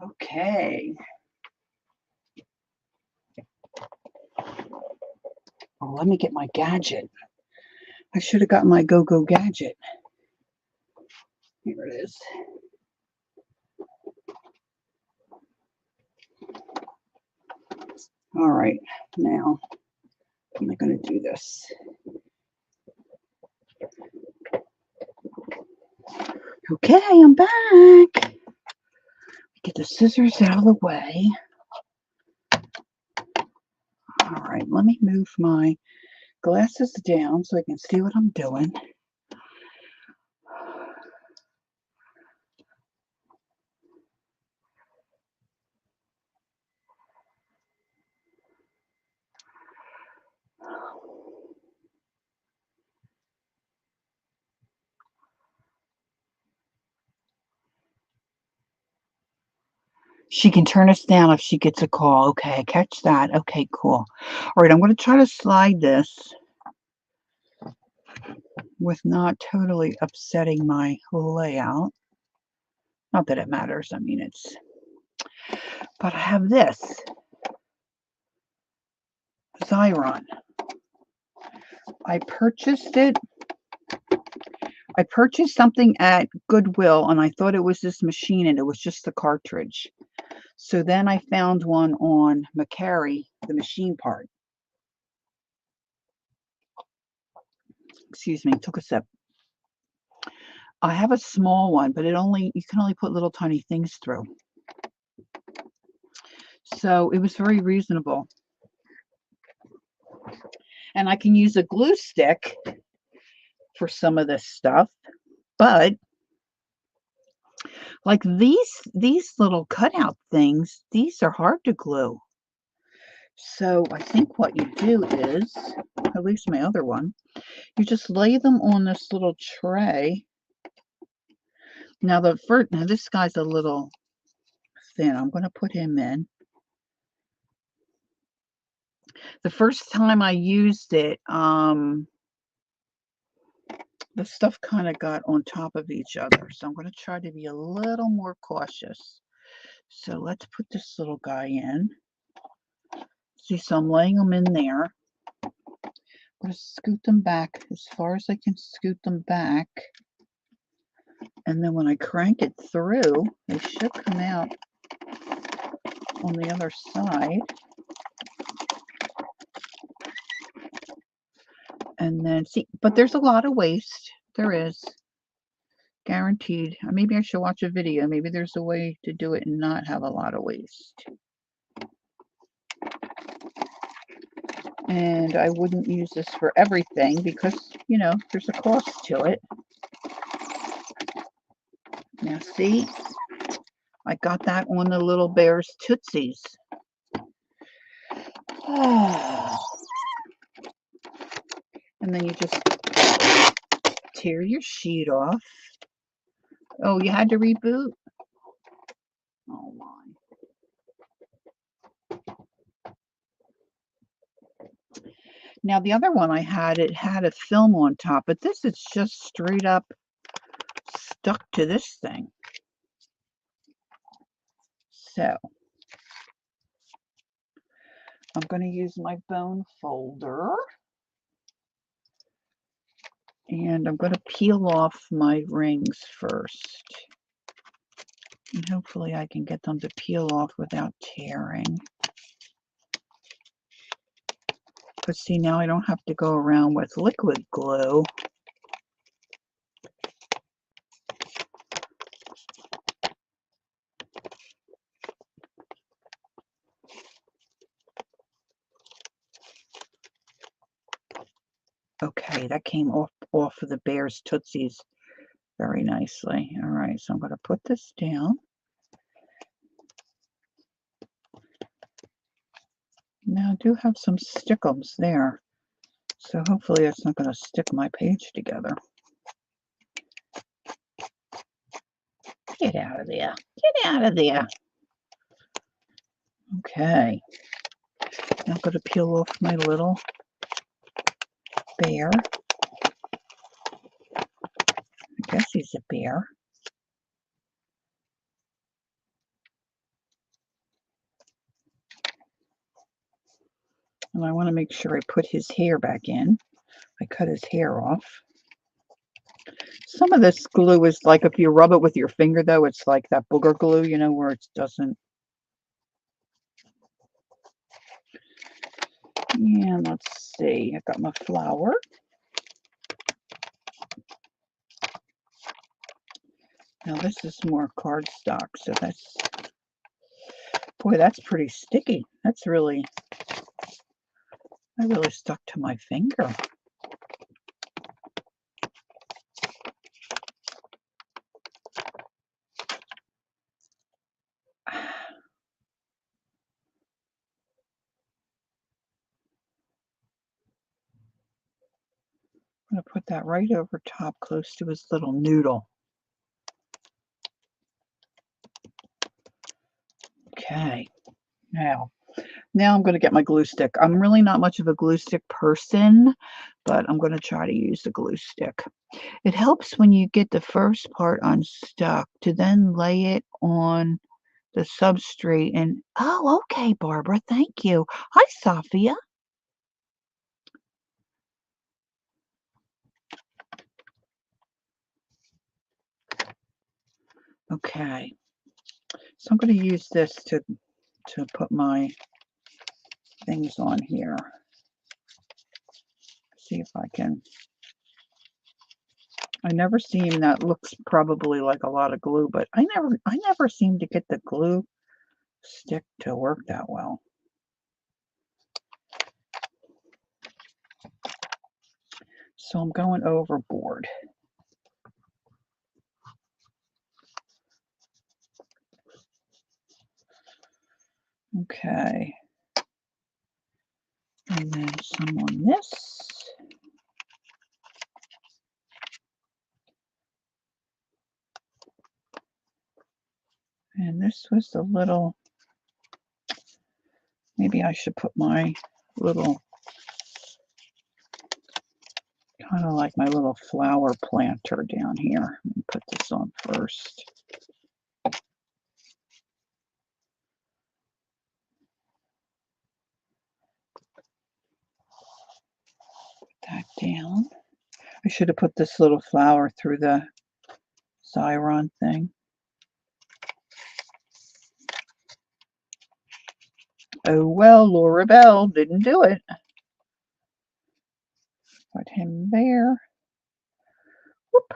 Okay. Oh, let me get my gadget. I should have got my go-go gadget. Here it is. All right, now I'm going to do this. Okay, I'm back. Get the scissors out of the way. All right, let me move my glasses down so I can see what I'm doing. She can turn us down if she gets a call. Okay, catch that. Okay, cool. All right, I'm going to try to slide this with not totally upsetting my layout. Not that it matters. I mean, but I have this. Xyron. I purchased it. I purchased something at Goodwill, and I thought it was this machine, and it was just the cartridge. So then I found one on Macari, the machine part. Excuse me, took a sip. I have a small one, but you can only put little tiny things through. So it was very reasonable. And I can use a glue stick for some of this stuff, but like these little cutout things, these are hard to glue. So I think what you do is, at least my other one, you just lay them on this little tray. Now this guy's a little thin. I'm going to put him in. The first time I used it, the stuff kind of got on top of each other. So I'm going to try to be a little more cautious. So let's put this little guy in. See, so I'm laying them in there. I'm going to scoot them back as far as I can scoot them back. And then when I crank it through, they should come out on the other side. And then, see, but there's a lot of waste. There is. Guaranteed. Maybe I should watch a video. Maybe there's a way to do it and not have a lot of waste. And I wouldn't use this for everything because, you know, there's a cost to it. Now, see, I got that on the little bear's Tootsies. And then you just tear your sheet off. Oh, you had to reboot? Oh, my. Now, the other one I had, it had a film on top, but this is just straight up stuck to this thing. So, I'm going to use my bone folder. And I'm going to peel off my rings first. And hopefully I can get them to peel off without tearing. But see, now I don't have to go around with liquid glue. Okay, that came off of the bear's Tootsies very nicely. All right, so I'm going to put this down. Now I do have some stickums there. So hopefully it's not going to stick my page together. Get out of there. Get out of there. Okay. Now I'm going to peel off my little bear. I guess he's a bear. And I want to make sure I put his hair back in. I cut his hair off. Some of this glue is like, if you rub it with your finger, though, it's like that booger glue, you know, where it doesn't. And let's see, I got my flour. Now this is more cardstock, so that's, boy, that's pretty sticky. That really stuck to my finger. I'm going to put that right over top, close to his little noodle. Okay, now I'm going to get my glue stick. I'm really not much of a glue stick person, but I'm going to try to use the glue stick. It helps when you get the first part unstuck to then lay it on the substrate. And, oh, okay, Barbara, thank you. Hi, Sophia. Okay, so I'm going to use this to put my things on here. See if I can. I never seem, that looks probably like a lot of glue, but I never seem to get the glue stick to work that well. So I'm going overboard. Okay. And then some on this. And this was the little, maybe I should put my little, kind of like my little flower planter down here. Let me put this on first. Put that down. I should have put this little flower through the Xyron thing. Oh well, Laura Bell didn't do it. Put him there. Whoop.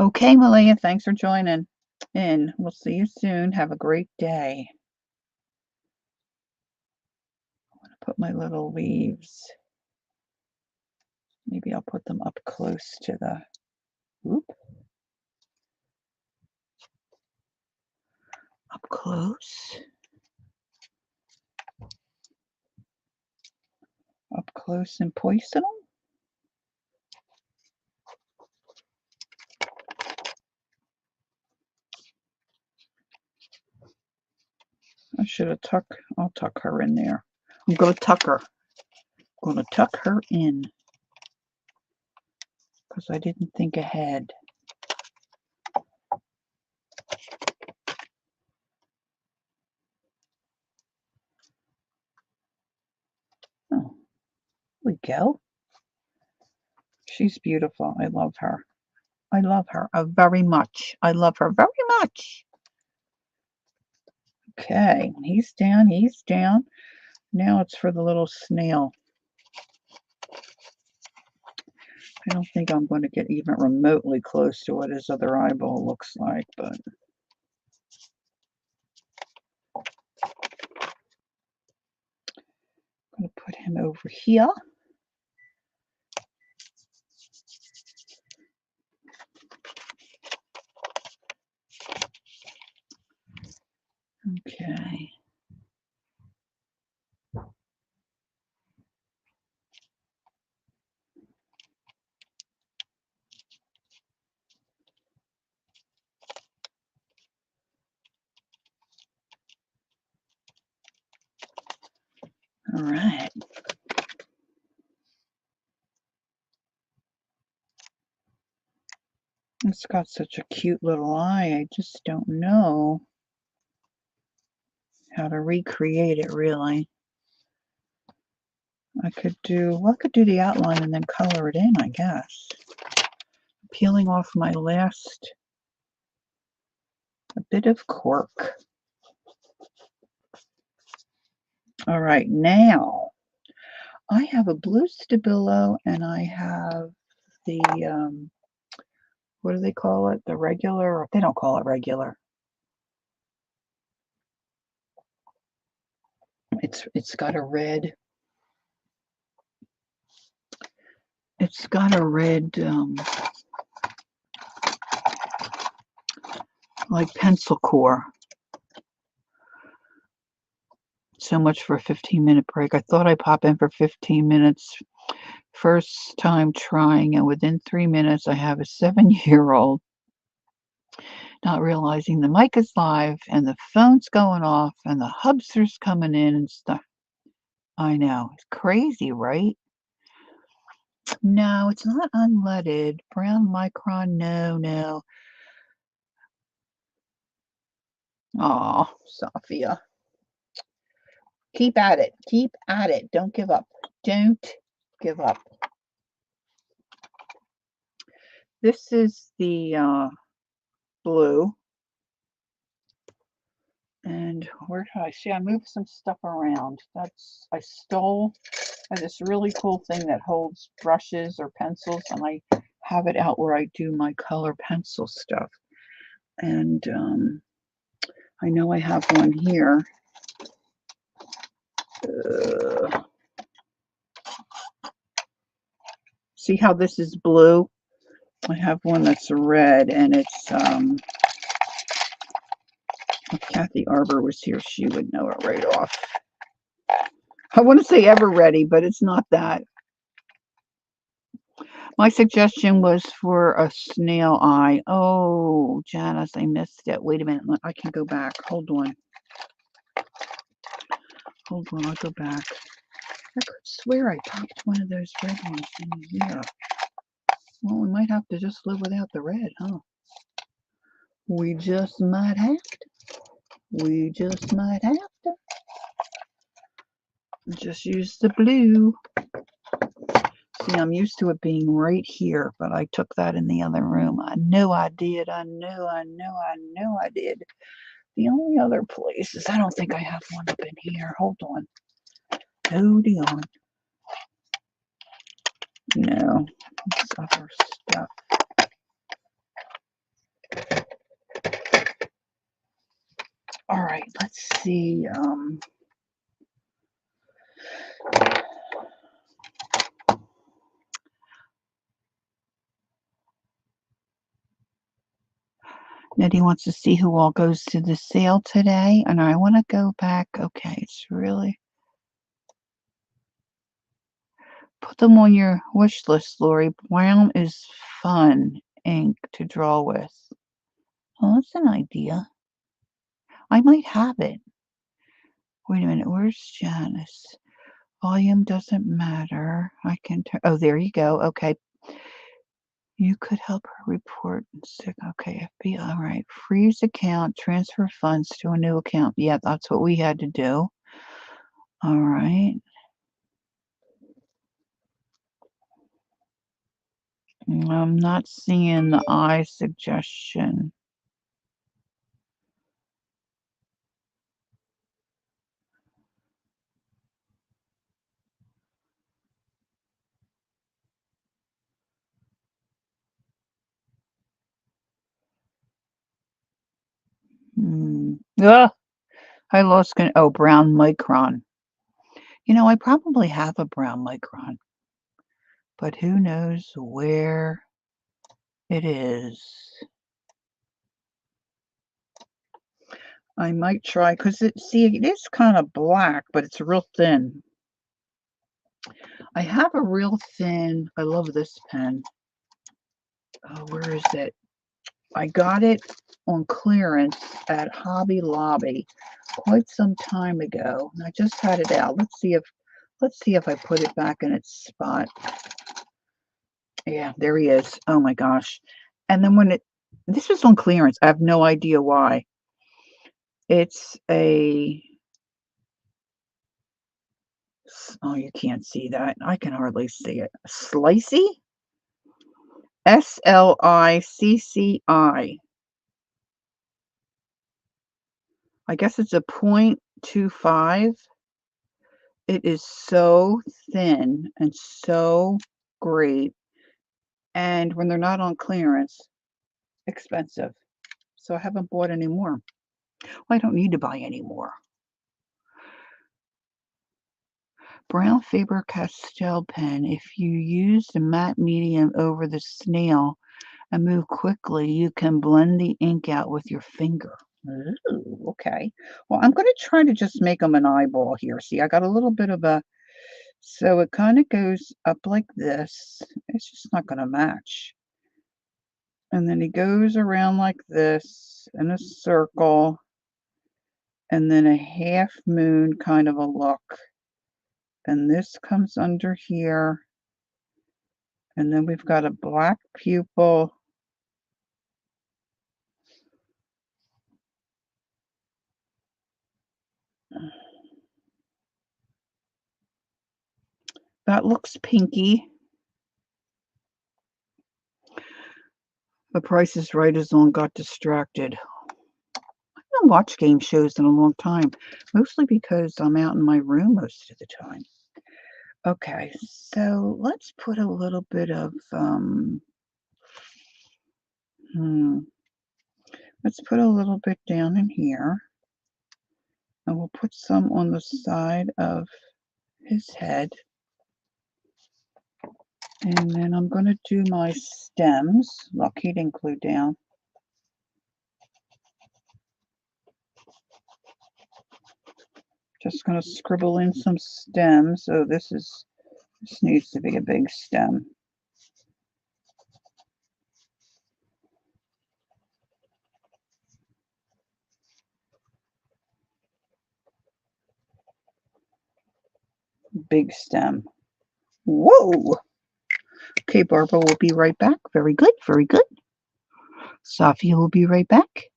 Okay, Malia, thanks for joining in. We'll see you soon. Have a great day. I'm going to put my little leaves. Maybe I'll put them up close to the, whoop. Up close. Up close and personal. I should have I'll tuck her in there. I'm going to tuck her. I'm going to tuck her in because I didn't think ahead. Oh, there we go. She's beautiful. I love her. I love her very much. I love her very much. Okay, he's down. He's down. Now it's for the little snail. I don't think I'm going to get even remotely close to what his other eyeball looks like, but I'm going to put him over here. Okay. All right. It's got such a cute little eye. I just don't know how to recreate it, really. I could do the outline and then color it in, I guess. Peeling off my last, a bit of cork. All right, now I have a blue Stabilo and I have the, what do they call it? The regular, they don't call it regular. It's got a red, like pencil core. So much for a 15-minute break. I thought I'd pop in for 15 minutes. First time trying, and within 3 minutes I have a 7-year-old not realizing the mic is live and the phone's going off and the hubsters coming in and stuff. I know. It's crazy, right? No, it's not unleaded. Brown micron, no. Oh, Sophia. Keep at it. Keep at it. Don't give up. Don't give up. This is the blue. And where did I see? I moved some stuff around. I stole this really cool thing that holds brushes or pencils, and I have it out where I do my color pencil stuff. And I know I have one here. See how this is blue? I have one that's red, and it's if Kathy Arbor was here, she would know it right off. I want to say Ever Ready, but it's not that. My suggestion was for a snail eye. Oh, Janice, I missed it. Wait a minute. I can go back. Hold on. Hold on. I'll go back. I could swear I popped one of those red ones in here. Well, we might have to just live without the red, huh? We just might have to. We just might have to. Just use the blue. See, I'm used to it being right here, but I took that in the other room. I know I did. I know I did. The only other place is I don't think I have one up in here. Hold on. Hold on. No, it's other stuff. All right, let's see. Nettie wants to see who all goes to the sale today, and I want to go back. Okay, it's really... Put them on your wish list, Lori. Brown is fun ink to draw with. Oh, that's an idea. I might have it. Wait a minute, where's Janice? Volume doesn't matter. I can turn... Oh, there you go. Okay. You could help her report. Okay, FB. All right. Freeze account, transfer funds to a new account. Yeah, that's what we had to do. All right. I'm not seeing the eye suggestion. I lost. Oh, brown micron. You know, I probably have a brown micron, but who knows where it is. I might try, because it is kind of black, but it's real thin. I have a real thin, I love this pen. Oh, where is it? I got it on clearance at Hobby Lobby quite some time ago. I just had it out. Let's see if I put it back in its spot. Yeah, there he is. Oh my gosh. And then this was on clearance. I have no idea why. It's a... Oh, you can't see that. I can hardly see it. Slicey? SLICCI. I guess it's a 0.25. It is so thin and so great. And when they're not on clearance, expensive. So I haven't bought any more. Well, I don't need to buy any more. Brown Faber-Castell pen. If you use the matte medium over the snail and move quickly, you can blend the ink out with your finger. Ooh, okay. Well, I'm going to try to just make them an eyeball here. See, I got a little bit of a... So it kind of goes up like this. It's just not going to match. And then he goes around like this in a circle. And then a half moon kind of a look. And this comes under here. And then we've got a black pupil. That looks pinky. The Price is Right is on, got distracted. I haven't watched game shows in a long time, mostly because I'm out in my room most of the time. Okay, so let's put a little bit of, let's put a little bit down in here. And we'll put some on the side of his head. And then I'm going to do my stems. Look, he didn't glue down. Just going to scribble in some stems. So this needs to be a big stem. Big stem. Whoa! Okay, Barbara will be right back. Very good, very good. Sophia will be right back.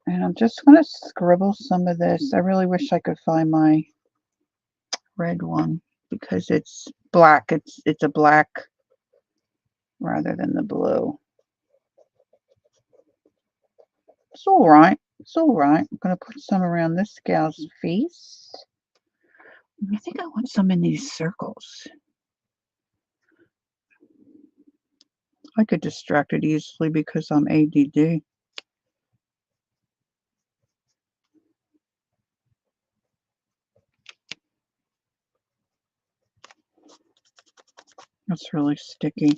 And I'm just going to scribble some of this. I really wish I could find my red one because it's black. It's a black rather than the blue. It's all right. It's all right. I'm going to put some around this gal's face. I think I want some in these circles. I get distracted easily because I'm ADD. That's really sticky. I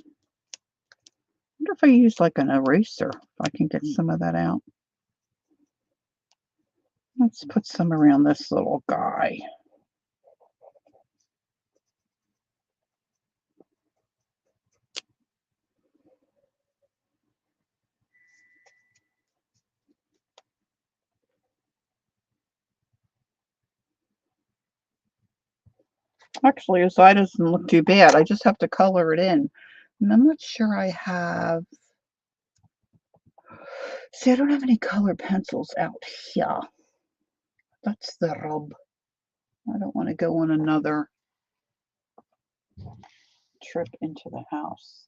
wonder if I use like an eraser, if I can get some of that out. Let's put some around this little guy. Actually, his eye doesn't look too bad. I just have to color it in. And I'm not sure I have... See, I don't have any colored pencils out here. That's the rub. I don't want to go on another trip into the house.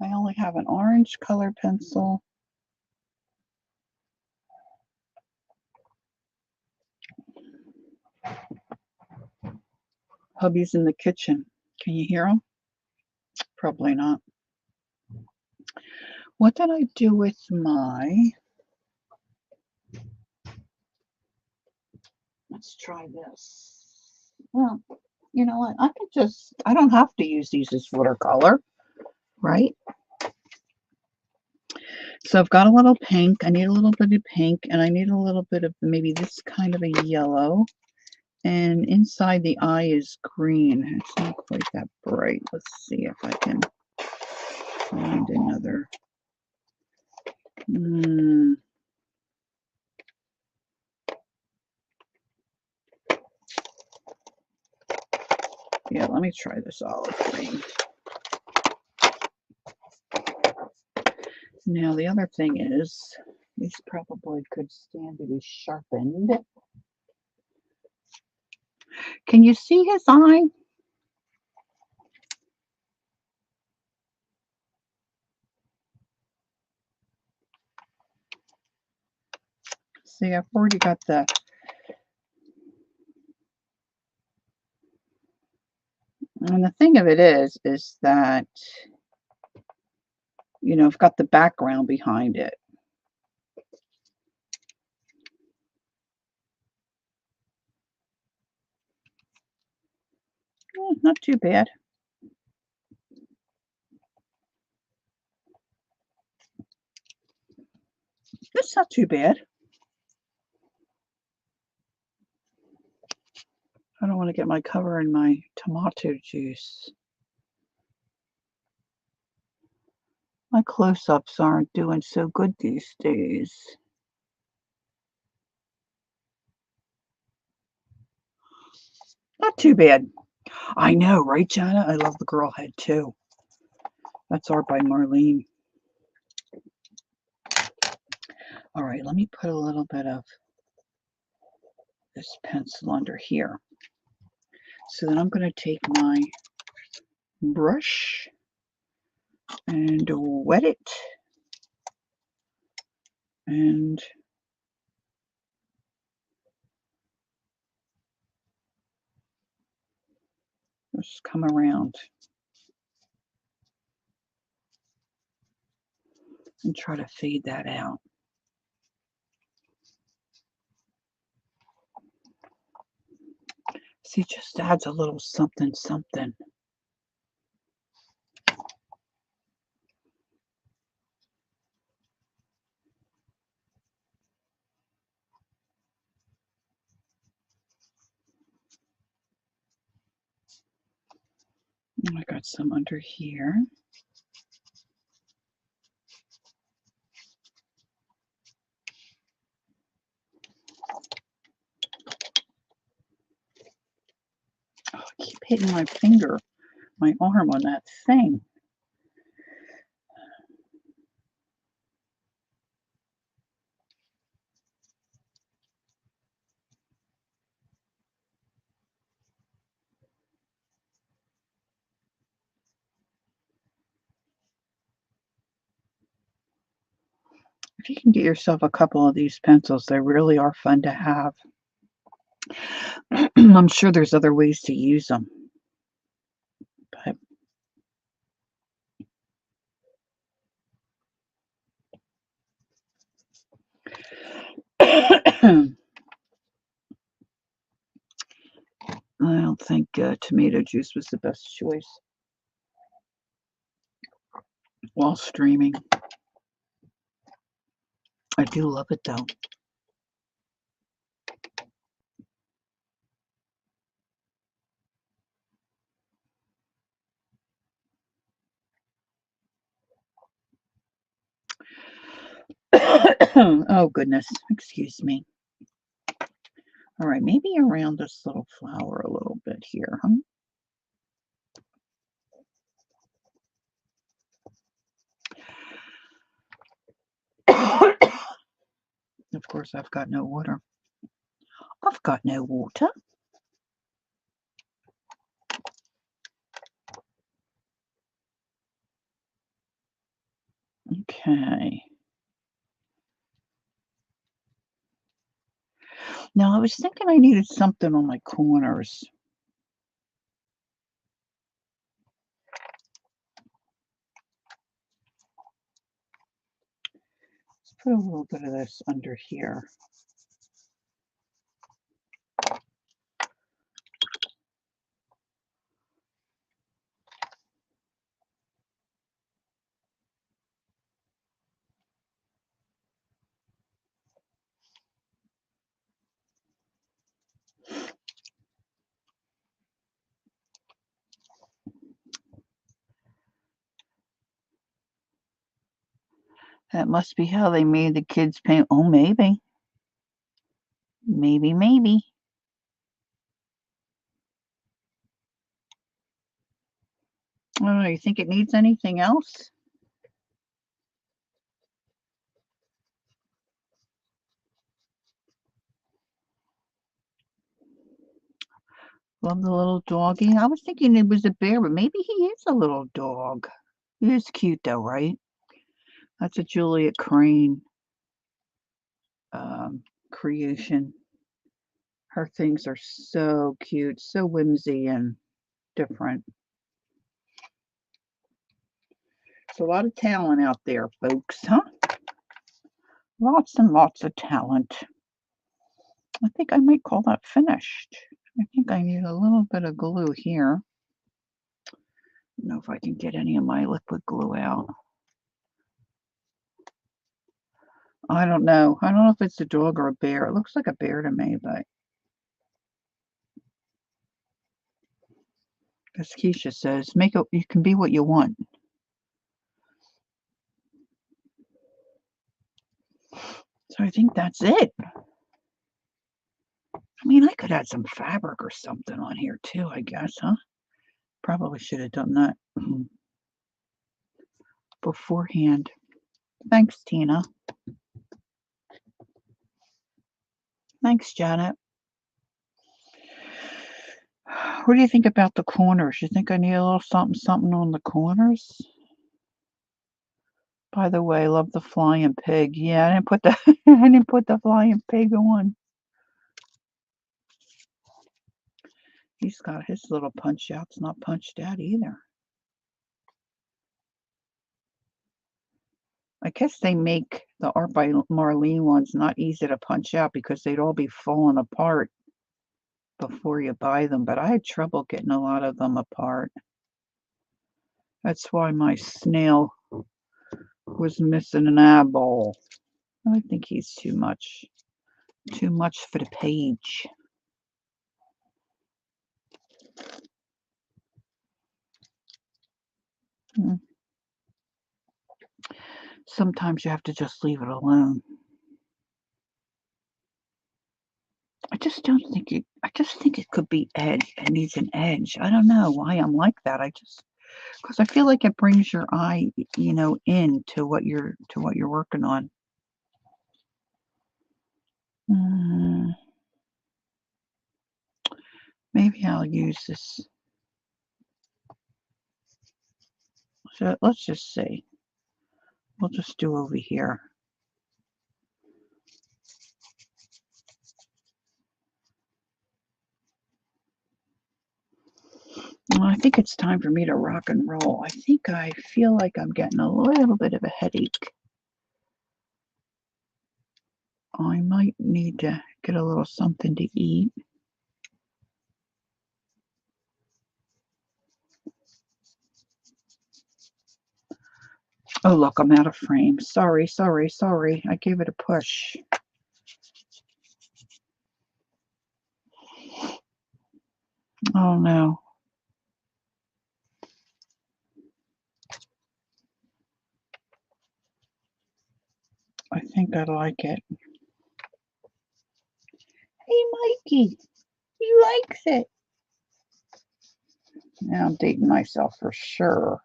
I only have an orange color pencil. Hubby's in the kitchen. Can you hear him? Probably not. What did I do with my... Let's try this. Well, you know what? I don't have to use these as watercolor, right? So I've got a little pink. I need a little bit of pink, and I need a little bit of maybe this kind of a yellow. And inside the eye is green. It's not quite that bright. Let's see if I can find another. Yeah, let me try this olive green. Now the other thing is, these probably could stand to be sharpened. Can you see his eye? See, I've already got the... And the thing of it is that, you know, I've got the background behind it. Not too bad. That's not too bad. I don't want to get my cover in my tomato juice. My close-ups aren't doing so good these days. Not too bad. I know, right, Jana? I love the girl head too. That's art by Marlene. All right, let me put a little bit of this pencil under here. So then I'm going to take my brush and wet it and just come around and try to fade that out. See, just adds a little something, something. I got some under here. Oh, I keep hitting my finger, my arm on that thing. If you can get yourself a couple of these pencils, they really are fun to have. I'm sure there's other ways to use them, but I don't think tomato juice was the best choice while streaming. I do love it though. Oh goodness, excuse me. All right, maybe around this little flower a little bit here, huh? Of course, I've got no water. I've got no water. Okay. Now, I was thinking I needed something on my corners. Let's put a little bit of this under here. That must be how they made the kids paint. Oh, maybe. Maybe, maybe. I don't know. You think it needs anything else? Love the little doggy. I was thinking it was a bear, but maybe he is a little dog. He is cute though, right? That's a Juliet Crane creation. Her things are so cute, so whimsy and different. It's a lot of talent out there, folks, huh? Lots and lots of talent. I think I might call that finished. I think I need a little bit of glue here. I don't know if I can get any of my liquid glue out. I don't know. I don't know if it's a dog or a bear. It looks like a bear to me, but as Keisha says, make it, you can be what you want. So I think that's it. I mean, I could add some fabric or something on here too, I guess, huh? Probably should have done that beforehand. Thanks, Tina. Thanks, Janet. What do you think about the corners? You think I need a little something something on the corners? By the way, love the flying pig. Yeah, I didn't put the I didn't put the flying pig on. He's got his little punch out's not punched out either. I guess they make the Art by Marlene ones not easy to punch out because they'd all be falling apart before you buy them, but I had trouble getting a lot of them apart. That's why my snail was missing an eyeball. I think he's too much for the page. Hmm. Sometimes you have to just leave it alone. I just think it could be edge. It needs an edge. I don't know why I'm like that. Because I feel like it brings your eye, in to what you're working on. Maybe I'll use this. So let's just see. We'll just do over here. Well, I think it's time for me to rock and roll. I feel like I'm getting a little bit of a headache. I might need to get a little something to eat. Oh, look, I'm out of frame. Sorry. I gave it a push. Oh, no. I think I like it. Hey, Mikey, he likes it. Now I'm dating myself for sure.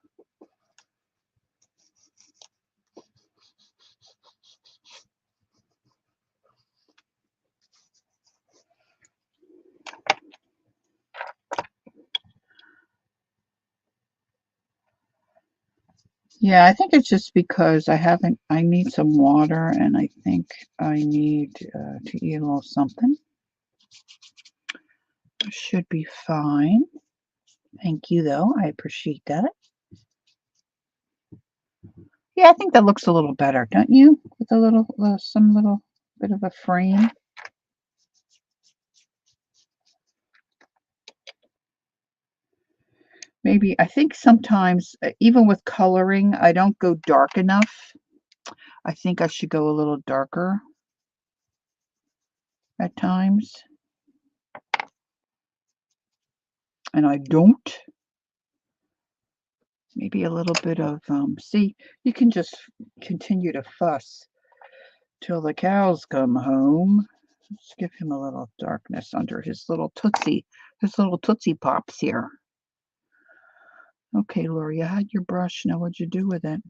Yeah, I think it's just because I need some water and I think I need to eat a little something. Should be fine. Thank you, though. I appreciate that. Yeah, I think that looks a little better, don't you? With some little bit of a frame. Maybe, I think sometimes, even with coloring, I don't go dark enough. I think I should go a little darker at times. And I don't. Maybe a little bit of, see, you can just continue to fuss till the cows come home. Let's give him a little darkness under his little Tootsie Pops here. Okay, Lori, you had your brush. Now what'd you do with it?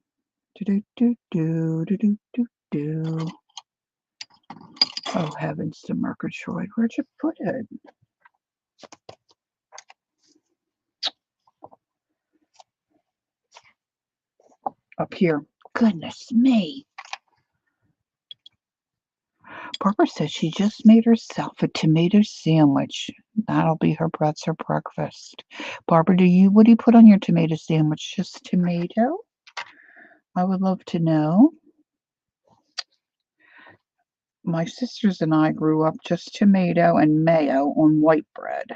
Do. Oh, heavens to Murgatroyd. Where'd you put it? Up here. Goodness me. Barbara says she just made herself a tomato sandwich. That'll be her breakfast. Barbara, what do you put on your tomato sandwich? Just tomato? I would love to know. My sisters and I grew up just tomato and mayo on white bread.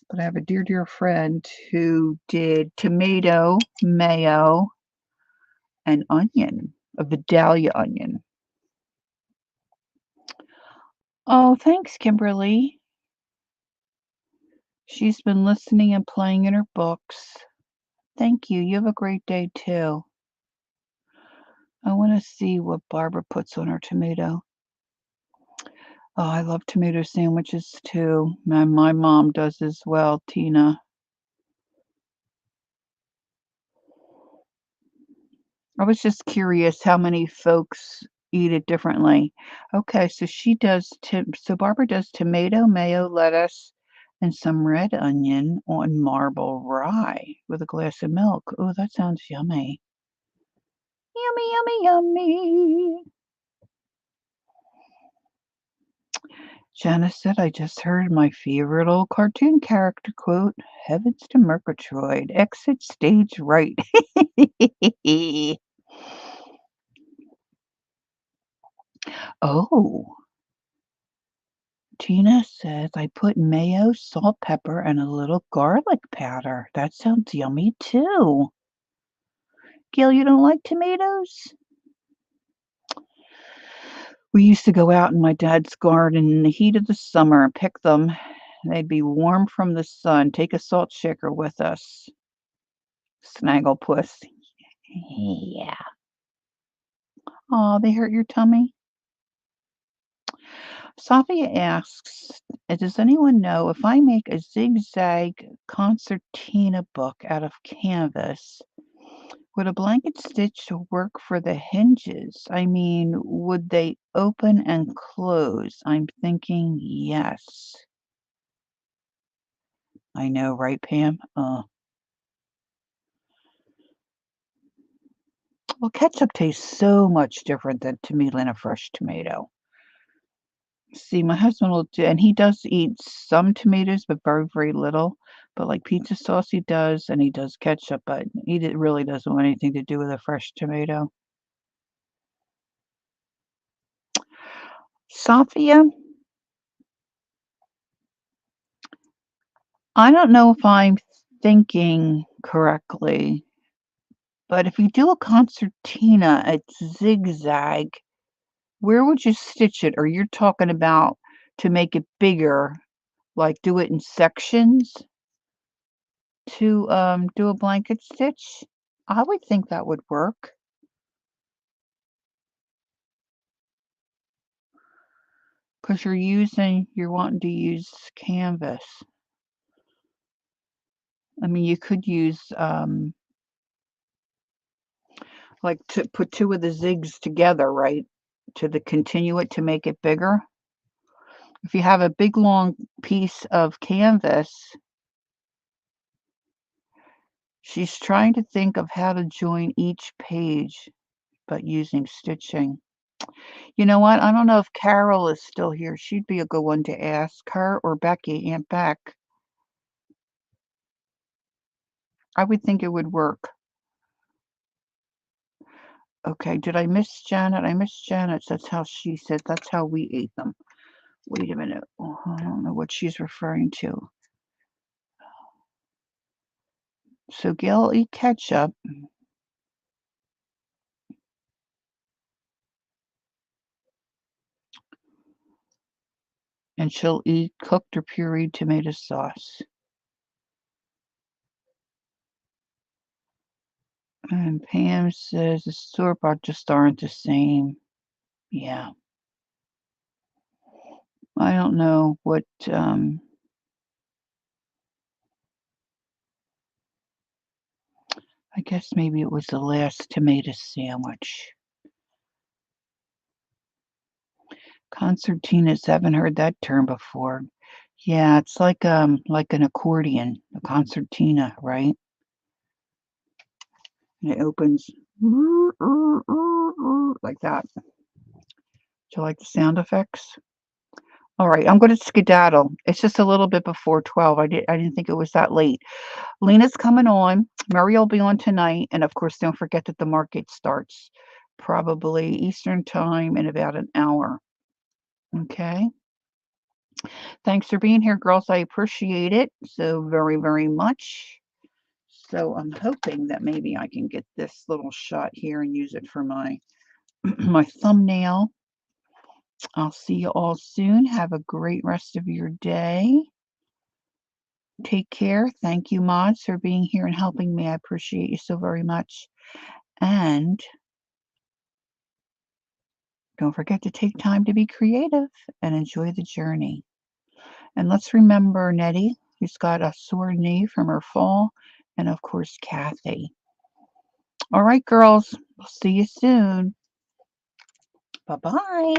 But I have a dear friend who did tomato, mayo, and onion, a Vidalia onion. Oh, thanks, Kimberly. She's been listening and playing in her books. Thank you. You have a great day, too. I want to see what Barbara puts on her tomato. Oh, I love tomato sandwiches, too. My mom does as well, Tina. I was just curious how many folks eat it differently. Okay, so so Barbara does tomato, mayo, lettuce, and some red onion on marble rye with a glass of milk. Oh, that sounds yummy. Yummy, yummy, yummy. Janice said, I just heard my favorite old cartoon character quote, Heavens to Murgatroyd, exit stage right. Oh, Tina says, I put mayo, salt, pepper, and a little garlic powder. That sounds yummy too. Gail, you don't like tomatoes? We used to go out in my dad's garden in the heat of the summer and pick them. They'd be warm from the sun. Take a salt shaker with us. Snagglepuss. Yeah. Oh, they hurt your tummy? Sophia asks, does anyone know if I make a zigzag concertina book out of canvas, would a blanket stitch work for the hinges? I mean, would they open and close? I'm thinking yes. I know, right, Pam? Well, ketchup tastes so much different than to me than a fresh tomato. See, my husband will do, and he does eat some tomatoes, but very, very little. But like pizza sauce, he does, and he does ketchup, but really doesn't want anything to do with a fresh tomato. Sophia, I don't know if I'm thinking correctly, but if you do a concertina at zigzag, where would you stitch it? Or you're talking about to make it bigger, like do it in sections to do a blanket stitch? I would think that would work. Because you're wanting to use canvas. I mean, you could use, like to put two of the zigs together, right? Continue it to make it bigger. If you have a big long piece of canvas, she's trying to think of how to join each page, but using stitching. You know what? I don't know if Carol is still here. She'd be a good one to ask her, or Becky, Aunt Beck. I would think it would work. Okay, did I miss Janet? I missed Janet. That's how she said. That's how we ate them. Wait a minute. Oh, I don't know what she's referring to. So Gail will eat ketchup. And she'll eat cooked or pureed tomato sauce. And Pam says the store-bought just aren't the same. Yeah. I don't know what, I guess maybe it was the last tomato sandwich. Concertinas, haven't heard that term before. Yeah, it's like an accordion, a concertina, right? And it opens like that. Do you like the sound effects? All right, I'm going to skedaddle. It's just a little bit before 12. I didn't think it was that late. Lena's coming on. Mary will be on tonight. And of course, don't forget that the market starts probably Eastern time in about an hour. Okay. Thanks for being here, girls. I appreciate it so very, very much. So I'm hoping that maybe I can get this little shot here and use it for my my thumbnail. I'll see you all soon. Have a great rest of your day. Take care. Thank you, mods, for being here and helping me. I appreciate you so very much. And don't forget to take time to be creative and enjoy the journey. And let's remember Nettie, who's got a sore knee from her fall, and of course, Kathy. All right, girls, we'll see you soon. Bye-bye.